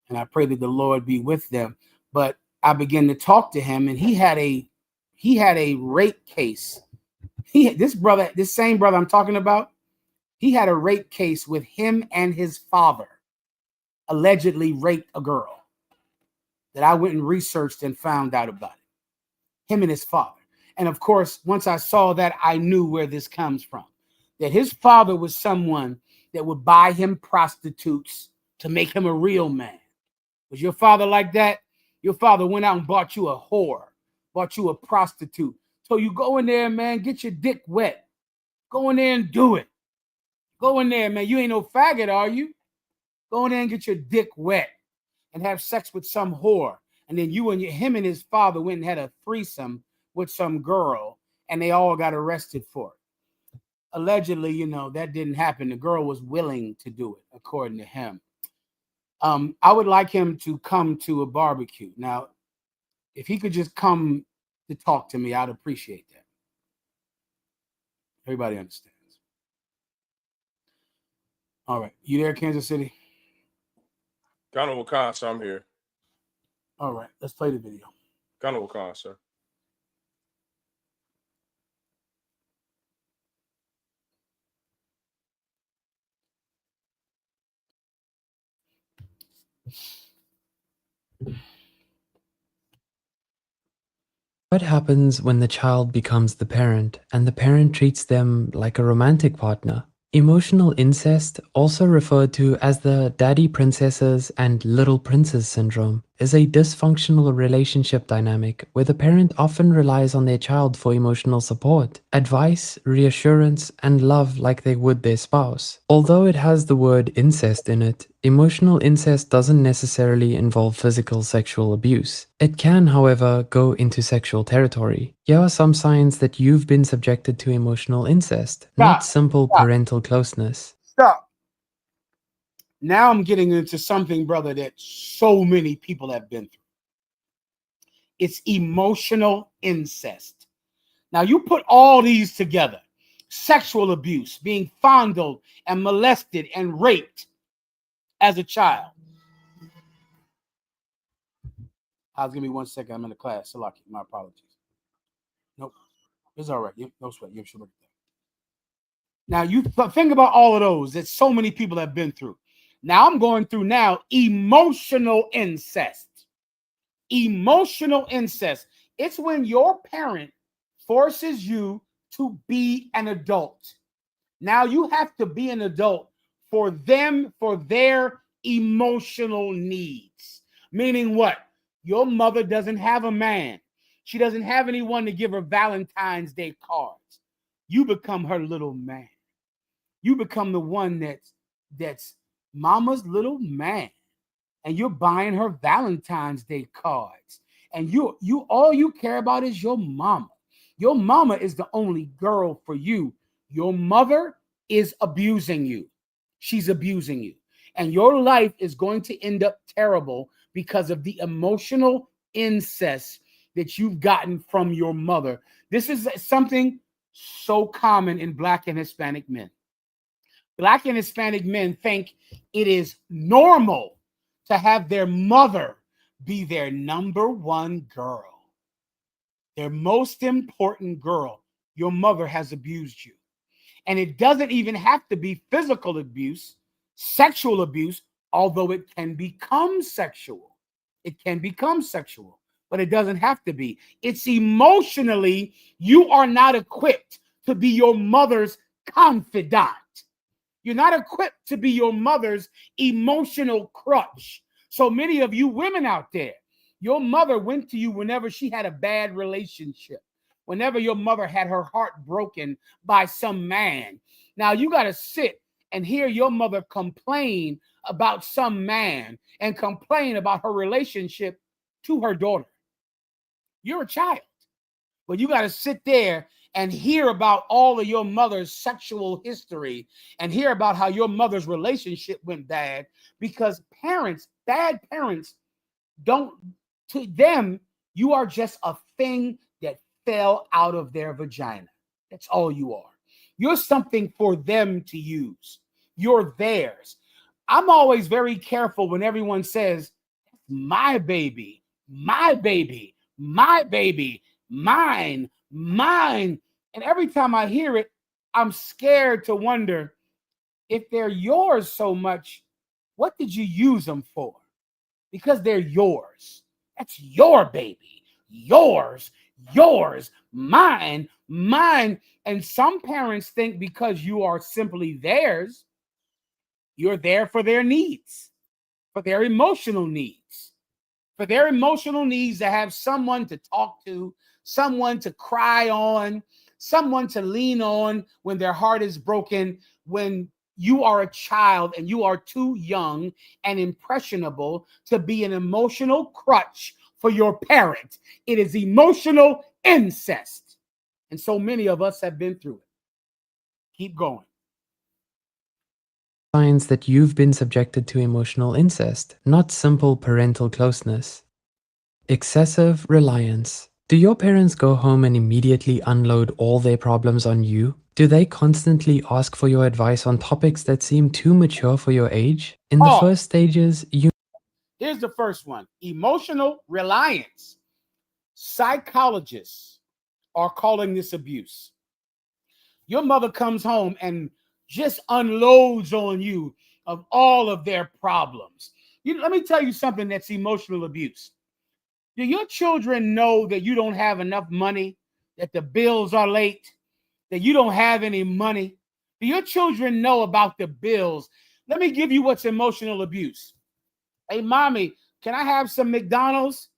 and I pray that the Lord be with them. But I began to talk to him, and he had a rape case. This same brother I'm talking about, he had a rape case with him and his father, allegedly raped a girl that I went and researched and found out about it. Him and his father. And of course, once I saw that, I knew where this comes from. That his father was someone that would buy him prostitutes to make him a real man. Was your father like that? Your father went out and bought you a whore, bought you a prostitute. So you go in there, man, get your dick wet. Go in there and do it. Go in there, man. You ain't no faggot, are you? Go in there and get your dick wet and have sex with some whore. And then him and his father went and had a threesome with some girl, and they all got arrested for it. Allegedly, that didn't happen. The girl was willing to do it, according to him. I would like him to come to a barbecue. Now, if he could just come to talk to me, I'd appreciate that. Everybody understands. All right. You there, Kansas City? Ghana Wakan, so I'm here. All right. Let's play the video. Ghana Wakan, sir. What happens when the child becomes the parent and the parent treats them like a romantic partner? Emotional incest, also referred to as the daddy princesses and little princes syndrome, is a dysfunctional relationship dynamic where the parent often relies on their child for emotional support, advice, reassurance, and love like they would their spouse. Although it has the word incest in it, emotional incest doesn't necessarily involve physical sexual abuse. It can, however, go into sexual territory. Here are some signs that you've been subjected to emotional incest, not simple parental closeness. Stop. Now I'm getting into something, brother, that so many people have been through. It's emotional incest. Now you put all these together: sexual abuse, being fondled and molested and raped as a child. How's give me 1 second? I'm in the class. So lucky. My apologies. Nope. It's all right. No sweat. You should look at that. Now you think about all of those that so many people have been through. Now I'm going through now emotional incest. Emotional incest. It's when your parent forces you to be an adult. Now you have to be an adult for them, for their emotional needs. Meaning what? Your mother doesn't have a man. She doesn't have anyone to give her Valentine's Day cards. You become her little man. You become the one that's mama's little man. And you're buying her Valentine's Day cards. And you all you care about is your mama. Your mama is the only girl for you. Your mother is abusing you. She's abusing you. And your life is going to end up terrible because of the emotional incest that you've gotten from your mother. This is something so common in Black and Hispanic men. Black and Hispanic men think it is normal to have their mother be their number one girl, their most important girl. Your mother has abused you. And it doesn't even have to be physical abuse, sexual abuse, although it can become sexual. It can become sexual, but it doesn't have to be. It's emotionally, you are not equipped to be your mother's confidant. You're not equipped to be your mother's emotional crutch. So many of you women out there, your mother went to you whenever she had a bad relationship, whenever your mother had her heart broken by some man. Now you got to sit and hear your mother complain about some man and complain about her relationship to her daughter. You're a child, but you got to sit there and hear about all of your mother's sexual history and hear about how your mother's relationship went bad, because parents, bad parents, don't, to them, you are just a thing that fell out of their vagina. That's all you are. You're something for them to use. You're theirs. I'm always very careful when everyone says, my baby, my baby, my baby, mine, mine. And every time I hear it, I'm scared to wonder, if they're yours so much, what did you use them for? Because they're yours. That's your baby. Yours, yours, mine, mine. And some parents think because you are simply theirs, you're there for their needs, for their emotional needs, for their emotional needs to have someone to talk to, someone to cry on, someone to lean on when their heart is broken. When you are a child and you are too young and impressionable to be an emotional crutch for your parent. It is emotional incest. And so many of us have been through it. Keep going. Signs that you've been subjected to emotional incest, not simple parental closeness. Excessive reliance. Do your parents go home and immediately unload all their problems on you? Do they constantly ask for your advice on topics that seem too mature for your age? In the first stages, you... Here's the first one. Emotional reliance. Psychologists are calling this abuse. Your mother comes home and just unloads on you of all of their problems. Let me tell you something that's emotional abuse. Do your children know that you don't have enough money, that the bills are late, that you don't have any money? Do your children know about the bills? Let me give you what's emotional abuse. Hey, mommy, can I have some McDonald's?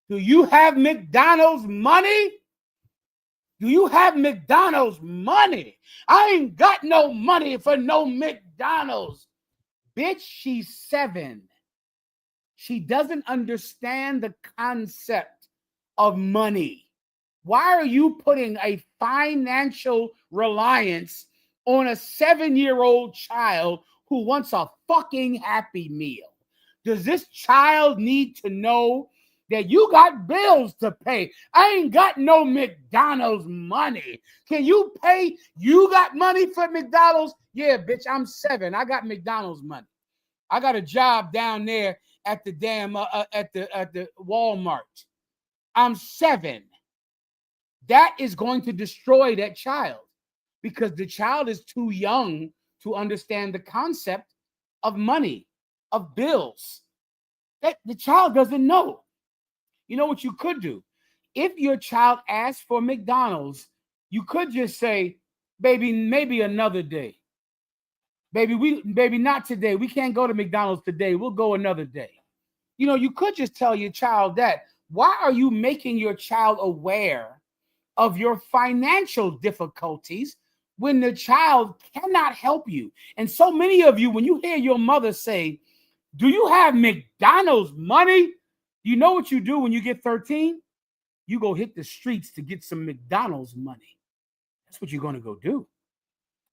Do you have McDonald's money? Do you have McDonald's money? I ain't got no money for no McDonald's. Bitch, she's 7. She doesn't understand the concept of money. Why are you putting a financial reliance on a 7-year-old child who wants a fucking Happy Meal? Does this child need to know that you got bills to pay? I ain't got no McDonald's money. Can you pay? You got money for McDonald's? Yeah, bitch, I'm 7. I got McDonald's money. I got a job down there at the damn at the Walmart. I'm 7. That is going to destroy that child because the child is too young to understand the concept of money, of bills. That the child doesn't know. You know what you could do? If your child asks for McDonald's, you could just say, baby, maybe another day. Baby, not today. We can't go to McDonald's today. We'll go another day. You know, you could just tell your child that. Why are you making your child aware of your financial difficulties when the child cannot help you? And so many of you, when you hear your mother say, do you have McDonald's money? You know what you do when you get 13? You go hit the streets to get some McDonald's money. That's what you're going to go do.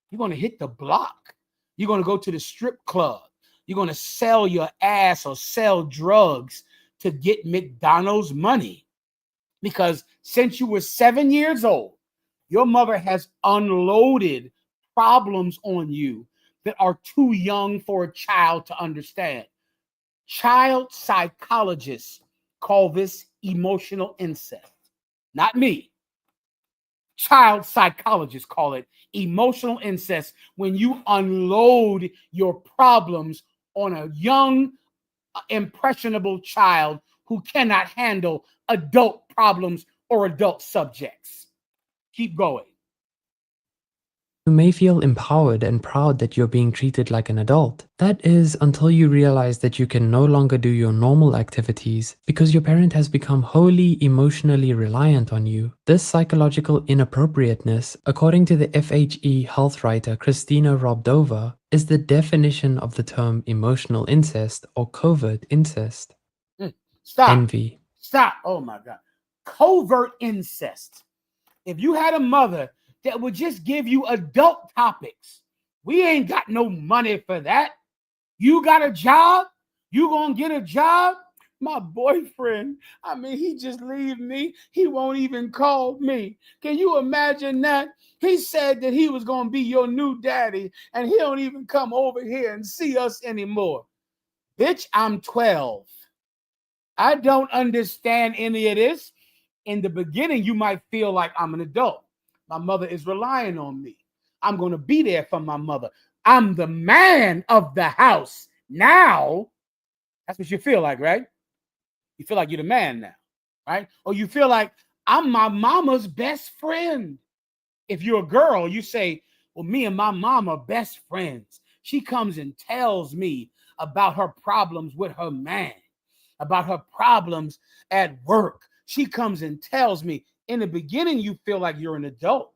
You're going to hit the block. You're going to go to the strip club. You're going to sell your ass or sell drugs to get McDonald's money. Because since you were 7 years old, your mother has unloaded problems on you that are too young for a child to understand. Child psychologists call this emotional incest. Not me. Child psychologists call it emotional incest when you unload your problems on a young, impressionable child who cannot handle adult problems or adult subjects. Keep going. You may feel empowered and proud that you're being treated like an adult. That is until you realize that you can no longer do your normal activities because your parent has become wholly emotionally reliant on you. This psychological inappropriateness, according to the FHE health writer Christina Robdova, is the definition of the term emotional incest or covert incest. Stop. Envy. Stop. Oh my God. Covert incest. If you had a mother that would just give you adult topics, we ain't got no money for that. You got a job? You gonna get a job? My boyfriend, I mean, he just leave me. He won't even call me. Can you imagine that? He said that he was gonna be your new daddy, and he don't even come over here and see us anymore. Bitch, I'm 12. I don't understand any of this. In the beginning, you might feel like I'm an adult. My mother is relying on me. I'm going to be there for my mother. I'm the man of the house now. That's what you feel like, right? You feel like you're the man now, right? Or you feel like I'm my mama's best friend. If you're a girl, you say, well, me and my mom are best friends. She comes and tells me about her problems with her man, about her problems at work. She comes and tells me. In the beginning, you feel like you're an adult,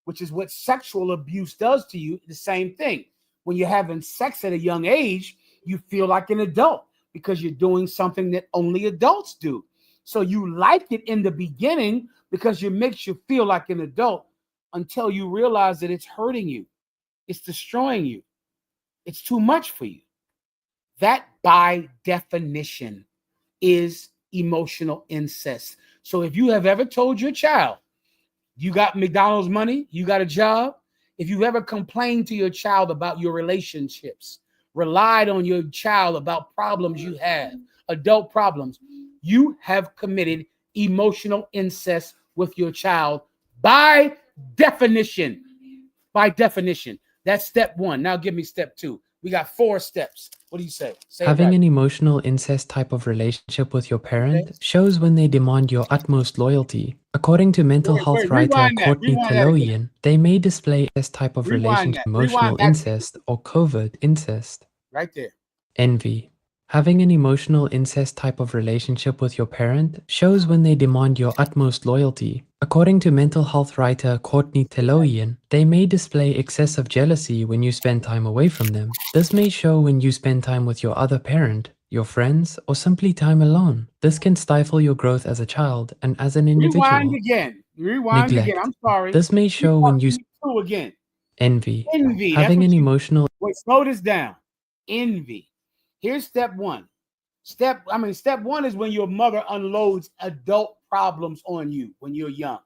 which is what sexual abuse does to you. The same thing. When you're having sex at a young age, you feel like an adult because you're doing something that only adults do. So you like it in the beginning because it makes you feel like an adult until you realize that it's hurting you. It's destroying you. It's too much for you. That, by definition, is emotional incest. So if you have ever told your child, you got McDonald's money, you got a job, if you've ever complained to your child about your relationships, relied on your child about problems you have, adult problems, you have committed emotional incest with your child by definition. By definition. That's step 1. Now give me step 2. We got 4 steps. What do you say? Say Having right. an emotional incest type of relationship with your parent shows when they demand your utmost loyalty. According to mental health writer rewind that. Courtney Rewind that again. Teloian, they may display this type of Rewind relationship, that. emotional Rewind back. incest or covert incest. Right there. Envy. Having an emotional incest type of relationship with your parent shows when they demand your utmost loyalty. According to mental health writer Courtney Teloian, they may display excessive jealousy when you spend time away from them. This may show when you spend time with your other parent, your friends, or simply time alone. This can stifle your growth as a child and as an individual. Rewind again. Rewind Neglect. again. I'm sorry. This may show when you Two again. envy. Envy. Having That's an what emotional wait, slow this down. Envy. Here's step 1. Step 1 is when your mother unloads adult problems on you when you're young.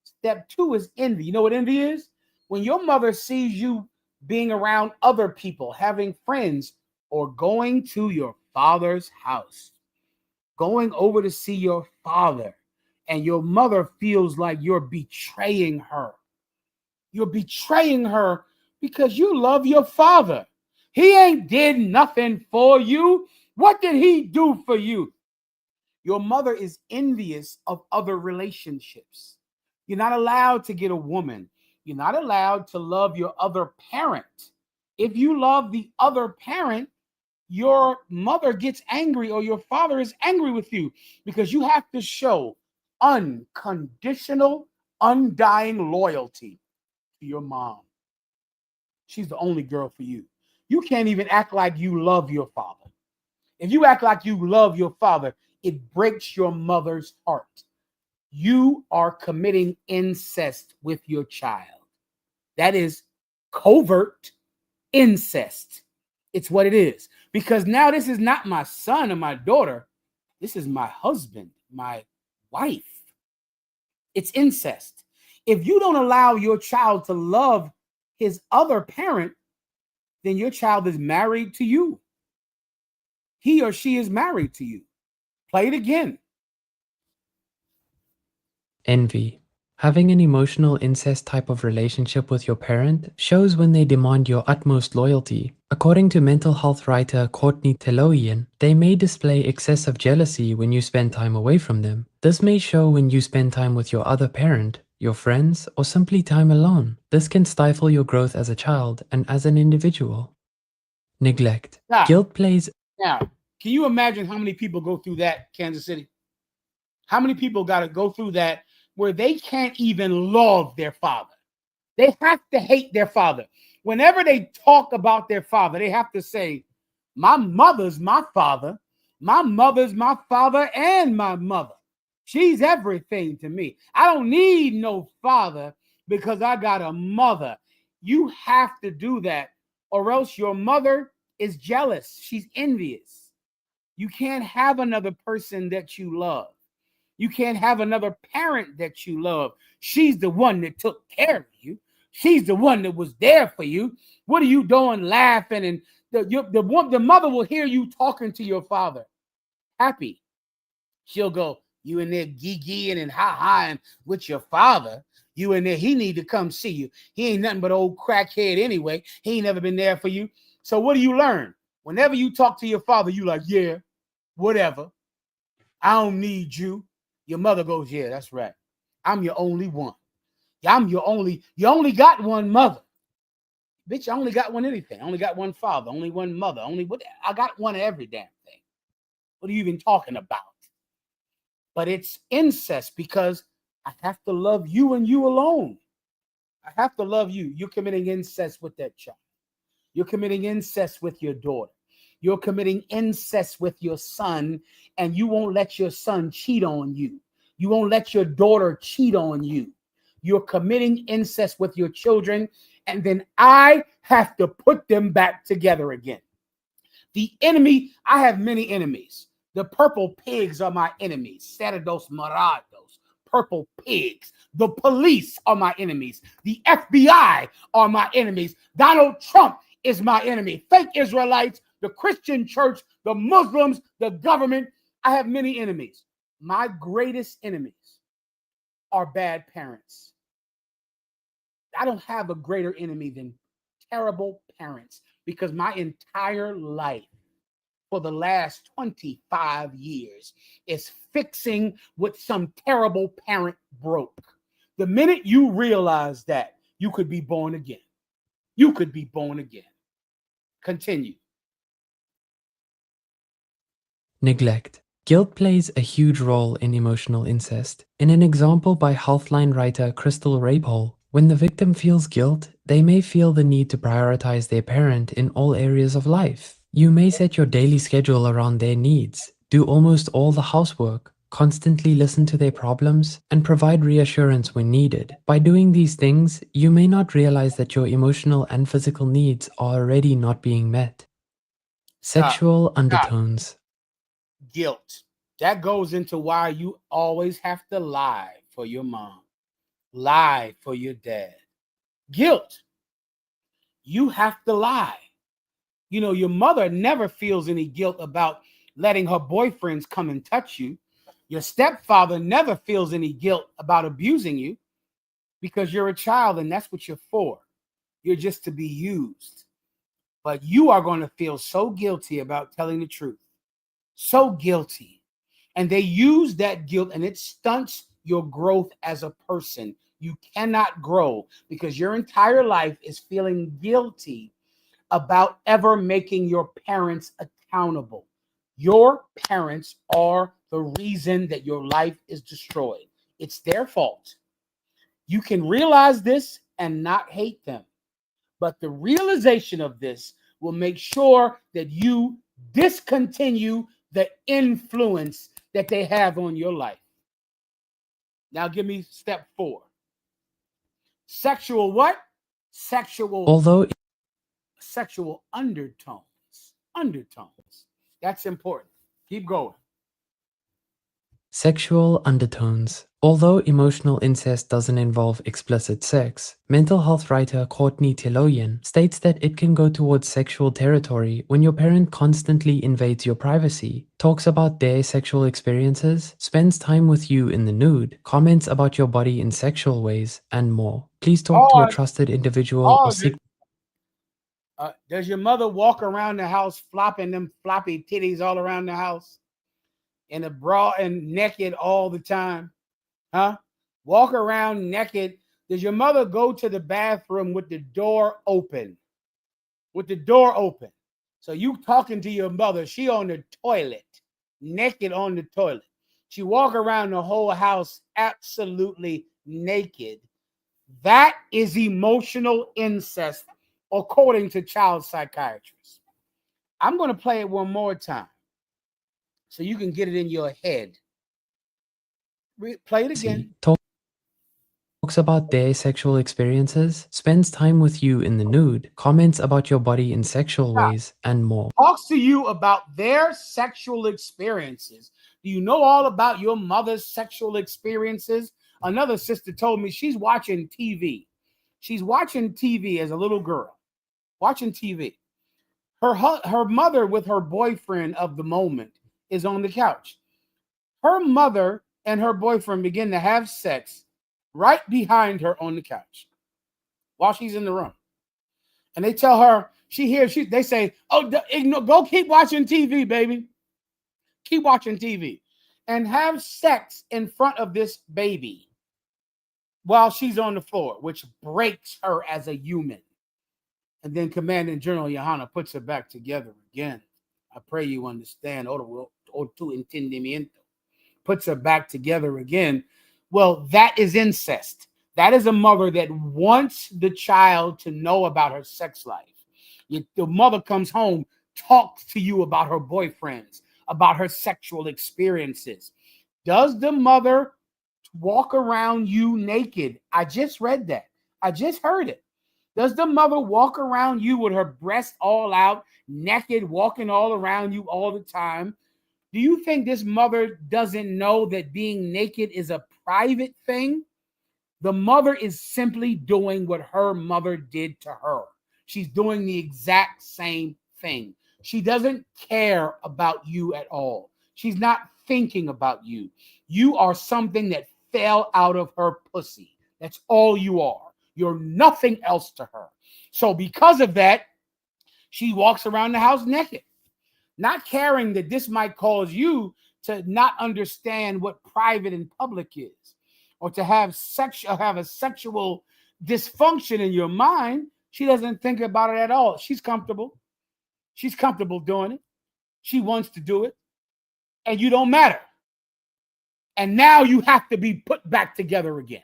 Step 2 is envy. You know what envy is? When your mother sees you being around other people, having friends, or going to your father's house, going over to see your father, and your mother feels like you're betraying her. You're betraying her because you love your father. He ain't did nothing for you. What did he do for you? Your mother is envious of other relationships. You're not allowed to get a woman. You're not allowed to love your other parent. If you love the other parent, your mother gets angry or your father is angry with you because you have to show unconditional, undying loyalty to your mom. She's the only girl for you. You can't even act like you love your father. If you act like you love your father, it breaks your mother's heart. You are committing incest with your child. That is covert incest. It's what it is. Because now this is not my son or my daughter. This is my husband, my wife. It's incest. If you don't allow your child to love his other parent, then your child is married to you. He or she is married to you. Play it again. Envy. Having an emotional incest type of relationship with your parent shows when they demand your utmost loyalty. According to mental health writer Courtney Teloian, they may display excessive jealousy when you spend time away from them. This may show when you spend time with your other parent, your friends, or simply time alone. This can stifle your growth as a child and as an individual. Neglect. Now, Guilt plays. Now, can you imagine how many people go through that, Kansas City? How many people got to go through that where they can't even love their father? They have to hate their father. Whenever they talk about their father, they have to say, my mother's my father. My mother's my father and my mother. She's everything to me. I don't need no father because I got a mother. You have to do that, or else your mother is jealous. She's envious. You can't have another person that you love. You can't have another parent that you love. She's the one that took care of you. She's the one that was there for you. What are you doing laughing? And the mother will hear you talking to your father happy. She'll go, you in there gee-geeing and ha-haing with your father. You in there, he need to come see you. He ain't nothing but old crackhead anyway. He ain't never been there for you. So what do you learn? Whenever you talk to your father, you like, yeah, whatever. I don't need you. Your mother goes, yeah, that's right. I'm your only one. You only got one mother. Bitch, I only got one anything. I only got one father, only one mother, I got one of every damn thing. What are you even talking about? But it's incest because I have to love you and you alone. I have to love you. You're committing incest with that child. You're committing incest with your daughter. You're committing incest with your son, and you won't let your son cheat on you. You won't let your daughter cheat on you. You're committing incest with your children, and then I have to put them back together again. The enemy, I have many enemies. The purple pigs are my enemies. Cerdos morados, purple pigs. The police are my enemies. The FBI are my enemies. Donald Trump is my enemy. Fake Israelites, the Christian church, the Muslims, the government. I have many enemies. My greatest enemies are bad parents. I don't have a greater enemy than terrible parents because my entire life for the last 25 years is fixing what some terrible parent broke. The minute you realize that, you could be born again. You could be born again. Continue. Neglect. Guilt plays a huge role in emotional incest. In an example by Healthline writer Crystal Rapole, when the victim feels guilt, they may feel the need to prioritize their parent in all areas of life. You may set your daily schedule around their needs, do almost all the housework, constantly listen to their problems, and provide reassurance when needed. By doing these things, you may not realize that your emotional and physical needs are already not being met. Sexual undertones. Guilt. That goes into why you always have to lie for your mom, lie for your dad. Guilt. You have to lie. You know, your mother never feels any guilt about letting her boyfriends come and touch you. Your stepfather never feels any guilt about abusing you because you're a child and that's what you're for. You're just to be used. But you are going to feel so guilty about telling the truth. So guilty. And they use that guilt and it stunts your growth as a person. You cannot grow because your entire life is feeling guilty about ever making your parents accountable. Your parents are the reason that your life is destroyed. It's their fault. You can realize this and not hate them. But the realization of this will make sure that you discontinue the influence that they have on your life. Now give me step 4. Sexual what? Although Sexual undertones. Undertones. That's important. Keep going. Sexual undertones. Although emotional incest doesn't involve explicit sex, mental health writer Courtney Teloyan states that it can go towards sexual territory when your parent constantly invades your privacy, talks about their sexual experiences, spends time with you in the nude, comments about your body in sexual ways, and more. Please talk to a trusted individual or seek. Does your mother walk around the house flopping them floppy titties all around the house? In a bra and naked all the time? Huh? Walk around naked. Does your mother go to the bathroom with the door open? With the door open. So you talking to your mother, she on the toilet, naked on the toilet. She walk around the whole house absolutely naked. That is emotional incest, according to child psychiatrists. I'm going to play it one more time so you can get it in your head. Play it again. Talks about their sexual experiences, spends time with you in the nude, comments about your body in sexual ways, and more. Talks to you about their sexual experiences. Do you know all about your mother's sexual experiences? Another sister told me she's watching TV. She's watching TV as a little girl, watching TV. Her mother with her boyfriend of the moment is on the couch. Her mother and her boyfriend begin to have sex right behind her on the couch while she's in the room. And they tell her, they say, oh, go keep watching TV, baby. Keep watching TV. And have sex in front of this baby while she's on the floor, which breaks her as a human. And then Commandant General Johanna puts her back together again. I pray you understand. O tu entendimiento. Puts her back together again. Well, that is incest. That is a mother that wants the child to know about her sex life. The mother comes home, talks to you about her boyfriends, about her sexual experiences. Does the mother walk around you naked? I just read that. I just heard it. Does the mother walk around you with her breast all out, naked, walking all around you all the time? Do you think this mother doesn't know that being naked is a private thing? The mother is simply doing what her mother did to her. She's doing the exact same thing. She doesn't care about you at all. She's not thinking about you. You are something that fell out of her pussy. That's all you are. You're nothing else to her. So because of that, she walks around the house naked, not caring that this might cause you to not understand what private and public is, or to have a sexual dysfunction in your mind. She doesn't think about it at all. She's comfortable. She's comfortable doing it. She wants to do it. And you don't matter. And now you have to be put back together again.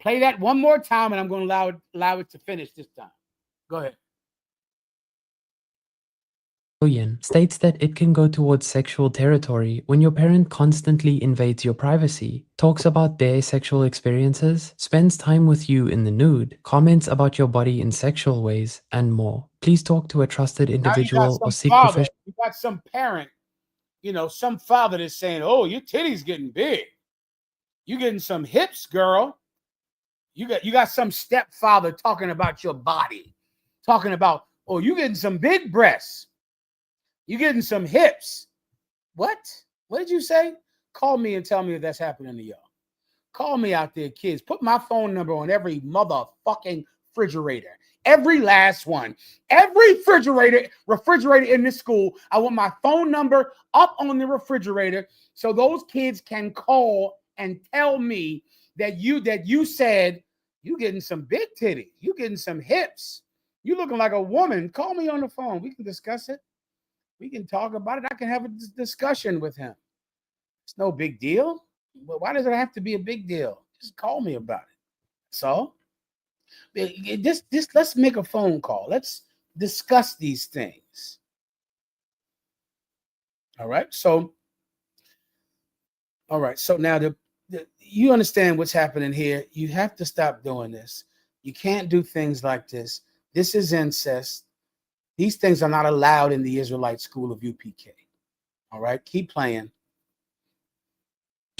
Play that one more time, and I'm going to allow it to finish this time. Go ahead. States that it can go towards sexual territory when your parent constantly invades your privacy, talks about their sexual experiences, spends time with you in the nude, comments about your body in sexual ways, and more. Please talk to a trusted individual or seek professional. You got some parent, some father that's saying, oh, your titty's getting big. You getting some hips, girl. You got some stepfather talking about your body, talking about Oh, you getting some big breasts. You getting some hips. What? What did you say? Call me and tell me if that's happening to y'all. Call me out there, kids. Put my phone number on every motherfucking refrigerator. Every last one. Every refrigerator in this school. I want my phone number up on the refrigerator so those kids can call and tell me that you said you getting some big titties. You getting some hips. You looking like a woman. Call me on the phone. We can discuss it. We can talk about it. I can have a discussion with him. It's no big deal. But why does it have to be a big deal? Just call me about it. So let's make a phone call. Let's discuss these things. All right. So now you understand what's happening here. You have to stop doing this. You can't do things like this. This is incest. These things are not allowed in the Israelite school of UPK. All right. Keep playing.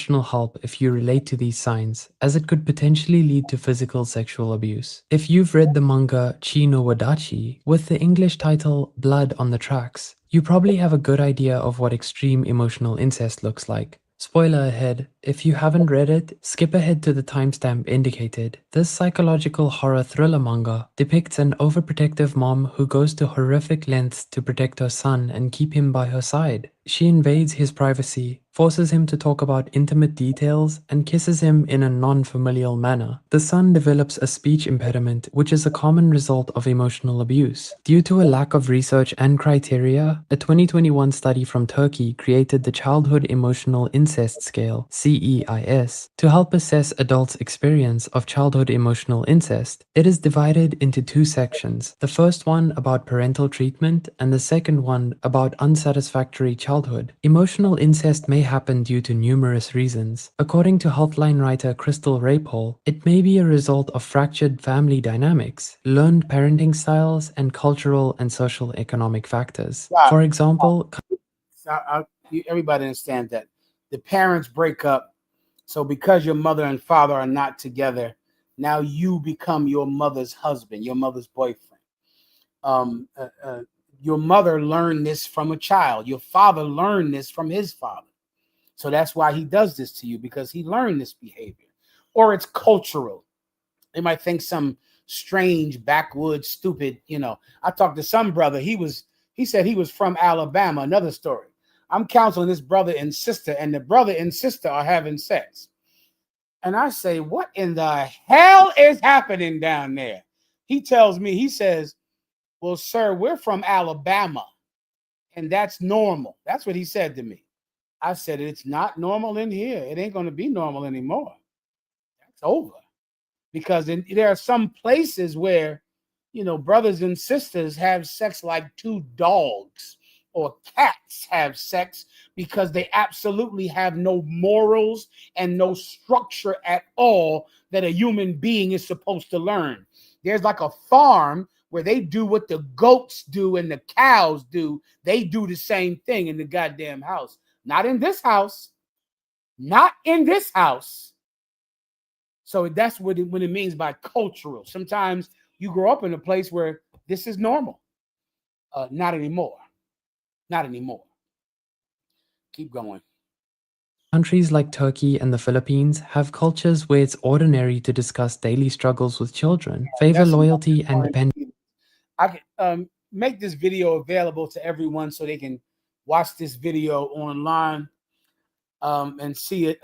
Help if you relate to these signs, as it could potentially lead to physical sexual abuse. If you've read the manga Chi no Wadachi with the English title Blood on the Tracks, you probably have a good idea of what extreme emotional incest looks like. Spoiler ahead, if you haven't read it, skip ahead to the timestamp indicated. This psychological horror thriller manga depicts an overprotective mom who goes to horrific lengths to protect her son and keep him by her side. She invades his privacy, forces him to talk about intimate details, and kisses him in a non-familial manner. The son develops a speech impediment, which is a common result of emotional abuse. Due to a lack of research and criteria, a 2021 study from Turkey created the Childhood Emotional Incest Scale, CEIS, to help assess adults' experience of childhood emotional incest. It is divided into two sections, the first one about parental treatment and the second one about unsatisfactory childhood. Emotional incest may happen due to numerous reasons. According to Healthline writer Crystal Rapol, it may be a result of fractured family dynamics, learned parenting styles, and cultural and social economic factors. For example, everybody understand that the parents break up. So because your mother and father are not together, now you become your mother's husband, your mother's boyfriend. Your mother learned this from a child. Your father learned this from his father. So that's why he does this to you, because he learned this behavior. Or it's cultural. They might think some strange, backwoods, stupid, I talked to some brother. He said he was from Alabama. Another story. I'm counseling this brother and sister, and the brother and sister are having sex. And I say, what in the hell is happening down there? He tells me, he says, well, sir, we're from Alabama, and that's normal. That's what he said to me. I said, it's not normal in here. It ain't going to be normal anymore. That's over. Because there are some places where, brothers and sisters have sex like two dogs, or cats have sex because they absolutely have no morals and no structure at all that a human being is supposed to learn. There's like a farm where they do what the goats do and the cows do. They do the same thing in the goddamn house. Not in this house. Not in this house. So that's what it means by cultural. Sometimes you grow up in a place where this is normal. Not anymore. Not anymore. Keep going. Countries like Turkey and the Philippines have cultures where it's ordinary to discuss daily struggles with children, favor loyalty and dependence. I can make this video available to everyone so they can watch this video online and see it.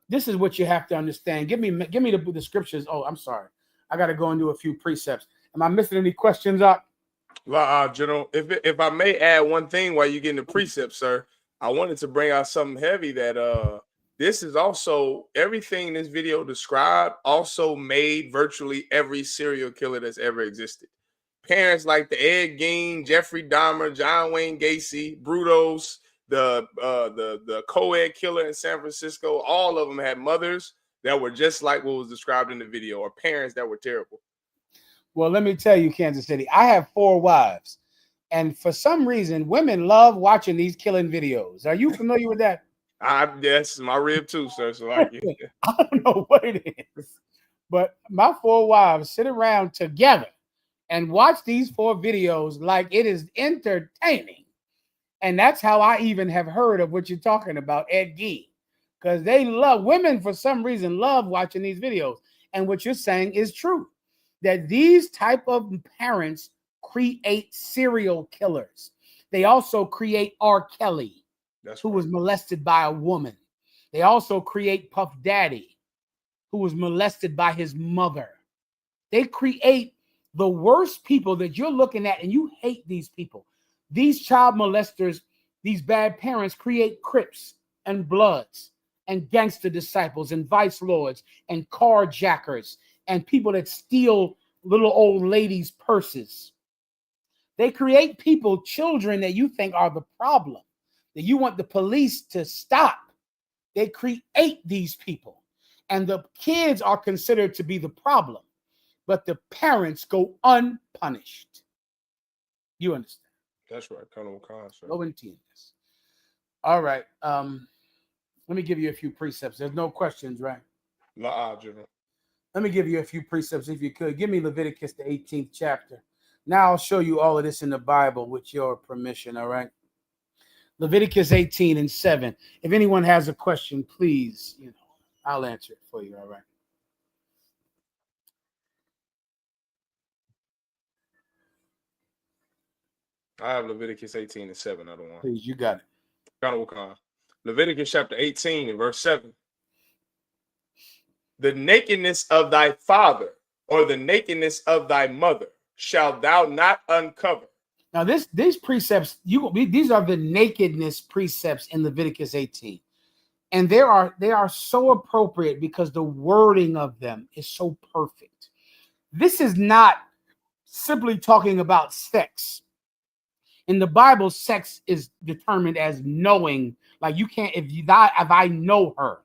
This is what you have to understand. Give me the scriptures. Oh, I'm sorry. I got to go and do a few precepts. Am I missing any questions up? General, if I may add one thing while you're getting the precepts, sir, I wanted to bring out something heavy that this is also everything this video described also made virtually every serial killer that's ever existed. Parents like the Ed Gein, Jeffrey Dahmer, John Wayne Gacy, Brutos, the co-ed killer in San Francisco, all of them had mothers that were just like what was described in the video, or parents that were terrible. Well, let me tell you, Kansas City, I have 4 wives. And for some reason, women love watching these killing videos. Are you familiar with that? That's my rib too, sir. So I don't know what it is. But my 4 wives sit around together and watch these 4 videos like it is entertaining. And that's how I even have heard of what you're talking about, Ed Gee, because they love women for some reason love watching these videos. And what you're saying is true, that these type of parents create serial killers. They also create R. Kelly, who was molested by a woman. They also create Puff Daddy, who was molested by his mother. They create the worst people that you're looking at, and you hate these people. These child molesters, these bad parents create Crips and Bloods and gangster disciples and vice lords and carjackers and people that steal little old ladies' purses. They create people, children that you think are the problem, that you want the police to stop. They create these people, and the kids are considered to be the problem, but the parents go unpunished. You understand? That's right, Colonel Khan, sir. No entiendes. All right. Let me give you a few precepts. There's no questions, right? General. Let me give you a few precepts if you could. Give me Leviticus, the 18th chapter. Now I'll show you all of this in the Bible with your permission, all right? Leviticus 18:7. If anyone has a question, please, I'll answer it for you, all right? I have Leviticus 18:7, other one. Please, you got it. Colonel Khan. Leviticus chapter 18 and verse 7. The nakedness of thy father or the nakedness of thy mother shalt thou not uncover. Now, these precepts, these are the nakedness precepts in Leviticus 18. And they are so appropriate because the wording of them is so perfect. This is not simply talking about sex. In the Bible, sex is determined as knowing. Like you can't, if I know her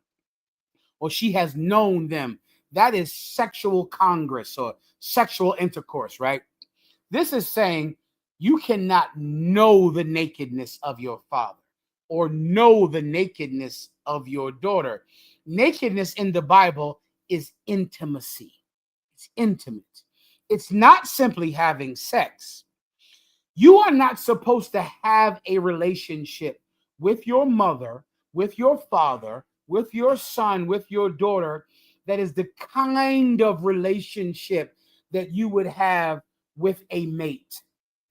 or she has known them, that is sexual congress or sexual intercourse, right? This is saying you cannot know the nakedness of your father or know the nakedness of your daughter. Nakedness in the Bible is intimacy. It's intimate. It's not simply having sex. You are not supposed to have a relationship with your mother, with your father, with your son, with your daughter that is the kind of relationship that you would have with a mate,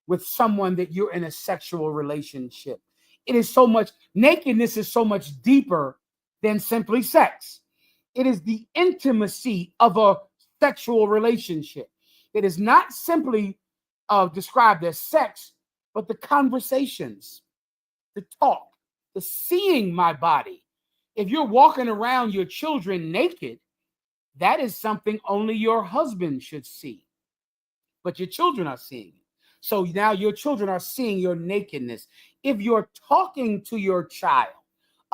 with someone that you're in a sexual relationship. It is so much, nakedness is so much deeper than simply sex. It is the intimacy of a sexual relationship. It is not simply described as sex, but the conversations, the talk, the seeing my body. If you're walking around your children naked, that is something only your husband should see. But your children are seeing it. So now your children are seeing your nakedness. If you're talking to your child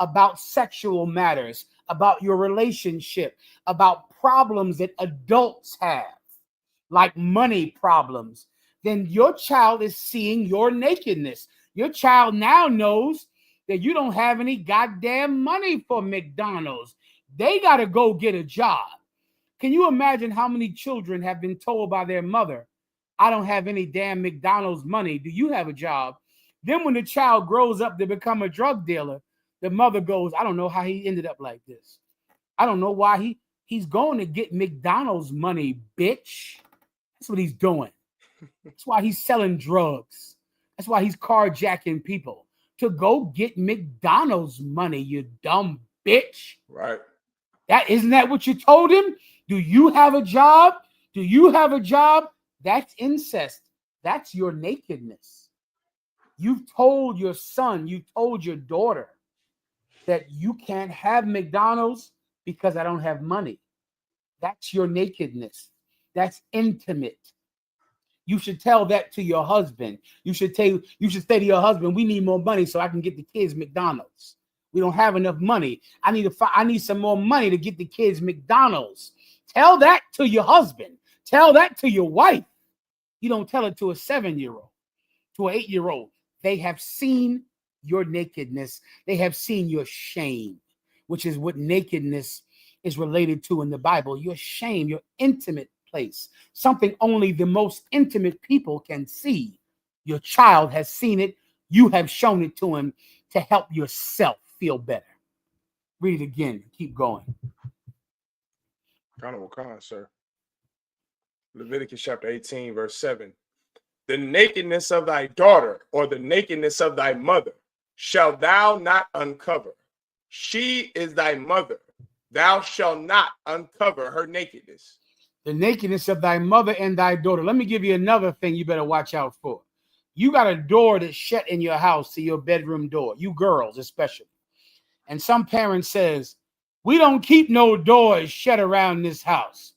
about sexual matters, about your relationship, about problems that adults have, like money problems, then your child is seeing your nakedness. Your child now knows that you don't have any goddamn money for McDonald's. They got to go get a job. Can you imagine how many children have been told by their mother, I don't have any damn McDonald's money. Do you have a job? Then when the child grows up to become a drug dealer, the mother goes, I don't know how he ended up like this. I don't know why he's going to get McDonald's money, bitch. That's what he's doing. That's why he's selling drugs. That's why he's carjacking people to go get McDonald's money, you dumb bitch. Right. Isn't that what you told him? Do you have a job? Do you have a job? That's incest. That's your nakedness. You've told your son, you told your daughter that you can't have McDonald's because I don't have money. That's your nakedness. That's intimate. You should tell that to your husband. You should say to your husband, we need more money so I can get the kids McDonald's. We don't have enough money. I need some more money to get the kids McDonald's. Tell that to your husband. Tell that to your wife. You don't tell it to a 7-year-old, to an 8-year-old. They have seen your nakedness. They have seen your shame, which is what nakedness is related to in the Bible. Your shame, your intimate place, something only the most intimate people can see. Your child has seen it. You have shown it to him to help yourself feel better. Read it again. Keep going. Kind of Wakan, sir. Leviticus chapter 18, verse 7. The nakedness of thy daughter or the nakedness of thy mother shalt thou not uncover. She is thy mother. Thou shalt not uncover her nakedness. The nakedness of thy mother and thy daughter. Let me give you another thing you better watch out for. You got a door that's shut in your house to your bedroom door, you girls especially. And some parent says, we don't keep no doors shut around this house.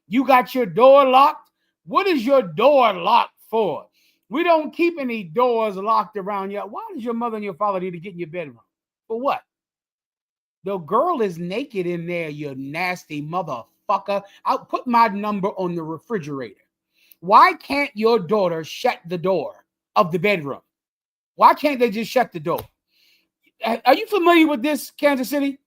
You got your door locked? What is your door locked for? We don't keep any doors locked around you. Why does your mother and your father need to get in your bedroom? For what? The girl is naked in there, you nasty motherfucker. I'll put my number on the refrigerator. Why can't your daughter shut the door of the bedroom? Why can't they just shut the door? Are you familiar with this, Kansas City?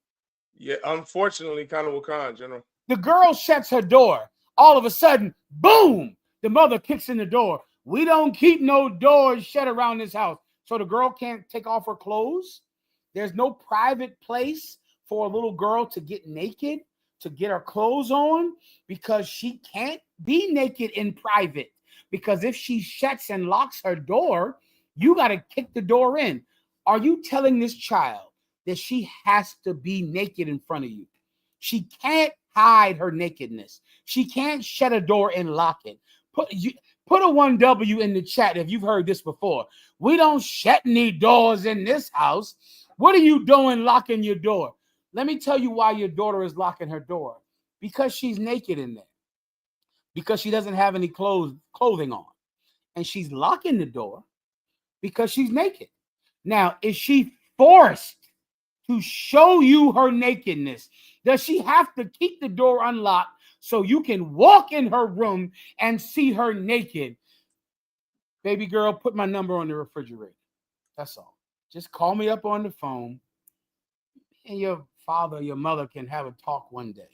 Yeah, unfortunately, kind of Wakan, General. The girl shuts her door. All of a sudden, boom, the mother kicks in the door. We don't keep no doors shut around this house. So the girl can't take off her clothes. There's no private place for a little girl to get naked, to get her clothes on, because she can't be naked in private. Because if she shuts and locks her door, you got to kick the door in. Are you telling this child that she has to be naked in front of you? She can't hide her nakedness. She can't shut a door and lock it. Put a 1W in the chat if you've heard this before. We don't shut any doors in this house. What are you doing locking your door? Let me tell you why your daughter is locking her door. Because she's naked in there. Because she doesn't have any clothing on. And she's locking the door because she's naked. Now, is she forced to show you her nakedness? Does she have to keep the door unlocked so you can walk in her room and see her naked? Baby girl, put my number on the refrigerator. That's all. Just call me up on the phone, and your father, your mother can have a talk one day.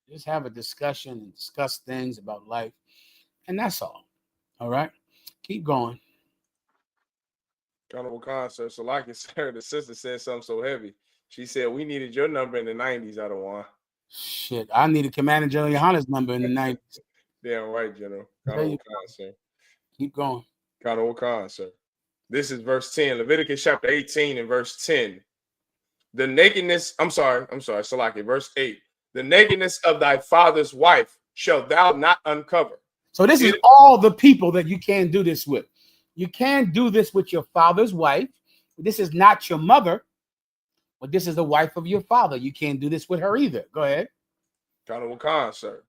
Just have a discussion and discuss things about life. And that's all. All right? Keep going. Kind of Wakan, sir. So like I said, the sister said something so heavy. She said, we needed your number in the 90s, Adawan. Shit, I needed Commander General Yohana's number in the 90s. Damn right, General. Kind of Wakan, sir. Keep going. Kind of Wakan, sir. This is verse 10, Leviticus chapter 18 and verse 10. The nakedness, Salaki, verse 8. The nakedness of thy father's wife shalt thou not uncover. So this is all the people that you can't do this with. You can't do this with your father's wife. This is not your mother, but this is the wife of your father. You can't do this with her either. Go ahead. Kind of Wakan, sir.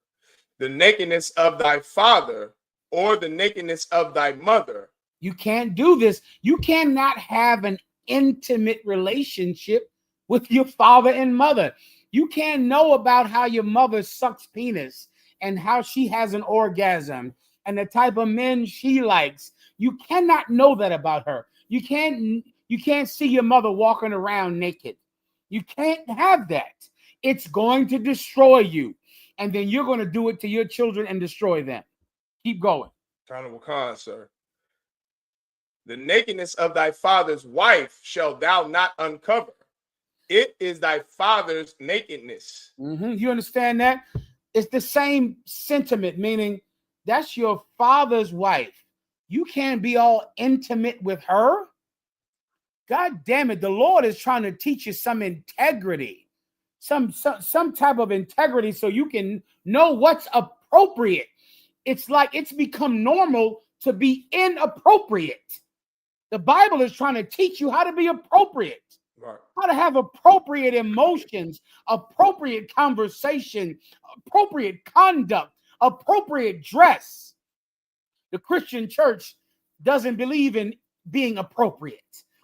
The nakedness of thy father or the nakedness of thy mother. You can't do this. You cannot have an intimate relationship with your father and mother. You can't know about how your mother sucks penis and how she has an orgasm and the type of men she likes. You cannot know that about her. You can't see your mother walking around naked. You can't have that. It's going to destroy you. And then you're going to do it to your children and destroy them. Keep going. Kind of Wakan, sir. The nakedness of thy father's wife shall thou not uncover. It is thy father's nakedness. You understand that? It's the same sentiment, meaning that's your father's wife. You can't be all intimate with her. God damn it. The Lord is trying to teach you some integrity, some type of integrity so you can know what's appropriate. It's like it's become normal to be inappropriate. The Bible is trying to teach you how to be appropriate, right? How to have appropriate emotions, appropriate conversation, appropriate conduct, appropriate dress. The Christian church doesn't believe in being appropriate.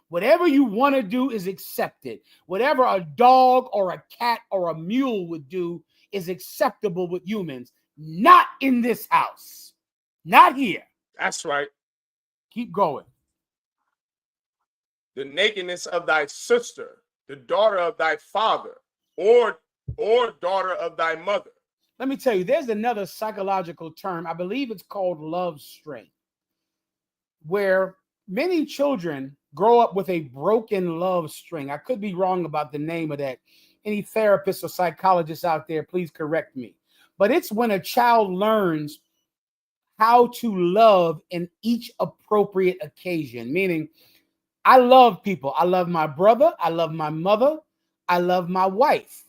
Whatever you want to do is accepted. Whatever a dog or a cat or a mule would do is acceptable with humans. Not in this house. Not here. That's right. Keep going. The nakedness of thy sister, the daughter of thy father, or daughter of thy mother. Let me tell you, there's another psychological term. I believe it's called love string, where many children grow up with a broken love string. I could be wrong about the name of that. Any therapists or psychologists out there, please correct me. But it's when a child learns how to love in each appropriate occasion, meaning I love people. I love my brother. I love my mother. I love my wife.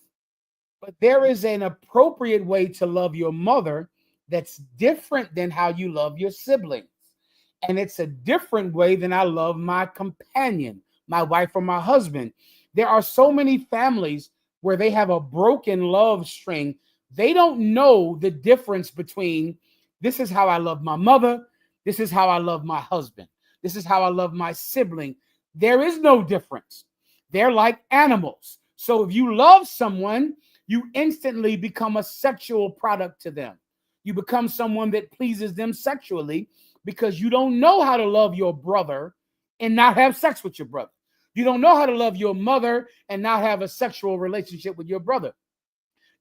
But there is an appropriate way to love your mother that's different than how you love your siblings. And it's a different way than I love my companion, my wife, or my husband. There are so many families where they have a broken love string. They don't know the difference between this is how I love my mother, this is how I love my husband, this is how I love my sibling. There is no difference. They're like animals. So if you love someone, you instantly become a sexual product to them. You become someone that pleases them sexually because you don't know how to love your brother and not have sex with your brother. You don't know how to love your mother and not have a sexual relationship with your brother.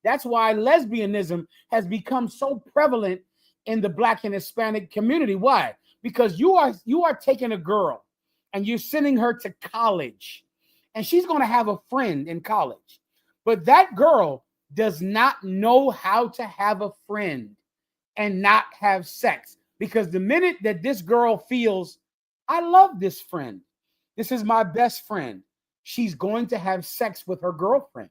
That's why lesbianism has become so prevalent in the Black and Hispanic community. Why? Because you are taking a girl and you're sending her to college, and she's going to have a friend in college. But that girl does not know how to have a friend and not have sex. Because the minute that this girl feels, I love this friend, this is my best friend, she's going to have sex with her girlfriend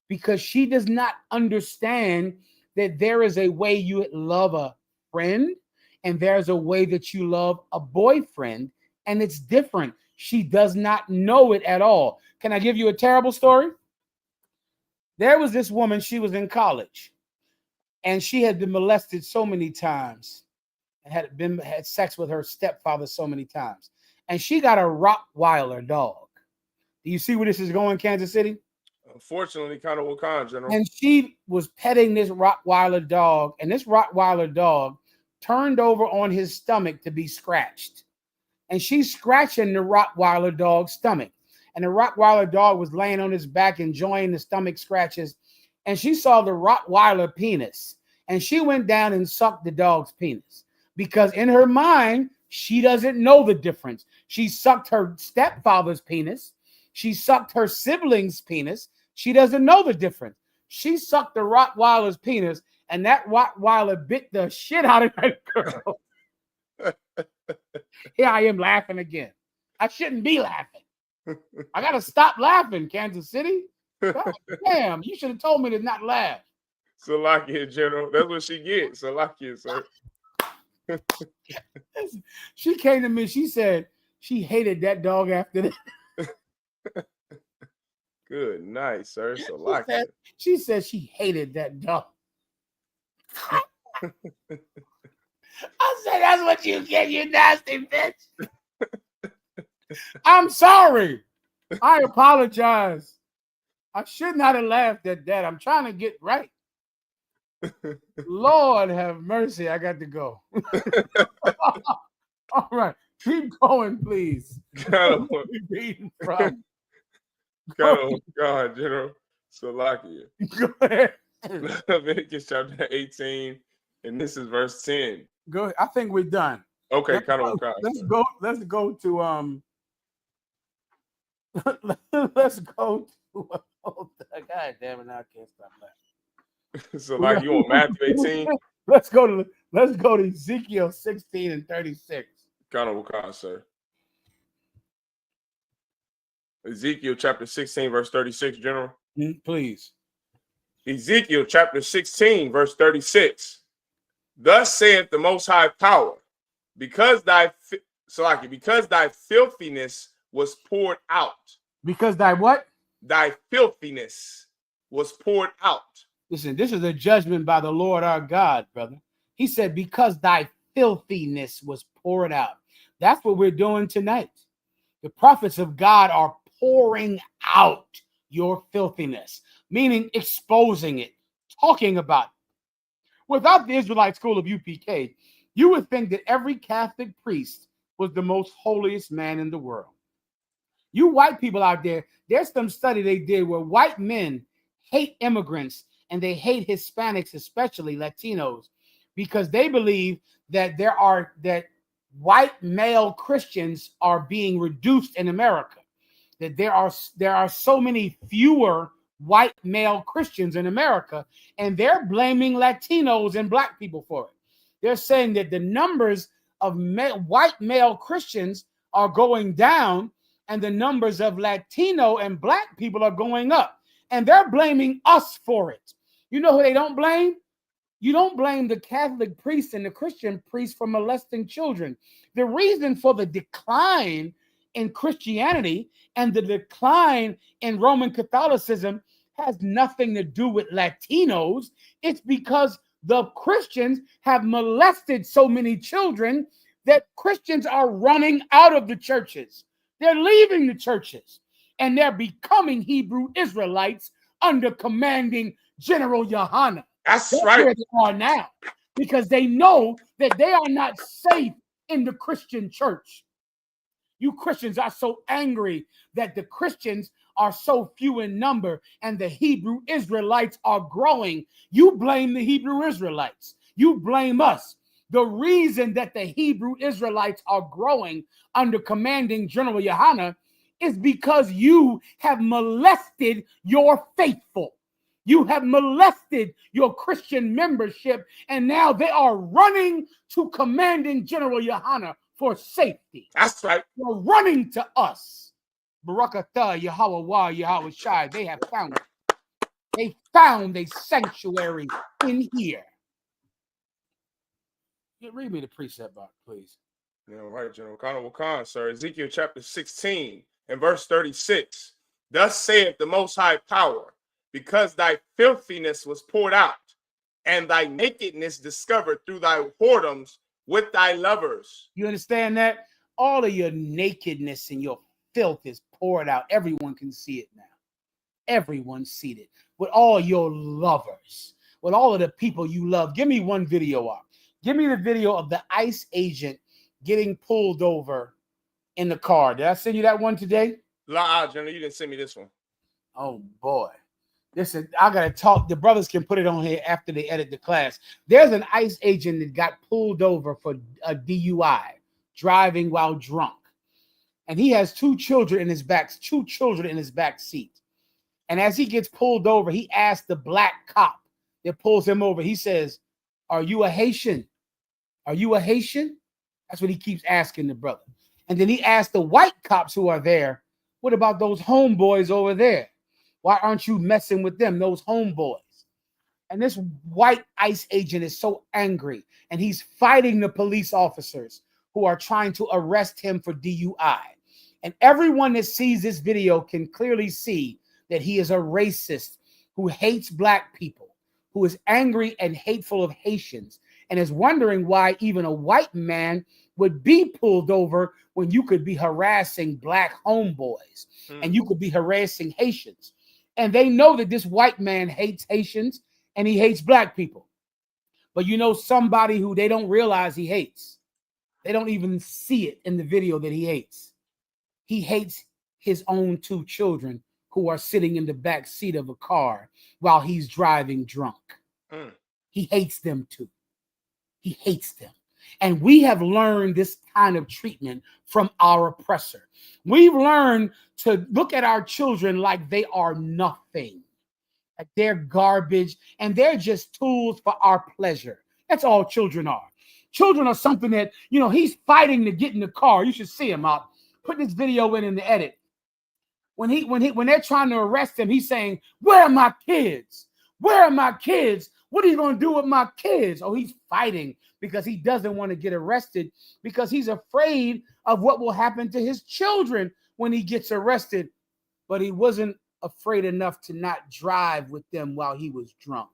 because she does not understand that there is a way you love a friend and there's a way that you love a boyfriend, and it's different. She does not know it at all. Can I give you a terrible story? There was this woman, she was in college, and she had been molested so many times and had sex with her stepfather so many times. And she got a Rottweiler dog. Do you see where this is going, Kansas City? Unfortunately, kind of what kind, General. And she was petting this Rottweiler dog, and this Rottweiler dog turned over on his stomach to be scratched. And she's scratching the Rottweiler dog's stomach. And the Rottweiler dog was laying on his back enjoying the stomach scratches. And she saw the Rottweiler penis. And she went down and sucked the dog's penis. Because in her mind, she doesn't know the difference. She sucked her stepfather's penis. She sucked her sibling's penis. She doesn't know the difference. She sucked the Rottweiler's penis, and that Rottweiler bit the shit out of that girl. Here I am laughing again. I shouldn't be laughing. I got to stop laughing, Kansas City. God damn, you should have told me to not laugh. Salakia, General. That's what she gets. Salakia, sir. She came to me. She said she hated that dog after that. Good night, sir. Salakia. She said she hated that dog. I said, that's what you get, you nasty bitch. I'm sorry. I apologize. I should not have laughed at that. I'm trying to get right. Lord have mercy. I got to go. All right. Keep going, please. God, Go God, General. Salakia. Go ahead. Leviticus chapter 18, and this is verse 10. Go ahead. I think we're done. Okay, Let's go. Let's go to let's go to God damn it, now I can't stop laughing. So like you on Matthew 18? Let's go to Ezekiel 16 and 36. Kind of sir. Ezekiel chapter 16, verse 36, General. Please. Ezekiel chapter 16, verse 36. Thus saith the Most High Power, because thy filthiness was poured out. Because thy what? Thy filthiness was poured out. Listen, this is a judgment by the Lord our God, brother. He said, because thy filthiness was poured out. That's what we're doing tonight. The prophets of God are pouring out your filthiness, meaning exposing it, talking about it. Without the Israelite school of UPK, you would think that every Catholic priest was the most holiest man in the world. You white people out there, there's some study they did where white men hate immigrants and they hate Hispanics, especially Latinos, because they believe that that white male Christians are being reduced in America. That there are so many fewer white male Christians in America, and they're blaming Latinos and black people for it. They're saying that the numbers of white male Christians are going down, and the numbers of Latino and black people are going up, and they're blaming us for it. You know who they don't blame? You don't blame the Catholic priest and the Christian priest for molesting children. The reason for the decline in Christianity and the decline in Roman Catholicism has nothing to do with Latinos. It's because the Christians have molested so many children that Christians are running out of the churches. They're leaving the churches, and they're becoming Hebrew Israelites under commanding General Yohanan. That's where right. they are now, because they know that they are not safe in the Christian church. You Christians are so angry that the Christians are so few in number and the Hebrew Israelites are growing. You blame the Hebrew Israelites. You blame us. The reason that the Hebrew Israelites are growing under commanding General Yohanan is because you have molested your faithful. You have molested your Christian membership, and now they are running to commanding General Yohanan for safety. That's right. They're running to us. Barakatah, Yahweh, Yahweh Shai. They have found it. They found a sanctuary in here. Read me the precept box, please. Yeah, right, General Khan, sir. Ezekiel chapter 16 and verse 36. Thus saith the Most High Power, because thy filthiness was poured out, and thy nakedness discovered through thy whoredoms with thy lovers. You understand that? All of your nakedness and your filth is poured out. Everyone can see it now. Everyone sees it. With all your lovers, with all of the people you love. Give me one video up. Give me the video of the ICE agent getting pulled over in the car. Did I send you that one today? General, you didn't send me this one. Oh, boy. Listen, I got to talk. The brothers can put it on here after they edit the class. There's an ICE agent that got pulled over for a DUI, driving while drunk. And he has two children in his back seat. And as he gets pulled over, he asks the black cop that pulls him over, he says, "Are you a Haitian? Are you a Haitian?" That's what he keeps asking the brother. And then he asks the white cops who are there, "What about those homeboys over there? Why aren't you messing with them, those homeboys?" And this white ICE agent is so angry, and he's fighting the police officers who are trying to arrest him for DUI. And everyone that sees this video can clearly see that he is a racist who hates black people, who is angry and hateful of Haitians, and is wondering why even a white man would be pulled over when you could be harassing black homeboys and you could be harassing Haitians. And they know that this white man hates Haitians and he hates black people. But you know somebody who they don't realize he hates. They don't even see it in the video that he hates. He hates his own two children who are sitting in the back seat of a car while he's driving drunk. He hates them too. He hates them. And we have learned this kind of treatment from our oppressor. We've learned to look at our children like they are nothing, like they're garbage, and they're just tools for our pleasure. That's all children are. Children are something that, you know, he's fighting to get in the car. You should see him up. Put this video in the edit. When they're trying to arrest him, he's saying, "Where are my kids? Where are my kids? What are you going to do with my kids?" Oh, he's fighting because he doesn't want to get arrested, because he's afraid of what will happen to his children when he gets arrested. But he wasn't afraid enough to not drive with them while he was drunk.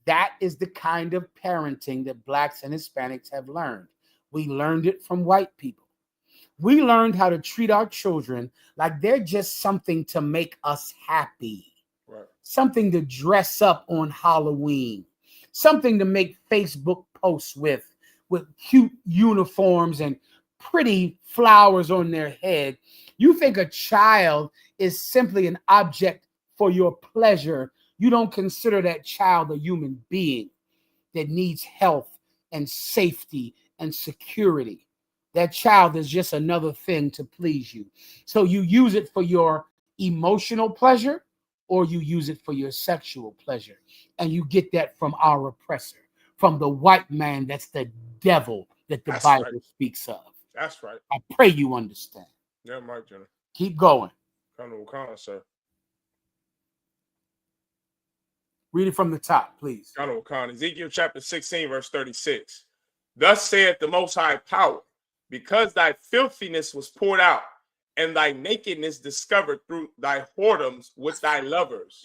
That is the kind of parenting that blacks and Hispanics have learned. We learned it from white people. We learned how to treat our children like they're just something to make us happy. Right. Something to dress up on Halloween, something to make Facebook posts with cute uniforms and pretty flowers on their head. You think a child is simply an object for your pleasure. You don't consider that child a human being that needs health and safety and security. That child is just another thing to please you. So you use it for your emotional pleasure or you use it for your sexual pleasure. And you get that from our oppressor, from the white man. That's the devil that the Bible speaks of. That's right. I pray you understand. Yeah, Mike Jenner. Keep going. Colonel O'Connor, sir. Read it from the top, please. Colonel O'Connor. Ezekiel chapter 16, verse 36. Thus saith the Most High Power, because thy filthiness was poured out, and thy nakedness discovered through thy whoredoms with thy lovers,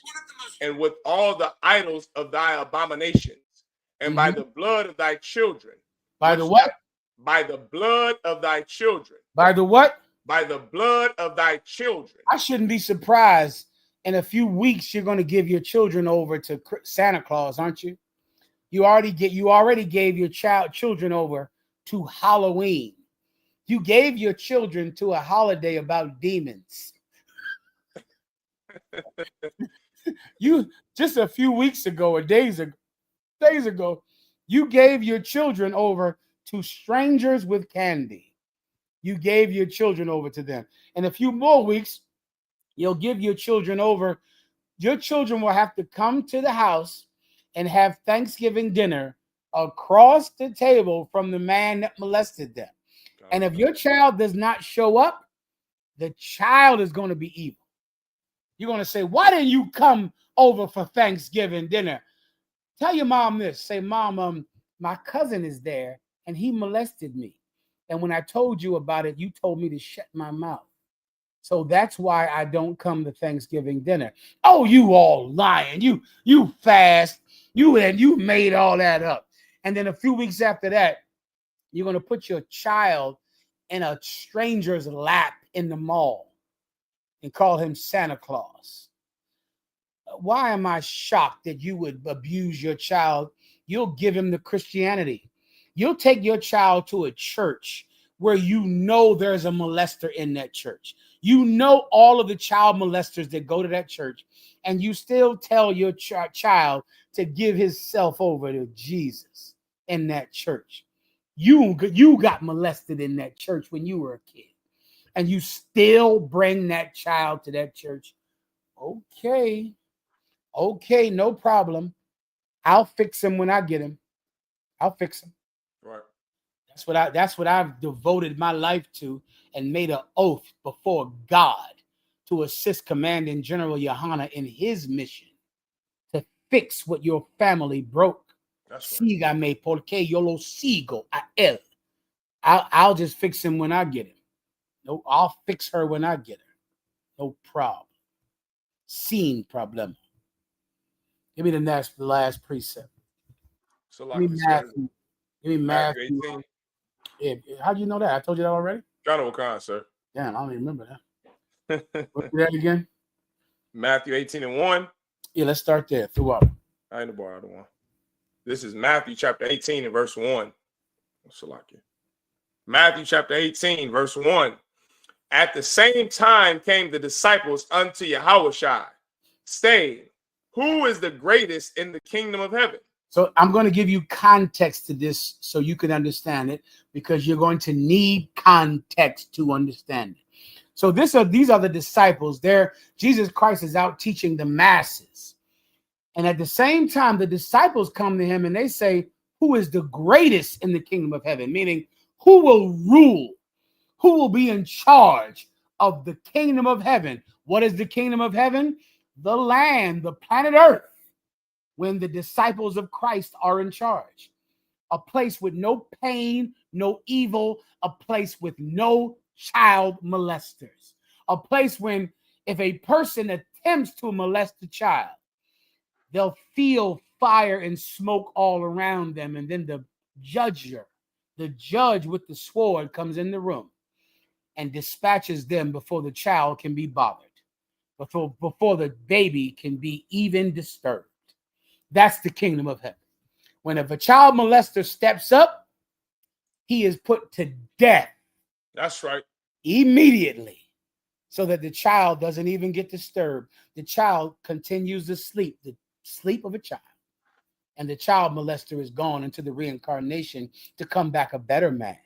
and with all the idols of thy abominations, and by the blood of thy children. By the what? By the blood of thy children. By the what? By the blood of thy children. I shouldn't be surprised. In a few weeks, you're going to give your children over to Santa Claus, aren't you? You already gave your children over to Halloween. You gave your children to a holiday about demons. You just a few weeks ago or days ago, you gave your children over to strangers with candy. You gave your children over to them. In a few more weeks, you'll give your children over. Your children will have to come to the house and have Thanksgiving dinner across the table from the man that molested them. And if your child does not show up, the child is going to be evil. You're going to say, why didn't you come over for Thanksgiving dinner? Tell your mom this. Say, Mom, my cousin is there and he molested me. And when I told you about it, you told me to shut my mouth. So that's why I don't come to Thanksgiving dinner. Oh, you all lying. You fast. You made all that up. And then a few weeks after that, you're going to put your child in a stranger's lap in the mall and call him Santa Claus. Why am I shocked that you would abuse your child? You'll give him the Christianity. You'll take your child to a church where you know there's a molester in that church. You know all of the child molesters that go to that church, and you still tell your child to give himself over to Jesus in that church. You got molested in that church when you were a kid, and you still bring that child to that church. Okay, no problem. I'll fix him when I get him. I'll fix him. Right. That's what I've devoted my life to and made an oath before God to assist Commanding General Yohana in his mission to fix what your family broke. Sígame porque yo lo sigo a él. I'll just fix him when I get him. No, I'll fix her when I get her. No problem. Sin problem. Give me the last precept. So like Give me Matthew. 18. Yeah, how do you know that? I told you that already. Colonel O'Connor, sir. Damn, I don't even remember that. Let's do that again. Matthew 18:1. Yeah, let's start there. Throughout. I ain't the bar, the one. This is Matthew chapter 18 and verse 1. So like it. Matthew chapter 18, verse 1. At the same time came the disciples unto Yahushua, saying, who is the greatest in the kingdom of heaven? So I'm going to give you context to this so you can understand it, because you're going to need context to understand it. So these are the disciples. Jesus Christ is out teaching the masses. And at the same time, the disciples come to him and they say, who is the greatest in the kingdom of heaven? Meaning, who will rule? Who will be in charge of the kingdom of heaven? What is the kingdom of heaven? The land, the planet Earth, when the disciples of Christ are in charge. A place with no pain, no evil, a place with no child molesters. A place when if a person attempts to molest a child, they'll feel fire and smoke all around them, and then the judge with the sword comes in the room and dispatches them before the child can be bothered, before the baby can be even disturbed. That's the kingdom of heaven. When if a child molester steps up, he is put to death. That's right. Immediately, so that the child doesn't even get disturbed. The child continues to sleep. The sleep of a child. And the child molester is gone into the reincarnation to come back a better man.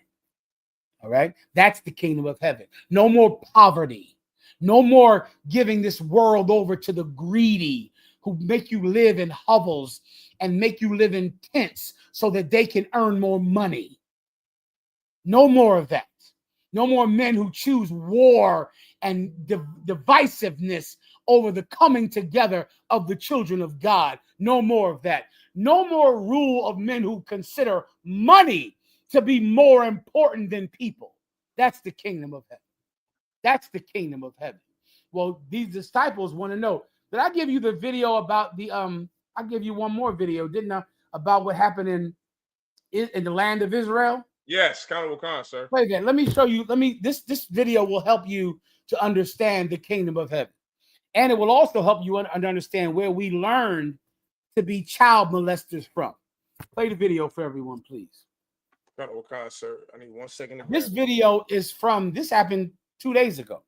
All right. That's the kingdom of heaven. No more poverty. No more giving this world over to the greedy who make you live in hovels and make you live in tents so that they can earn more money. No more of that. No more men who choose war and divisiveness over the coming together of the children of God. No more of that. No more rule of men who consider money to be more important than people. That's the kingdom of heaven. That's the kingdom of heaven. Well, these disciples want to know. Did I give you the video about the I give you one more video, didn't I? About what happened in the land of Israel? Yes, kind of Wakan, sir. Wait a minute. Let me show you. This video will help you to understand the kingdom of heaven. And it will also help you understand where we learned to be child molesters from. Play the video for everyone, please. Kind of Wakan, sir. I need 1 second. This video is from, this happened 2 days ago.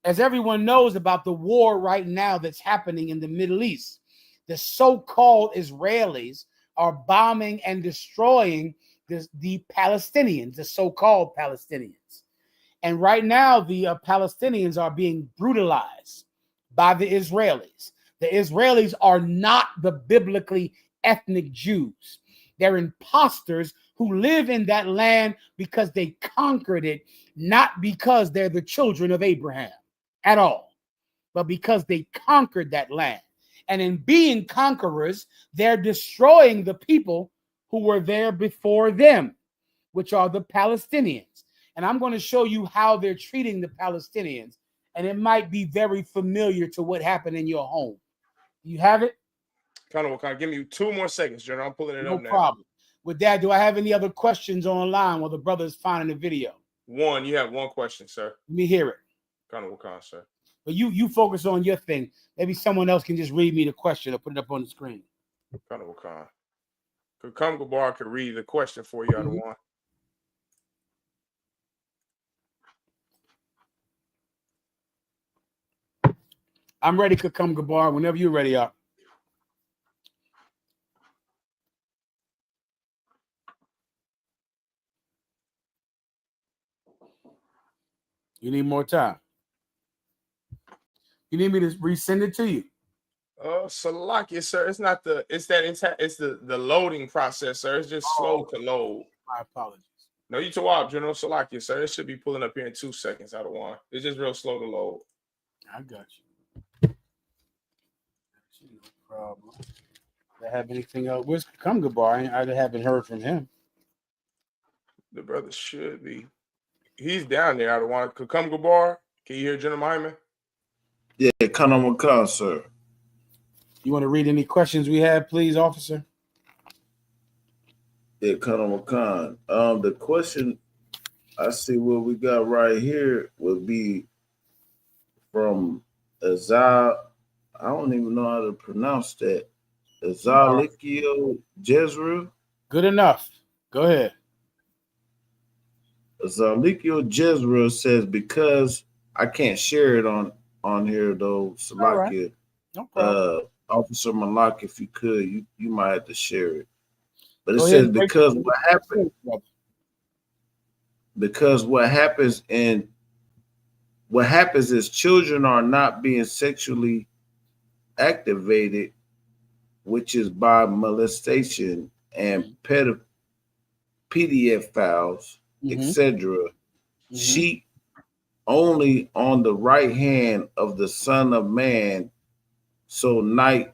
As everyone knows about the war right now that's happening in the Middle East, the so-called Israelis are bombing and destroying the Palestinians, the so-called Palestinians. And right now, the Palestinians are being brutalized by the Israelis. The Israelis are not the biblically ethnic Jews. They're imposters who live in that land because they conquered it, not because they're the children of Abraham at all, but because they conquered that land. And in being conquerors, they're destroying the people who were there before them, which are the Palestinians. And I'm going to show you how they're treating the Palestinians. And it might be very familiar to what happened in your home. You have it? Kind of Wakan. Give me 2 more seconds, General. I'm pulling it up now. No problem. With that, do I have any other questions online while the brother is finding the video? One. You have one question, sir. Let me hear it. Kind of Wakan, sir. But you focus on your thing. Maybe someone else can just read me the question or put it up on the screen. Kind of Wakan. Kakam Gabar could read the question for you out of one. I'm ready, Kakam Gabar, whenever you're ready up. You need more time. You need me to resend it to you? Salakia, sir. It's not the, it's the loading process, sir. It's just slow to load. My apologies. No, you Tawab, General Salakia, sir. It should be pulling up here in 2 seconds out of one. It's just real slow to load. I got you. No problem. Do I have anything else? Where's Kakam Gabar? I haven't heard from him. The brother should be. He's down there out of one. Kakam Gabar, can you hear General Mahayaman? Yeah, kind of Wakan, sir. You want to read any questions we have, please, officer? Yeah, kind of Wakan. The question I see what we got right here would be from Azal. I don't even know how to pronounce that. Azalikio Jezreel. Good enough. Go ahead. Azalikio Jezreel says, because I can't share it on here though, Salakia. Right. No problem. Officer Malak, if you could, you might have to share it. But it Go says ahead, because what happens is children are not being sexually activated, which is by molestation and pedophiles, etc. Sheep only on the right hand of the Son of Man, so night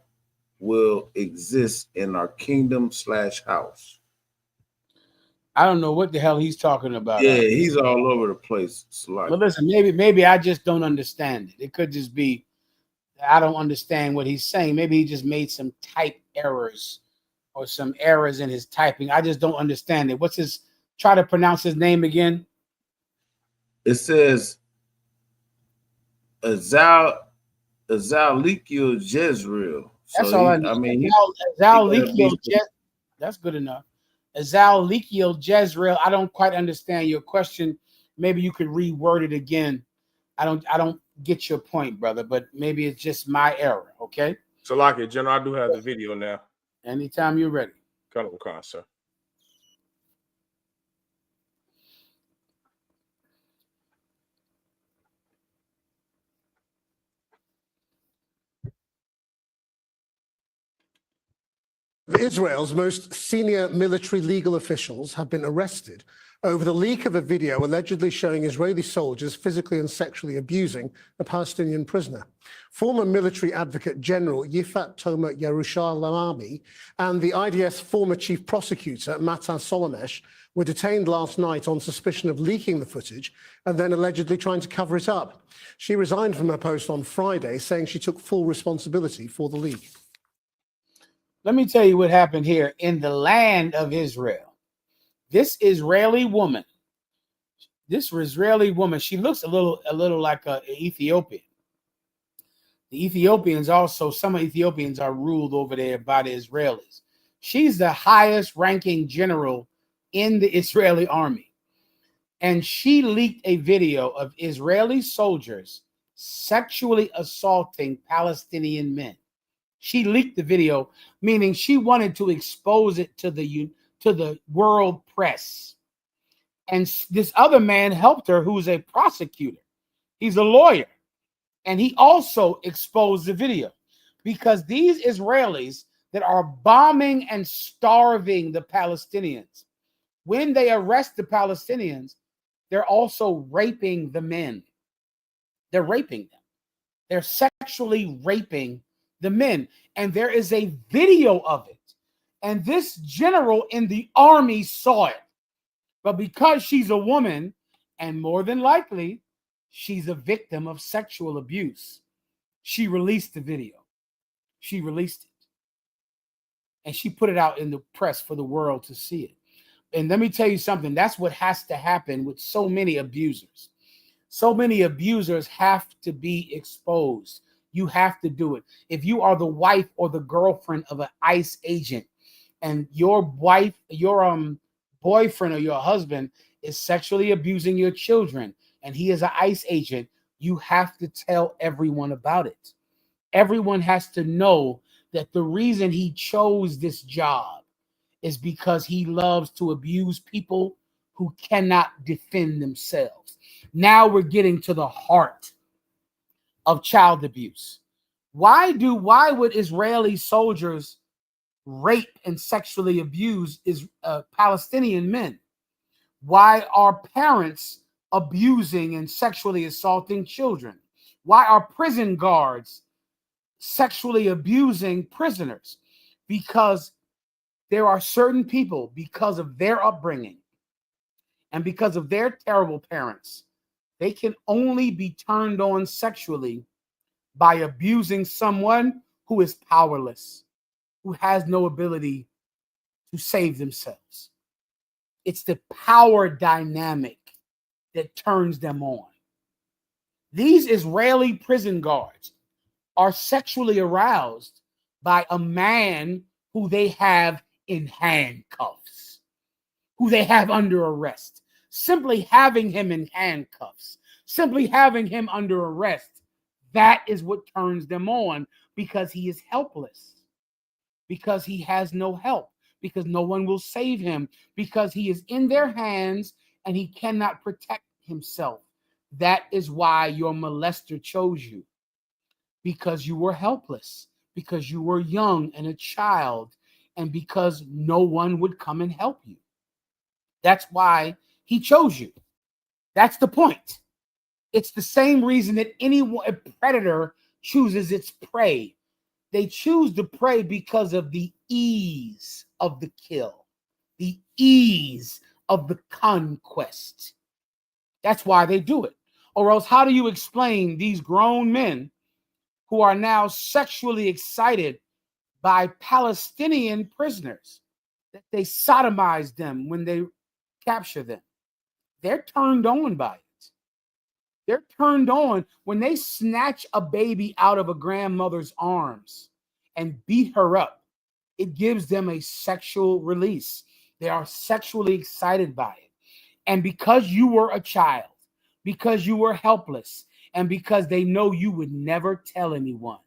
will exist in our kingdom/house. I don't know what the hell he's talking about. Yeah, he's all over the place. But listen, maybe I just don't understand it. It could just be I don't understand what he's saying. Maybe he just made some type errors or some errors in his typing. I just don't understand it. What's his? Try to pronounce his name again. It says Azalikio Jezreel. That's all I know. Azalikio Jezreel. That's good enough. Azalikio Jezreel. I don't quite understand your question. Maybe you could reword it again. I don't get your point, brother, but maybe it's just my error. Okay. So, like it, General, I do have the video now. Anytime you're ready. Come on, sir. Israel's most senior military legal officials have been arrested over the leak of a video allegedly showing Israeli soldiers physically and sexually abusing a Palestinian prisoner. Former military advocate General Yifat Tomer Yerushalayim and the IDF's former chief prosecutor Matan Solomesh were detained last night on suspicion of leaking the footage and then allegedly trying to cover it up. She resigned from her post on Friday, saying she took full responsibility for the leak. Let me tell you what happened here in the land of Israel. This Israeli woman, she looks a little like an Ethiopian. The Ethiopians also, some Ethiopians are ruled over there by the Israelis. She's the highest ranking general in the Israeli army. And she leaked a video of Israeli soldiers sexually assaulting Palestinian men. She leaked the video, meaning she wanted to expose it to the world press. And this other man helped her, who's a prosecutor. He's a lawyer. And he also exposed the video because these Israelis that are bombing and starving the Palestinians, when they arrest the Palestinians, they're also raping the men. They're raping them. They're sexually raping the men. And there is a video of it. And this general in the army saw it. But because she's a woman, and more than likely, she's a victim of sexual abuse, she released the video. She released it. And she put it out in the press for the world to see it. And let me tell you something. That's what has to happen with so many abusers. So many abusers have to be exposed. You have to do it. If you are the wife or the girlfriend of an ICE agent and your wife, your boyfriend or your husband is sexually abusing your children and he is an ICE agent, you have to tell everyone about it. Everyone has to know that the reason he chose this job is because he loves to abuse people who cannot defend themselves. Now we're getting to the heart of child abuse. Why would Israeli soldiers rape and sexually abuse Palestinian men? Why are parents abusing and sexually assaulting children? Why are prison guards sexually abusing prisoners? Because there are certain people, because of their upbringing and because of their terrible parents, they can only be turned on sexually by abusing someone who is powerless, who has no ability to save themselves. It's the power dynamic that turns them on. These Israeli prison guards are sexually aroused by a man who they have in handcuffs, who they have under arrest. Simply having him in handcuffs, simply having him under arrest, that is what turns them on, because he is helpless, because he has no help, because no one will save him, because he is in their hands and he cannot protect himself. That is why your molester chose you, because you were helpless, because you were young and a child, and because no one would come and help you. That's why he chose you. That's the point. It's the same reason that a predator chooses its prey. They choose the prey because of the ease of the kill, the ease of the conquest. That's why they do it. Or else, how do you explain these grown men who are now sexually excited by Palestinian prisoners, that they sodomize them when they capture them? They're turned on by it. They're turned on when they snatch a baby out of a grandmother's arms and beat her up. It gives them a sexual release. They are sexually excited by it. And because you were a child, because you were helpless, and because they know you would never tell anyone,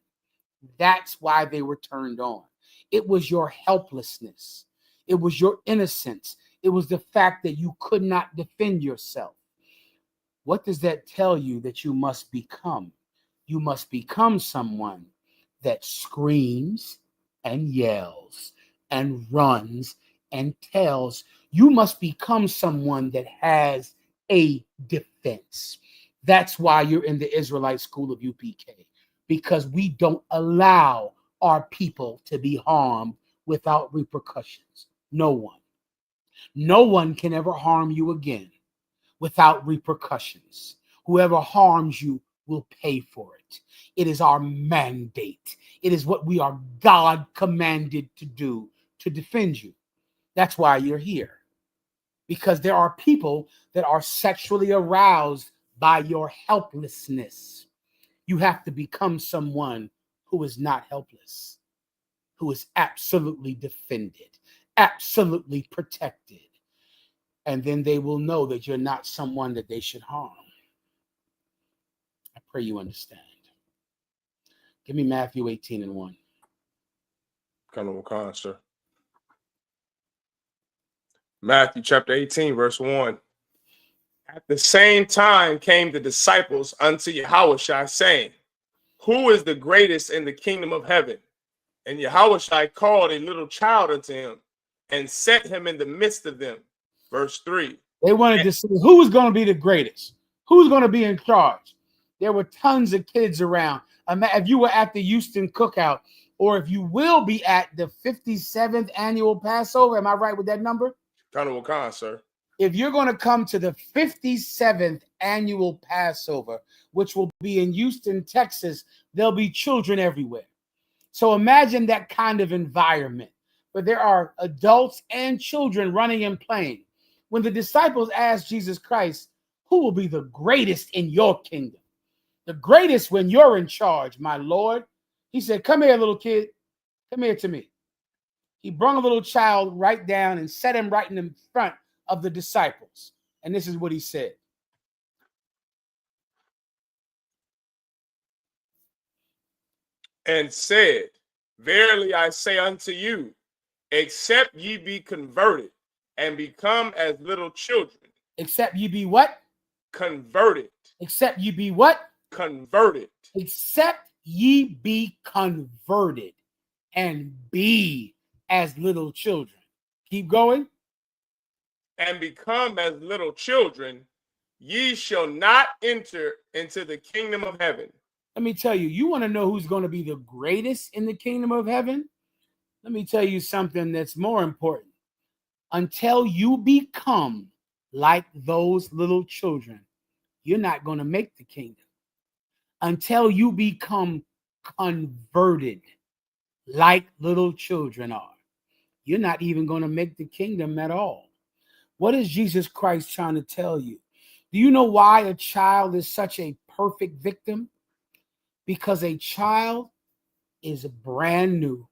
That's why they were turned on. It was your helplessness. It was your innocence. It was the fact that you could not defend yourself. What does that tell you that you must become? You must become someone that screams and yells and runs and tells. You must become someone that has a defense. That's why you're in the Israelite school of UPK, because we don't allow our people to be harmed without repercussions. No one can ever harm you again without repercussions. Whoever harms you will pay for it. It is our mandate. It is what we are God commanded to do, to defend you. That's why you're here. Because there are people that are sexually aroused by your helplessness. You have to become someone who is not helpless, who is absolutely defended, absolutely protected. And then they will know that you're not someone that they should harm. I pray you understand. Give me Matthew 18:1. Colonel Wakan, sir. Matthew chapter 18, verse 1. At the same time came the disciples unto Yahushua, saying, Who is the greatest in the kingdom of heaven? And Yahushua called a little child unto him and set him in the midst of them. Verse 3. They wanted to see who was going to be the greatest, who's going to be in charge. There were tons of kids around. If you were at the Houston Cookout, or if you will be at the 57th annual Passover, am I right with that number? Colonel Wakan, sir. If you're going to come to the 57th annual Passover, which will be in Houston, Texas, there'll be children everywhere. So imagine that kind of environment where there are adults and children running and playing. When the disciples asked Jesus Christ, who will be the greatest in your kingdom? The greatest when you're in charge, my Lord. He said, come here, little kid. Come here to me. He brought a little child right down and set him right in the front of the disciples. And this is what he said. And said, Verily I say unto you, except ye be converted and become as little children. Except ye be what? Converted. Except ye be what? Converted. Except ye be converted and be as little children. Keep going. And become as little children, ye shall not enter into the kingdom of heaven. Let me tell you, you want to know who's going to be the greatest in the kingdom of heaven? Let me tell you something that's more important. Until you become like those little children, you're not going to make the kingdom. Until you become converted like little children are, you're not even going to make the kingdom at all. What is Jesus Christ trying to tell you? Do you know why a child is such a perfect victim? Because a child is brand new.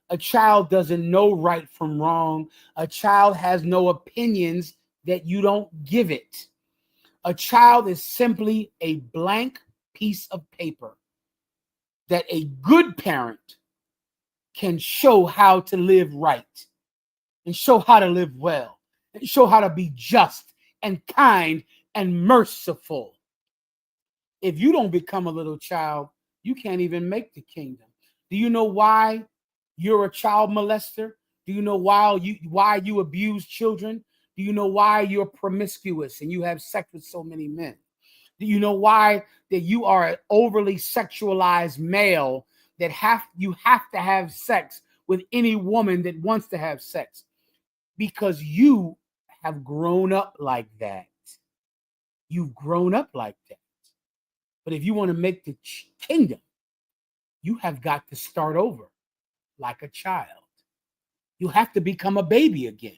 A child doesn't know right from wrong. A child has no opinions that you don't give it. A child is simply a blank piece of paper that a good parent can show how to live right and show how to live well and show how to be just and kind and merciful. If you don't become a little child, you can't even make the kingdom. Do you know why you're a child molester? Do you know why you abuse children? Do you know why you're promiscuous and you have sex with so many men? Do you know why that you are an overly sexualized male that you have to have sex with any woman that wants to have sex? Because you have grown up like that. You've grown up like that. But if you want to make the kingdom, you have got to start over like a child. You have to become a baby again.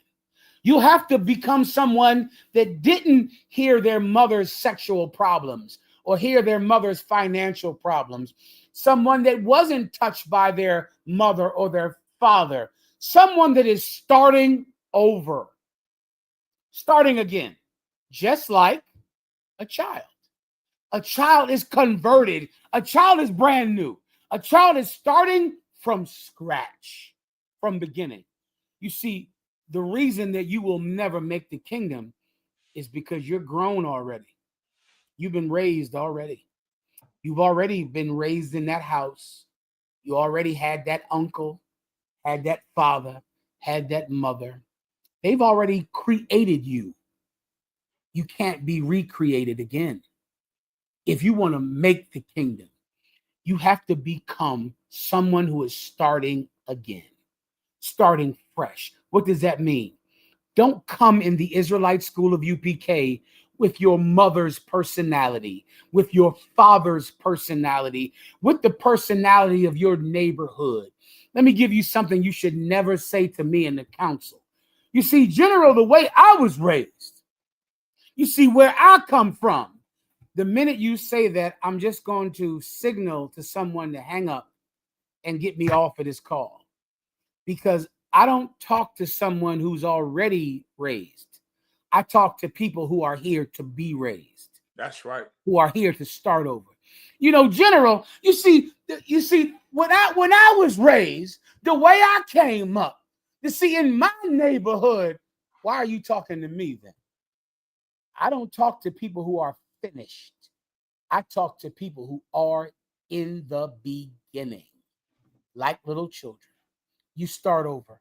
You have to become someone that didn't hear their mother's sexual problems or hear their mother's financial problems. Someone that wasn't touched by their mother or their father. Someone that is starting over. Starting again. Just like a child. A child is converted. A child is brand new. A child is starting from scratch, from beginning. You see, the reason that you will never make the kingdom is because you're grown already. You've been raised already. You've already been raised in that house. You already had that uncle, had that father, had that mother. They've already created you. You can't be recreated again. If you want to make the kingdom, you have to become someone who is starting again, starting fresh. What does that mean? Don't come in the Israelite school of UPK with your mother's personality, with your father's personality, with the personality of your neighborhood. Let me give you something you should never say to me in the council. You see, General, the way I was raised, you see, where I come from, the minute you say that, I'm just going to signal to someone to hang up and get me off of this call, because I don't talk to someone who's already raised. I talk to people who are here to be raised. That's right. Who are here to start over. You know, General, you see, when I was raised, the way I came up, you see, in my neighborhood, why are you talking to me then? I don't talk to people who are finished. I talk to people who are in the beginning, like little children. You start over.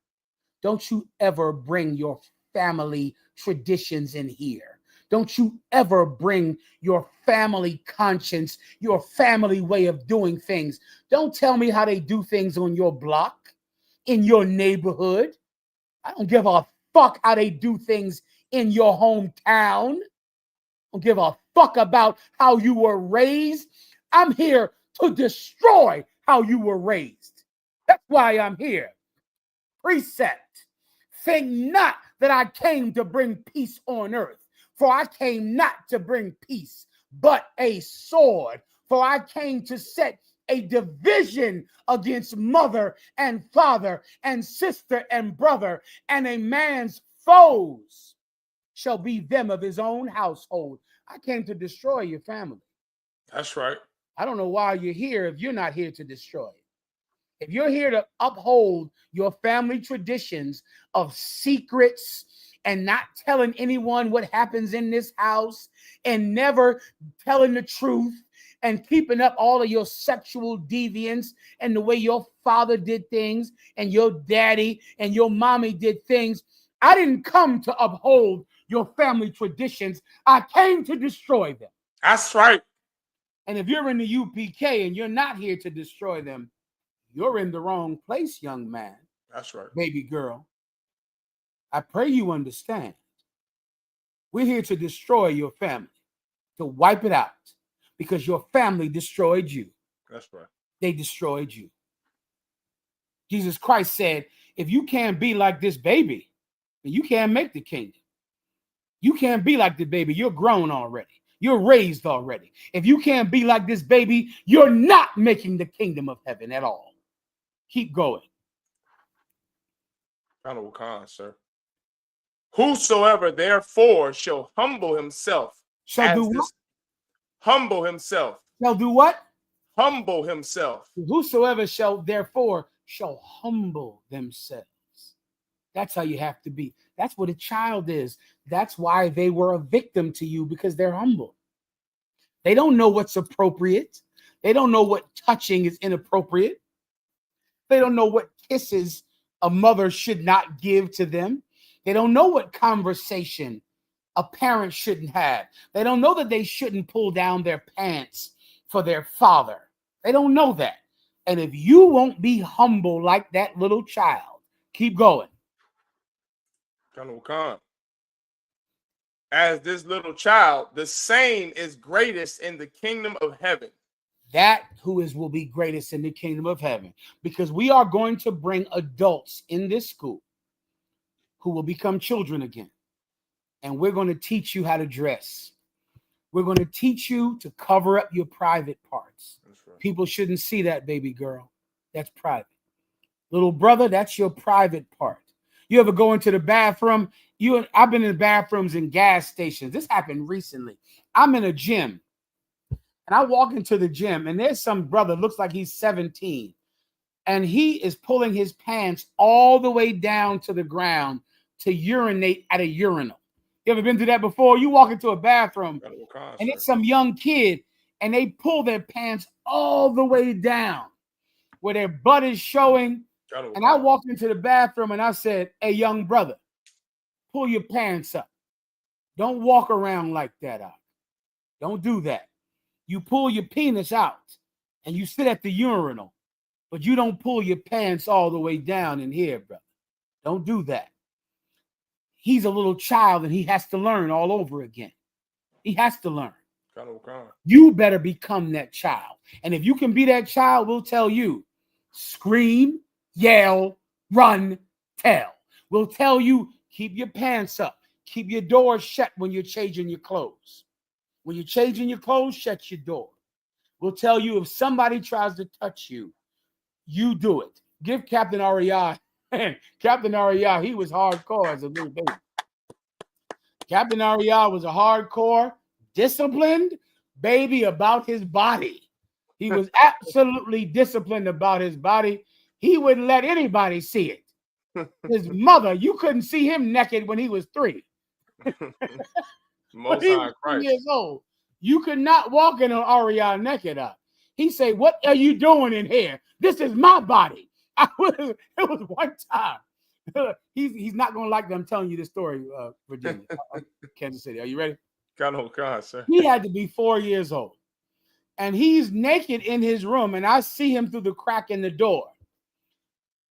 Don't you ever bring your family traditions in here. Don't you ever bring your family conscience, your family way of doing things. Don't tell me how they do things on your block, in your neighborhood. I don't give a fuck how they do things in your hometown. I don't give a fuck about how you were raised. I'm here to destroy how you were raised. That's why I'm here. Precept. Think not that I came to bring peace on earth, for I came not to bring peace, but a sword. For I came to set a division against mother and father and sister and brother, and a man's foes shall be them of his own household. I came to destroy your family. That's right. I don't know why you're here if you're not here to destroy it. If you're here to uphold your family traditions of secrets and not telling anyone what happens in this house and never telling the truth and keeping up all of your sexual deviance and the way your father did things and your daddy and your mommy did things, I didn't come to uphold your family traditions. I came to destroy them. That's right. And if you're in the UPK and you're not here to destroy them, you're in the wrong place, young man. That's right. Baby girl. I pray you understand. We're here to destroy your family, to wipe it out, because your family destroyed you. That's right. They destroyed you. Jesus Christ said, if you can't be like this baby, then you can't make the kingdom. You can't be like the baby. You're grown already. You're raised already. If you can't be like this baby, you're not making the kingdom of heaven at all. Keep going. Colonel Khan, sir. Whosoever therefore shall humble himself. Shall do what? Humble himself. Shall do what? Humble himself. Whosoever shall therefore shall humble themselves. That's how you have to be. That's what a child is. That's why they were a victim to you, because they're humble. They don't know what's appropriate. They don't know what touching is inappropriate. They don't know what kisses a mother should not give to them. They don't know what conversation a parent shouldn't have. They don't know that they shouldn't pull down their pants for their father. They don't know that. And if you won't be humble like that little child, keep going. Colonel Khan. As this little child, the same is greatest in the kingdom of heaven. That who is will be greatest in the kingdom of heaven, because we are going to bring adults in this school who will become children again. And we're going to teach you how to dress. We're going to teach you to cover up your private parts. Right. People shouldn't see that, baby girl. That's private. Little brother, that's your private part. You ever go into the bathroom? I've been in the bathrooms in gas stations. This happened recently. I'm in a gym. And I walk into the gym, and there's some brother, looks like he's 17, and he is pulling his pants all the way down to the ground to urinate at a urinal. You ever been through that before? You walk into a bathroom, and it's some young kid, and they pull their pants all the way down where their butt is showing. And I walked into the bathroom, and I said, hey, young brother, pull your pants up. Don't walk around like that out. Don't do that. You pull your penis out, and you sit at the urinal, but you don't pull your pants all the way down in here, brother. Don't do that. He's a little child, and he has to learn all over again. He has to learn. You better become that child. And if you can be that child, we'll tell you, scream, yell, run, tell. We'll tell you, keep your pants up. Keep your door shut when you're changing your clothes. When you're changing your clothes, shut your door. We'll tell you if somebody tries to touch you, you do it. Give Captain Ariah. Captain Ariah, he was hardcore as a little baby. Captain Ariah was a hardcore, disciplined baby about his body. He was absolutely disciplined about his body. He wouldn't let anybody see it. His mother, you couldn't see him naked when he was 3. When he was 3 years old. You could not walk in on Ariah naked up. He said, what are you doing in here? This is my body. It was one time. He's not going to like them telling you this story, Virginia. Kansas City. Are you ready? Sir. He had to be 4 years old. And he's naked in his room, and I see him through the crack in the door.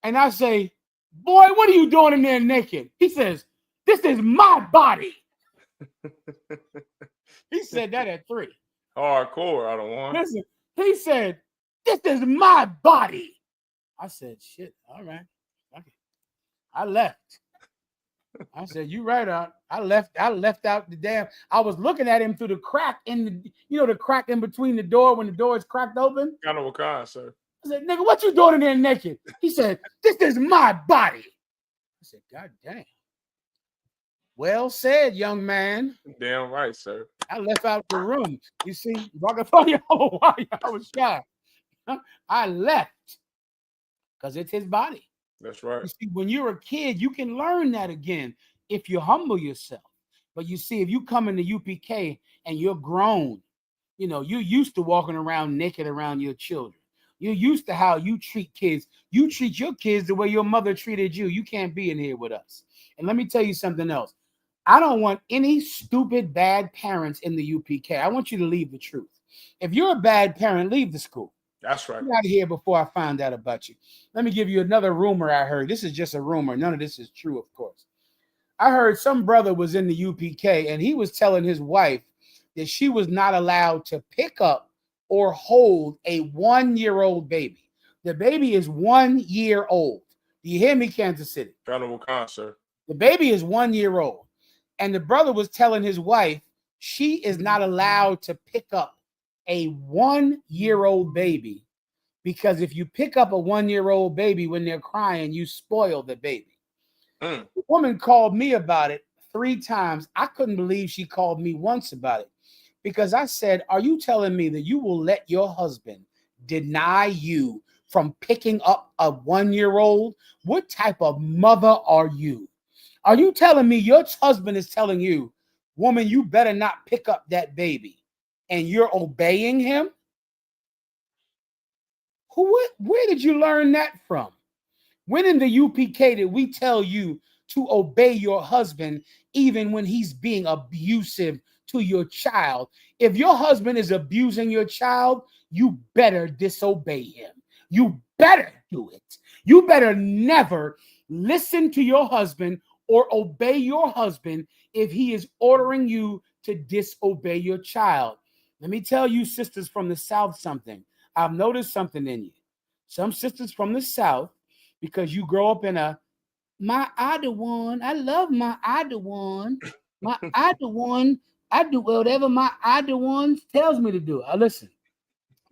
And I say, boy, what are you doing in there naked? He says, this is my body. He said that at 3. Hardcore, I don't want. Listen, he said, this is my body. I said, shit, all right. Okay. I left. I said, you right out. I left out the damn. I was looking at him through the crack in the, the crack in between the door when the door is cracked open. Sir. I said, nigga, what you doing in there naked? He said, this is my body. I said, God damn. Well said, young man. Damn right, sir. I left out the room. You see, I was shy. I left because it's his body. That's right. You see, when you're a kid, you can learn that again if you humble yourself. But you see, if you come into UPK and you're grown, you're used to walking around naked around your children. You're used to how you treat kids. You treat your kids the way your mother treated you. You can't be in here with us. And let me tell you something else. I don't want any stupid, bad parents in the UPK. I want you to leave the truth. If you're a bad parent, leave the school. That's right. Get out of here before I find out about you. Let me give you another rumor I heard. This is just a rumor. None of this is true, of course. I heard some brother was in the UPK, and he was telling his wife that she was not allowed to pick up or hold a 1-year-old baby. The baby is 1 year old. Do you hear me, Kansas City? Sir. The baby is 1 year old. And the brother was telling his wife she is not allowed to pick up a 1-year-old baby, because if you pick up a 1-year-old baby when they're crying, you spoil the baby. The woman called me about it 3 times. I couldn't believe she called me once about it, because I said, are you telling me that you will let your husband deny you from picking up a 1-year-old? What type of mother are you? Are you telling me your husband is telling you, woman, you better not pick up that baby, and you're obeying him? Where did you learn that from? When in the UPK did we tell you to obey your husband even when he's being abusive to your child? If your husband is abusing your child, you better disobey him. You better do it. You better never listen to your husband or obey your husband if he is ordering you to disobey your child. Let me tell you, sisters from the South, something. I've noticed something in you. Some sisters from the South, because you grow up in my other one, I love my other one. My other one, I do whatever my other one tells me to do. Listen,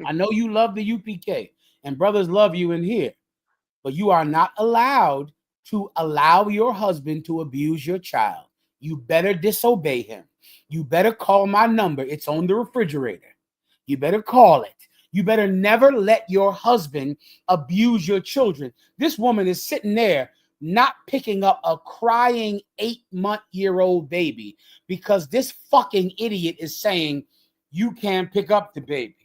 I know you love the UPK, and brothers love you in here, but you are not allowed to allow your husband to abuse your child. You better disobey him. You better call my number. It's on the refrigerator. You better call it. You better never let your husband abuse your children. This woman is sitting there not picking up a crying 8-month-old baby because this fucking idiot is saying you can't pick up the baby.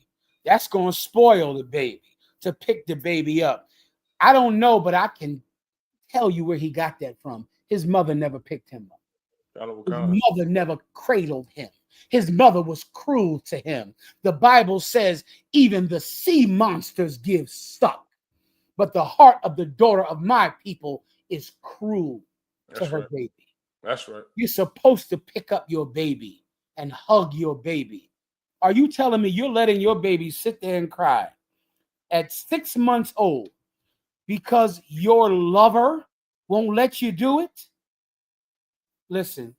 That's going to spoil the baby to pick the baby up. I don't know, but I can tell you where he got that from. His mother never picked him up. His mother never cradled him. His mother was cruel to him. The Bible says even the sea monsters give suck, but the heart of the daughter of my people is cruel to her baby. That's right. You're supposed to pick up your baby and hug your baby. Are you telling me you're letting your baby sit there and cry at 6 months old because your lover won't let you do it? Listen,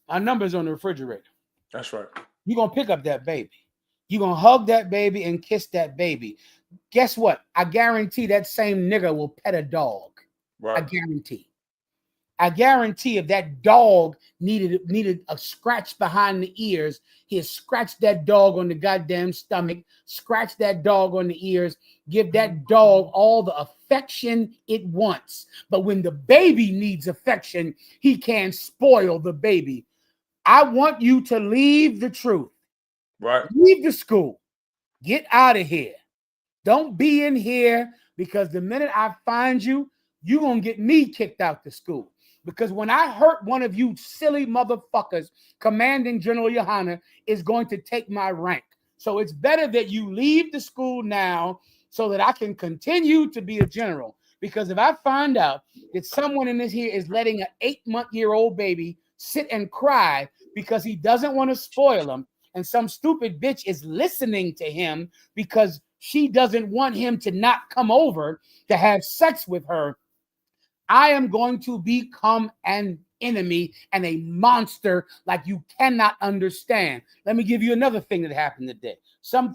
my number's on the refrigerator. That's right. You're going to pick up that baby. You're going to hug that baby and kiss that baby. Guess what? I guarantee that same nigga will pet a dog. Right. I guarantee. I guarantee if that dog needed a scratch behind the ears, he'll scratch that dog on the goddamn stomach, scratch that dog on the ears, give that dog all the affection it wants. But when the baby needs affection, he can't spoil the baby. I want you to leave the truth. Right. Leave the school. Get out of here. Don't be in here, because the minute I find you, you're going to get me kicked out the school. Because when I hurt one of you silly motherfuckers, Commanding General Yohana is going to take my rank. So it's better that you leave the school now so that I can continue to be a general. Because if I find out that someone in this here is letting an 8-month-old baby sit and cry because he doesn't want to spoil him, and some stupid bitch is listening to him because she doesn't want him to not come over to have sex with her, I am going to become an enemy and a monster like you cannot understand. Let me give you another thing that happened today.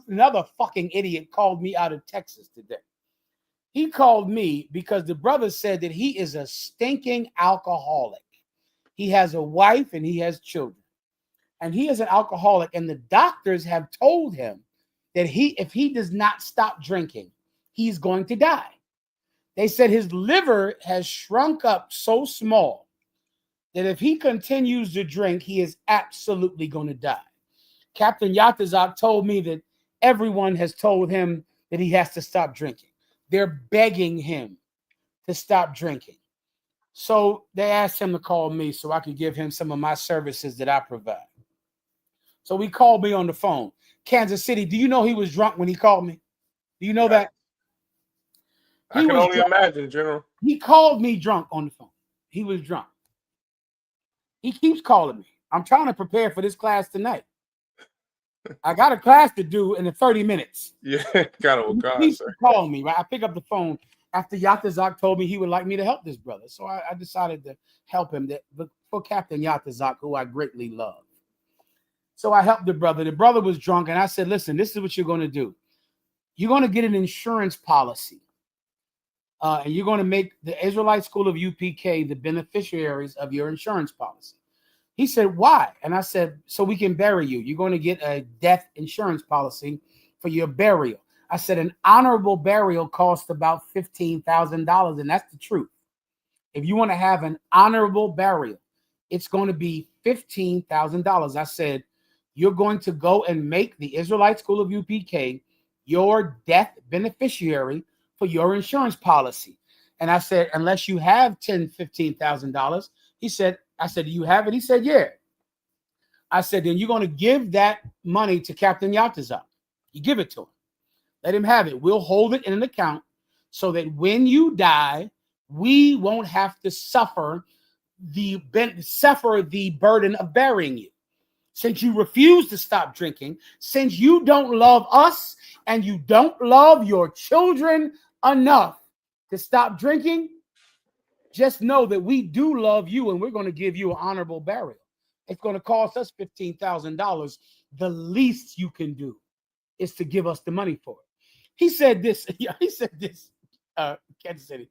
Another fucking idiot called me out of Texas today. He called me because the brother said that he is a stinking alcoholic. He has a wife and he has children. And he is an alcoholic, and the doctors have told him that if he does not stop drinking, he's going to die. They said his liver has shrunk up so small that if he continues to drink, he is absolutely going to die. Captain Yatazak told me that everyone has told him that he has to stop drinking. They're begging him to stop drinking. So they asked him to call me so I could give him some of my services that I provide. So he called me on the phone. Kansas City, do you know he was drunk when he called me? Do you know that? I can only imagine, General. He called me drunk on the phone. He was drunk. He keeps calling me. I'm trying to prepare for this class tonight. I got a class to do in 30 minutes. Yeah, got to call me, right? I pick up the phone after Yatazak told me he would like me to help this brother. So I decided to help him for Captain Yatazak, who I greatly love. So I helped the brother. The brother was drunk, and I said, listen, this is what you're going to do. You're going to get an insurance policy. And you're going to make the Israelite School of UPK the beneficiaries of your insurance policy. He said, why? And I said, so we can bury you. You're going to get a death insurance policy for your burial. I said, an honorable burial costs about $15,000, and that's the truth. If you want to have an honorable burial, it's going to be $15,000. I said, you're going to go and make the Israelite School of UPK your death beneficiary for your insurance policy. And I said, unless you have $10,000, $15,000, I said, do you have it? He said, yeah. I said, then you're going to give that money to Captain Yatazak. You give it to him. Let him have it. We'll hold it in an account so that when you die, we won't have to suffer the burden of burying you. Since you refuse to stop drinking, since you don't love us and you don't love your children enough to stop drinking, just know that we do love you and we're going to give you an honorable burial. It's going to cost us $15,000. The least you can do is to give us the money for it. He said this, Kansas City.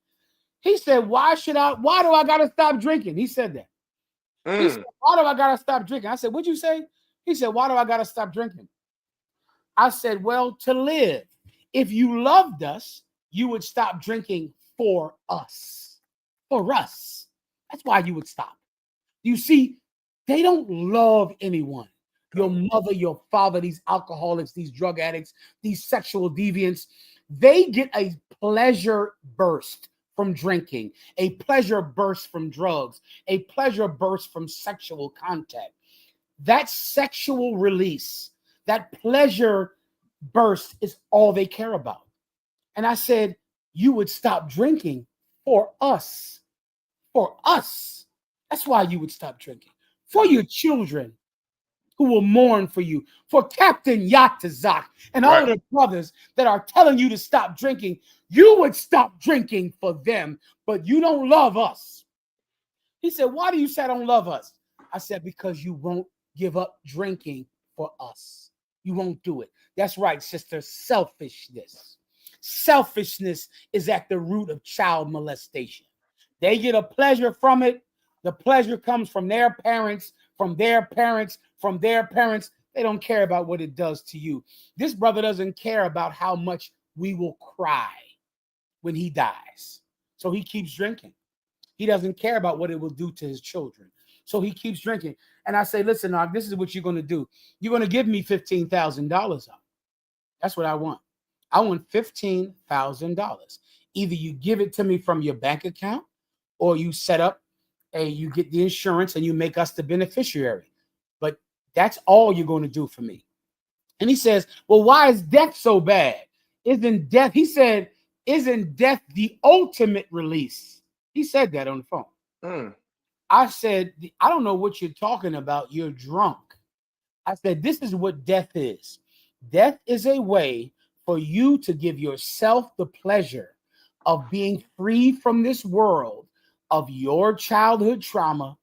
He said, why do I got to stop drinking? He said that. He said, why do I got to stop drinking? I said, what'd you say? He said, why do I got to stop drinking? I said, well, to live. If you loved us, you would stop drinking for us. For us. That's why you would stop. You see, they don't love anyone. Your mother, your father, these alcoholics, these drug addicts, these sexual deviants, they get a pleasure burst from drinking, a pleasure burst from drugs, a pleasure burst from sexual contact. That sexual release, that pleasure burst is all they care about. And I said, you would stop drinking for us. For us. That's why you would stop drinking. For your children who will mourn for you. For Captain Yatazak and all of the brothers that are telling you to stop drinking, you would stop drinking for them, but you don't love us. He said, why do you say I don't love us? I said, because you won't give up drinking for us. You won't do it. That's right, sister. Selfishness. Selfishness is at the root of child molestation. They get a pleasure from it. The pleasure comes from their parents, from their parents, from their parents. They don't care about what it does to you. This brother doesn't care about how much we will cry when he dies. So he keeps drinking. He doesn't care about what it will do to his children. So he keeps drinking. And I say, listen, Nog, this is what you're going to do. You're going to give me $15,000 up. That's what I want. I want $15,000. Either you give it to me from your bank account, or you set up you get the insurance and you make us the beneficiary. But that's all you're going to do for me. And he says, well, why is death so bad? Isn't death, he said, isn't death the ultimate release? He said that on the phone. I said, I don't know what you're talking about. You're drunk. I said, this is what death is. Death is a way for you to give yourself the pleasure of being free from this world, of your childhood trauma,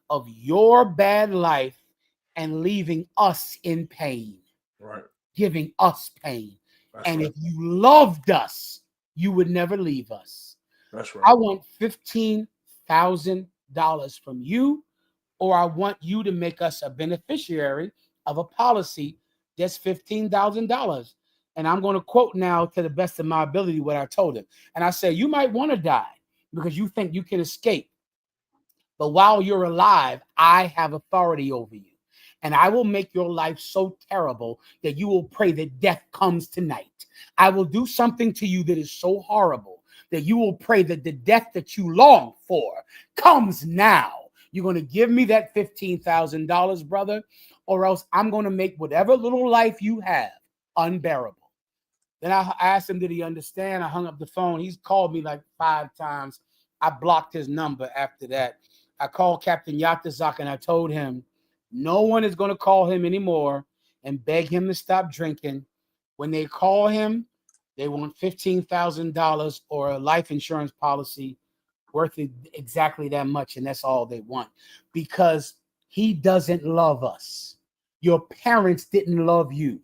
of your bad life, and leaving us in pain. Right. Giving us pain. That's and right. if you loved us, you would never leave us. That's right. I want $15,000 from you, or I want you to make us a beneficiary of a policy that's $15,000. And I'm going to quote now to the best of my ability what I told him. And I said, you might want to die because you think you can escape. But while you're alive, I have authority over you. And I will make your life so terrible that you will pray that death comes tonight. I will do something to you that is so horrible that you will pray that the death that you long for comes now. You're going to give me that $15,000, brother, or else I'm going to make whatever little life you have unbearable. Then I asked him, did he understand? I hung up the phone. He's called me like 5 times. I blocked his number after that. I called Captain Yatazak and I told him no one is going to call him anymore and beg him to stop drinking. When they call him, they want $15,000 or a life insurance policy worth exactly that much, and that's all they want because he doesn't love us. Your parents didn't love you.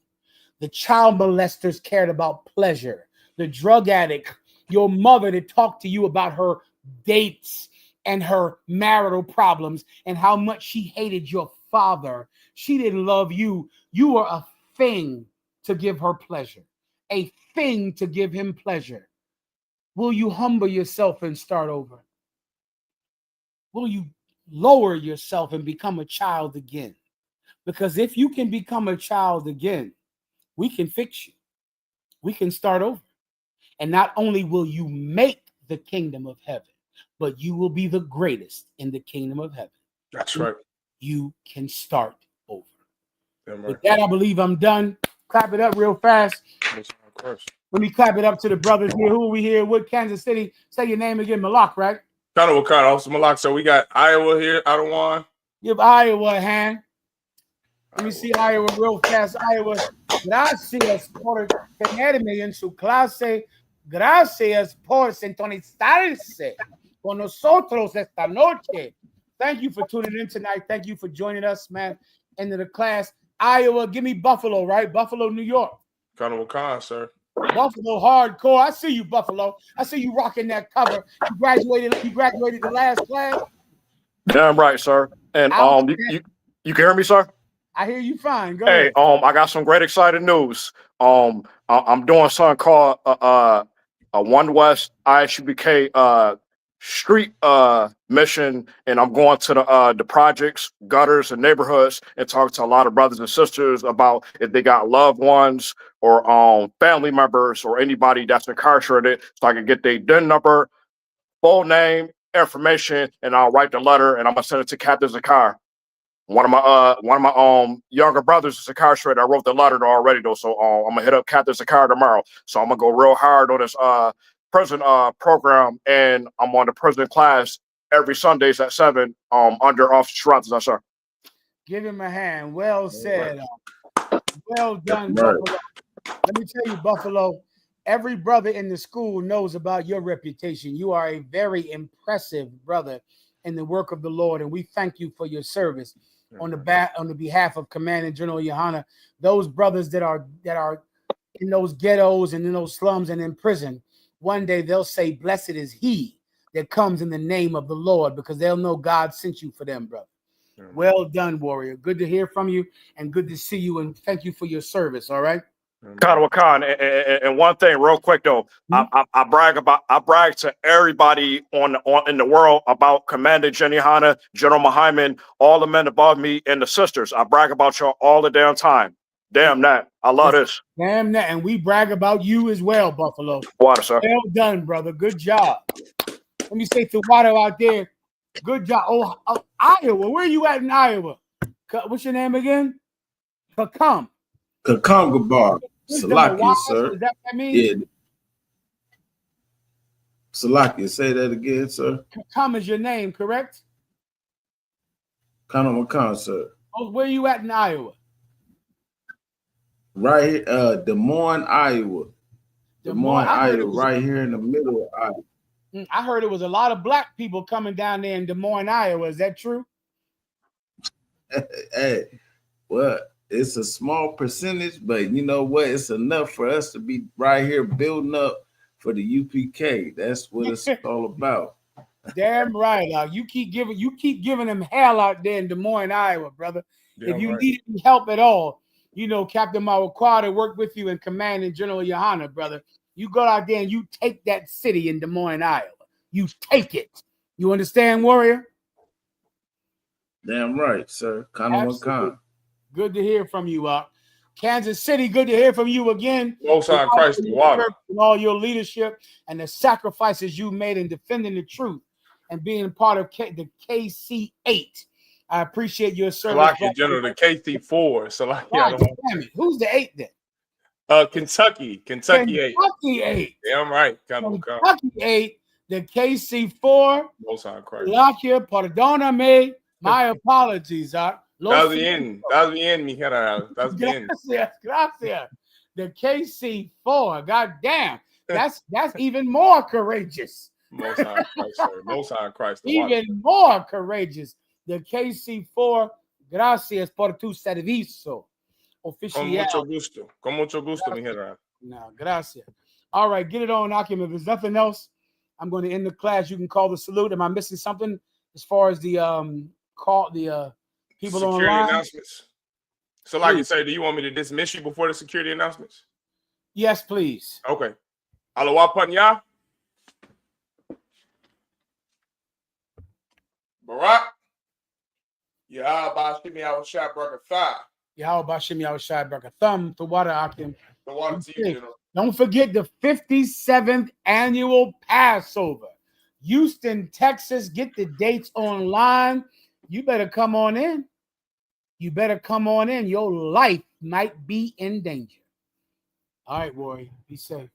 The child molesters cared about pleasure. The drug addict, your mother that talked to you about her dates and her marital problems and how much she hated your father. She didn't love you. You were a thing to give her pleasure, a thing to give him pleasure. Will you humble yourself and start over? Will you lower yourself and become a child again? Because if you can become a child again, we can fix you. We can start over. And not only will you make the kingdom of heaven, but you will be the greatest in the kingdom of heaven. That's right. You can start over. Damn right. With that, I believe I'm done. Clap it up real fast. Of course. Let me clap it up to the brothers here. Who are we here with? Kansas City. Say your name again, Malak, right? Kind of Officer Malak. So we got Iowa here, Adawan. Give Iowa a hand. Let me see Iowa real fast. Iowa. Gracias por tenerme en su clase. Gracias por sintonizarse con nosotros esta noche. Thank you for tuning in tonight. Thank you for joining us, man. End of the class. Iowa, give me Buffalo, right? Buffalo, New York. Kind of sir. Buffalo hardcore. I see you, Buffalo. I see you rocking that cover. You graduated the last class. Damn right, sir. And you can hear me, sir? I hear you fine. Go Hey, ahead. I got some great exciting news. I'm doing something called One West ISUPK street mission, and I'm going to the projects, gutters, and neighborhoods, and talking to a lot of brothers and sisters about if they got loved ones or family members or anybody that's incarcerated, so I can get their DIN number, full name, information, and I'll write the letter, and I'm gonna send it to Captain Zakar. One of my younger brothers is incarcerated. I wrote the letter already though, so I'm gonna hit up Captain Zakar tomorrow. So I'm gonna go real hard on this prison program, and I'm on the prison class every Sundays at 7 under Officer Schrott's, sir. Give him a hand. Well said. Well done, Right. Buffalo. Let me tell you, Buffalo, every brother in the school knows about your reputation. You are a very impressive brother in the work of the Lord, and we thank you for your service. On the behalf of Commanding General Yohana, those brothers that are in those ghettos and in those slums and in prison, one day they'll say, "Blessed is he that comes in the name of the Lord," because they'll know God sent you for them, brother. Well done, warrior. Good to hear from you, and good to see you, and thank you for your service. All right. Khan, and one thing real quick though, I brag to everybody on in the world about Commander Jenny Hanna, General Mahayaman, all the men above me, and the sisters. I brag about y'all all the damn time. Damn that. I love this. Damn that. And we brag about you as well, Buffalo. Water, sir. Well done, brother. Good job. Let me say to Water out there, good job. Oh, Iowa. Where are you at in Iowa? What's your name again? Kakam. Kakongabar. Salakia, sir. Is that what that means? Yeah. Salakia, say that again, sir. Kakam is your name, correct? Kana Makan, sir. Oh, where are you at in Iowa? Right here, Des Moines, Iowa. Des Moines, Iowa, right here in the middle of Iowa. I heard it was a lot of black people coming down there in Des Moines, Iowa. Is that true? Hey, well, it's a small percentage, but you know what? It's enough for us to be right here building up for the UPK. That's what it's all about. Damn right. You keep giving them hell out there in Des Moines, Iowa, brother. Damn if you right. need any help at all, you know Captain Mawakwada worked with you in Commanding General Yohana, brother. You go out there and you take that city in Des Moines, Iowa. You take it. You understand, warrior? Damn right, sir. Kana Makan. Good to hear from you, Kansas City, good to hear from you again. Most High Christ the water. And all your leadership and the sacrifices you made in defending the truth and being part of the KC8. I appreciate your service. Salakia General, the KC4. Salakia. Damn it. Who's the 8 then? Kentucky 8. Kentucky 8. Damn right. Kentucky 8, the KC4. Most High Christ. Salakia, perdóname. My apologies, That's bien, mi general. That's bien. Gracias. The KC4. God damn. That's even more courageous. Most High Christ, sir. Most High Christ. Even more courageous. The KC4. Gracias por tu servicio. Oficial. Con mucho gusto, mi general. No, gracias. All right, get it on, Akim. If there's nothing else, I'm going to end the class. You can call the salute. Am I missing something as far as the people security online? Announcements. So, like you say, do you want me to dismiss you before the security announcements? Yes, please. Okay. Aloha Panya. Barak. Yahweh Shimi Awashai Barakatha. Yahweh Shimi Awashai Barakatha. The water, Akim. The water to you, General. Don't forget the 57th annual Passover. Houston, Texas. Get the dates online. You better come on in. You better come on in. Your life might be in danger. All right, warrior. Be safe.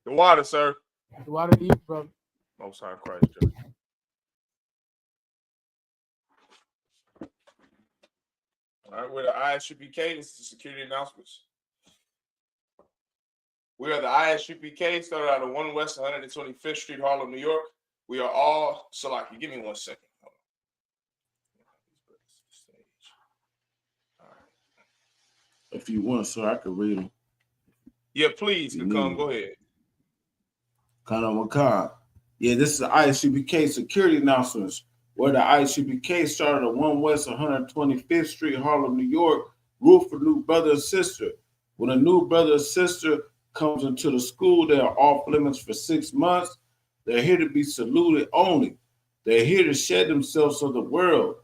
The water, sir. The water to you, brother. Most High Christ, General. All right, we're the ISUPK. This is the security announcements. We are the ISUPK, started out of 1 West 125th Street, Harlem, New York. We are all Salaki. Give me 1 second. If you want, sir, I could read them. Yeah, please, Kakam, go ahead. Kana Makan. Yeah, this is the ISUPK security announcements. where the ISUPK started at 1 West 125th Street, Harlem, New York, rule for new brother and sister. When a new brother or sister comes into the school, they are off limits for 6 months. They're here to be saluted only. They're here to shed themselves of the world.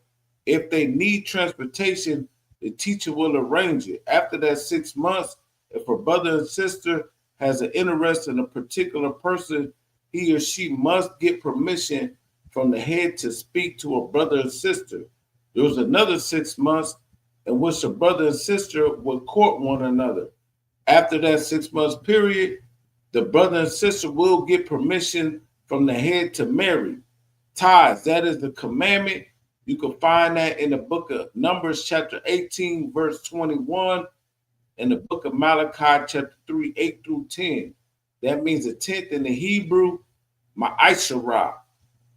If they need transportation, the teacher will arrange it. After that 6 months, if a brother and sister has an interest in a particular person, he or she must get permission from the head to speak to a brother and sister. There was another 6 months in which a brother and sister would court one another. After that 6 months period, the brother and sister will get permission from the head to marry. Tithes, that is the commandment. You can find that in the book of Numbers, chapter 18, verse 21, and the book of Malachi, chapter 3, 8 through 10. That means a tenth in the Hebrew, ma'asharah,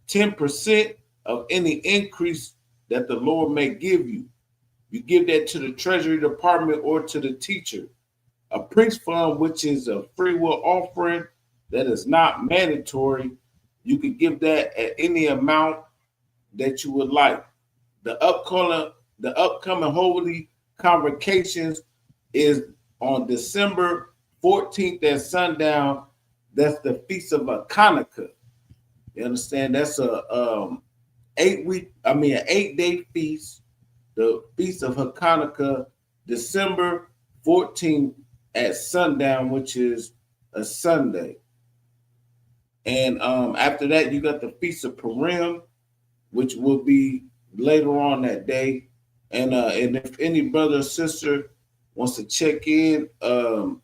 10% of any increase that the Lord may give you. You give that to the Treasury Department or to the teacher. A priest fund, which is a free will offering that is not mandatory, you could give that at any amount that you would like. The upcoming holy convocations is on December 14th at sundown. That's the Feast of Hanukkah. You understand? That's an 8-day feast. The Feast of Hanukkah, December 14th at sundown, which is a Sunday. And after that, you got the Feast of Purim, which will be later on that day. And if any brother or sister wants to check in, and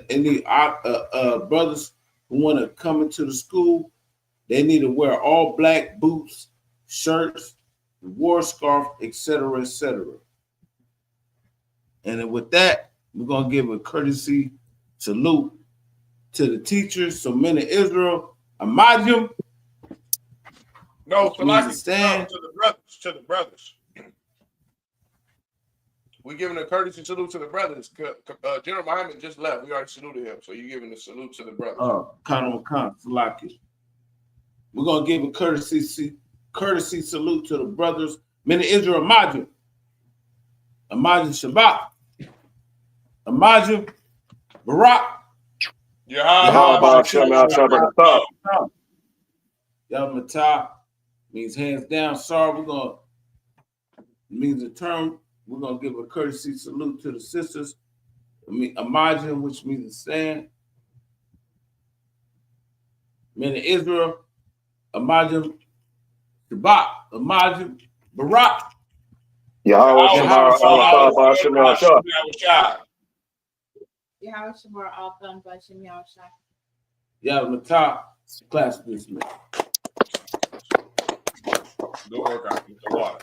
any brothers who want to come into the school, they need to wear all black boots, shirts, war scarf, etc., etc. And then with that, we're gonna give a courtesy salute to the teachers. So men of Israel, Imagine. No, Salaki, stand. to the brothers, to the brothers. We're giving a courtesy salute to the brothers. General Mahayaman just left. We already saluted him, so you're giving a salute to the brothers. Khan, Salaki. We're gonna give a courtesy salute to the brothers. Men of Israel, Imagine. Imagine Shabbat. Imagine Barak. Yahweh means hands down. Sorry, means the term. We're gonna give a courtesy salute to the sisters. Imagine, which means to stand. Men of Israel, Imagine Shabbat, Imagine Barak. Yahweh Shamar, all done by Shem Yahushua. Yahweh class dismissed. Good work out.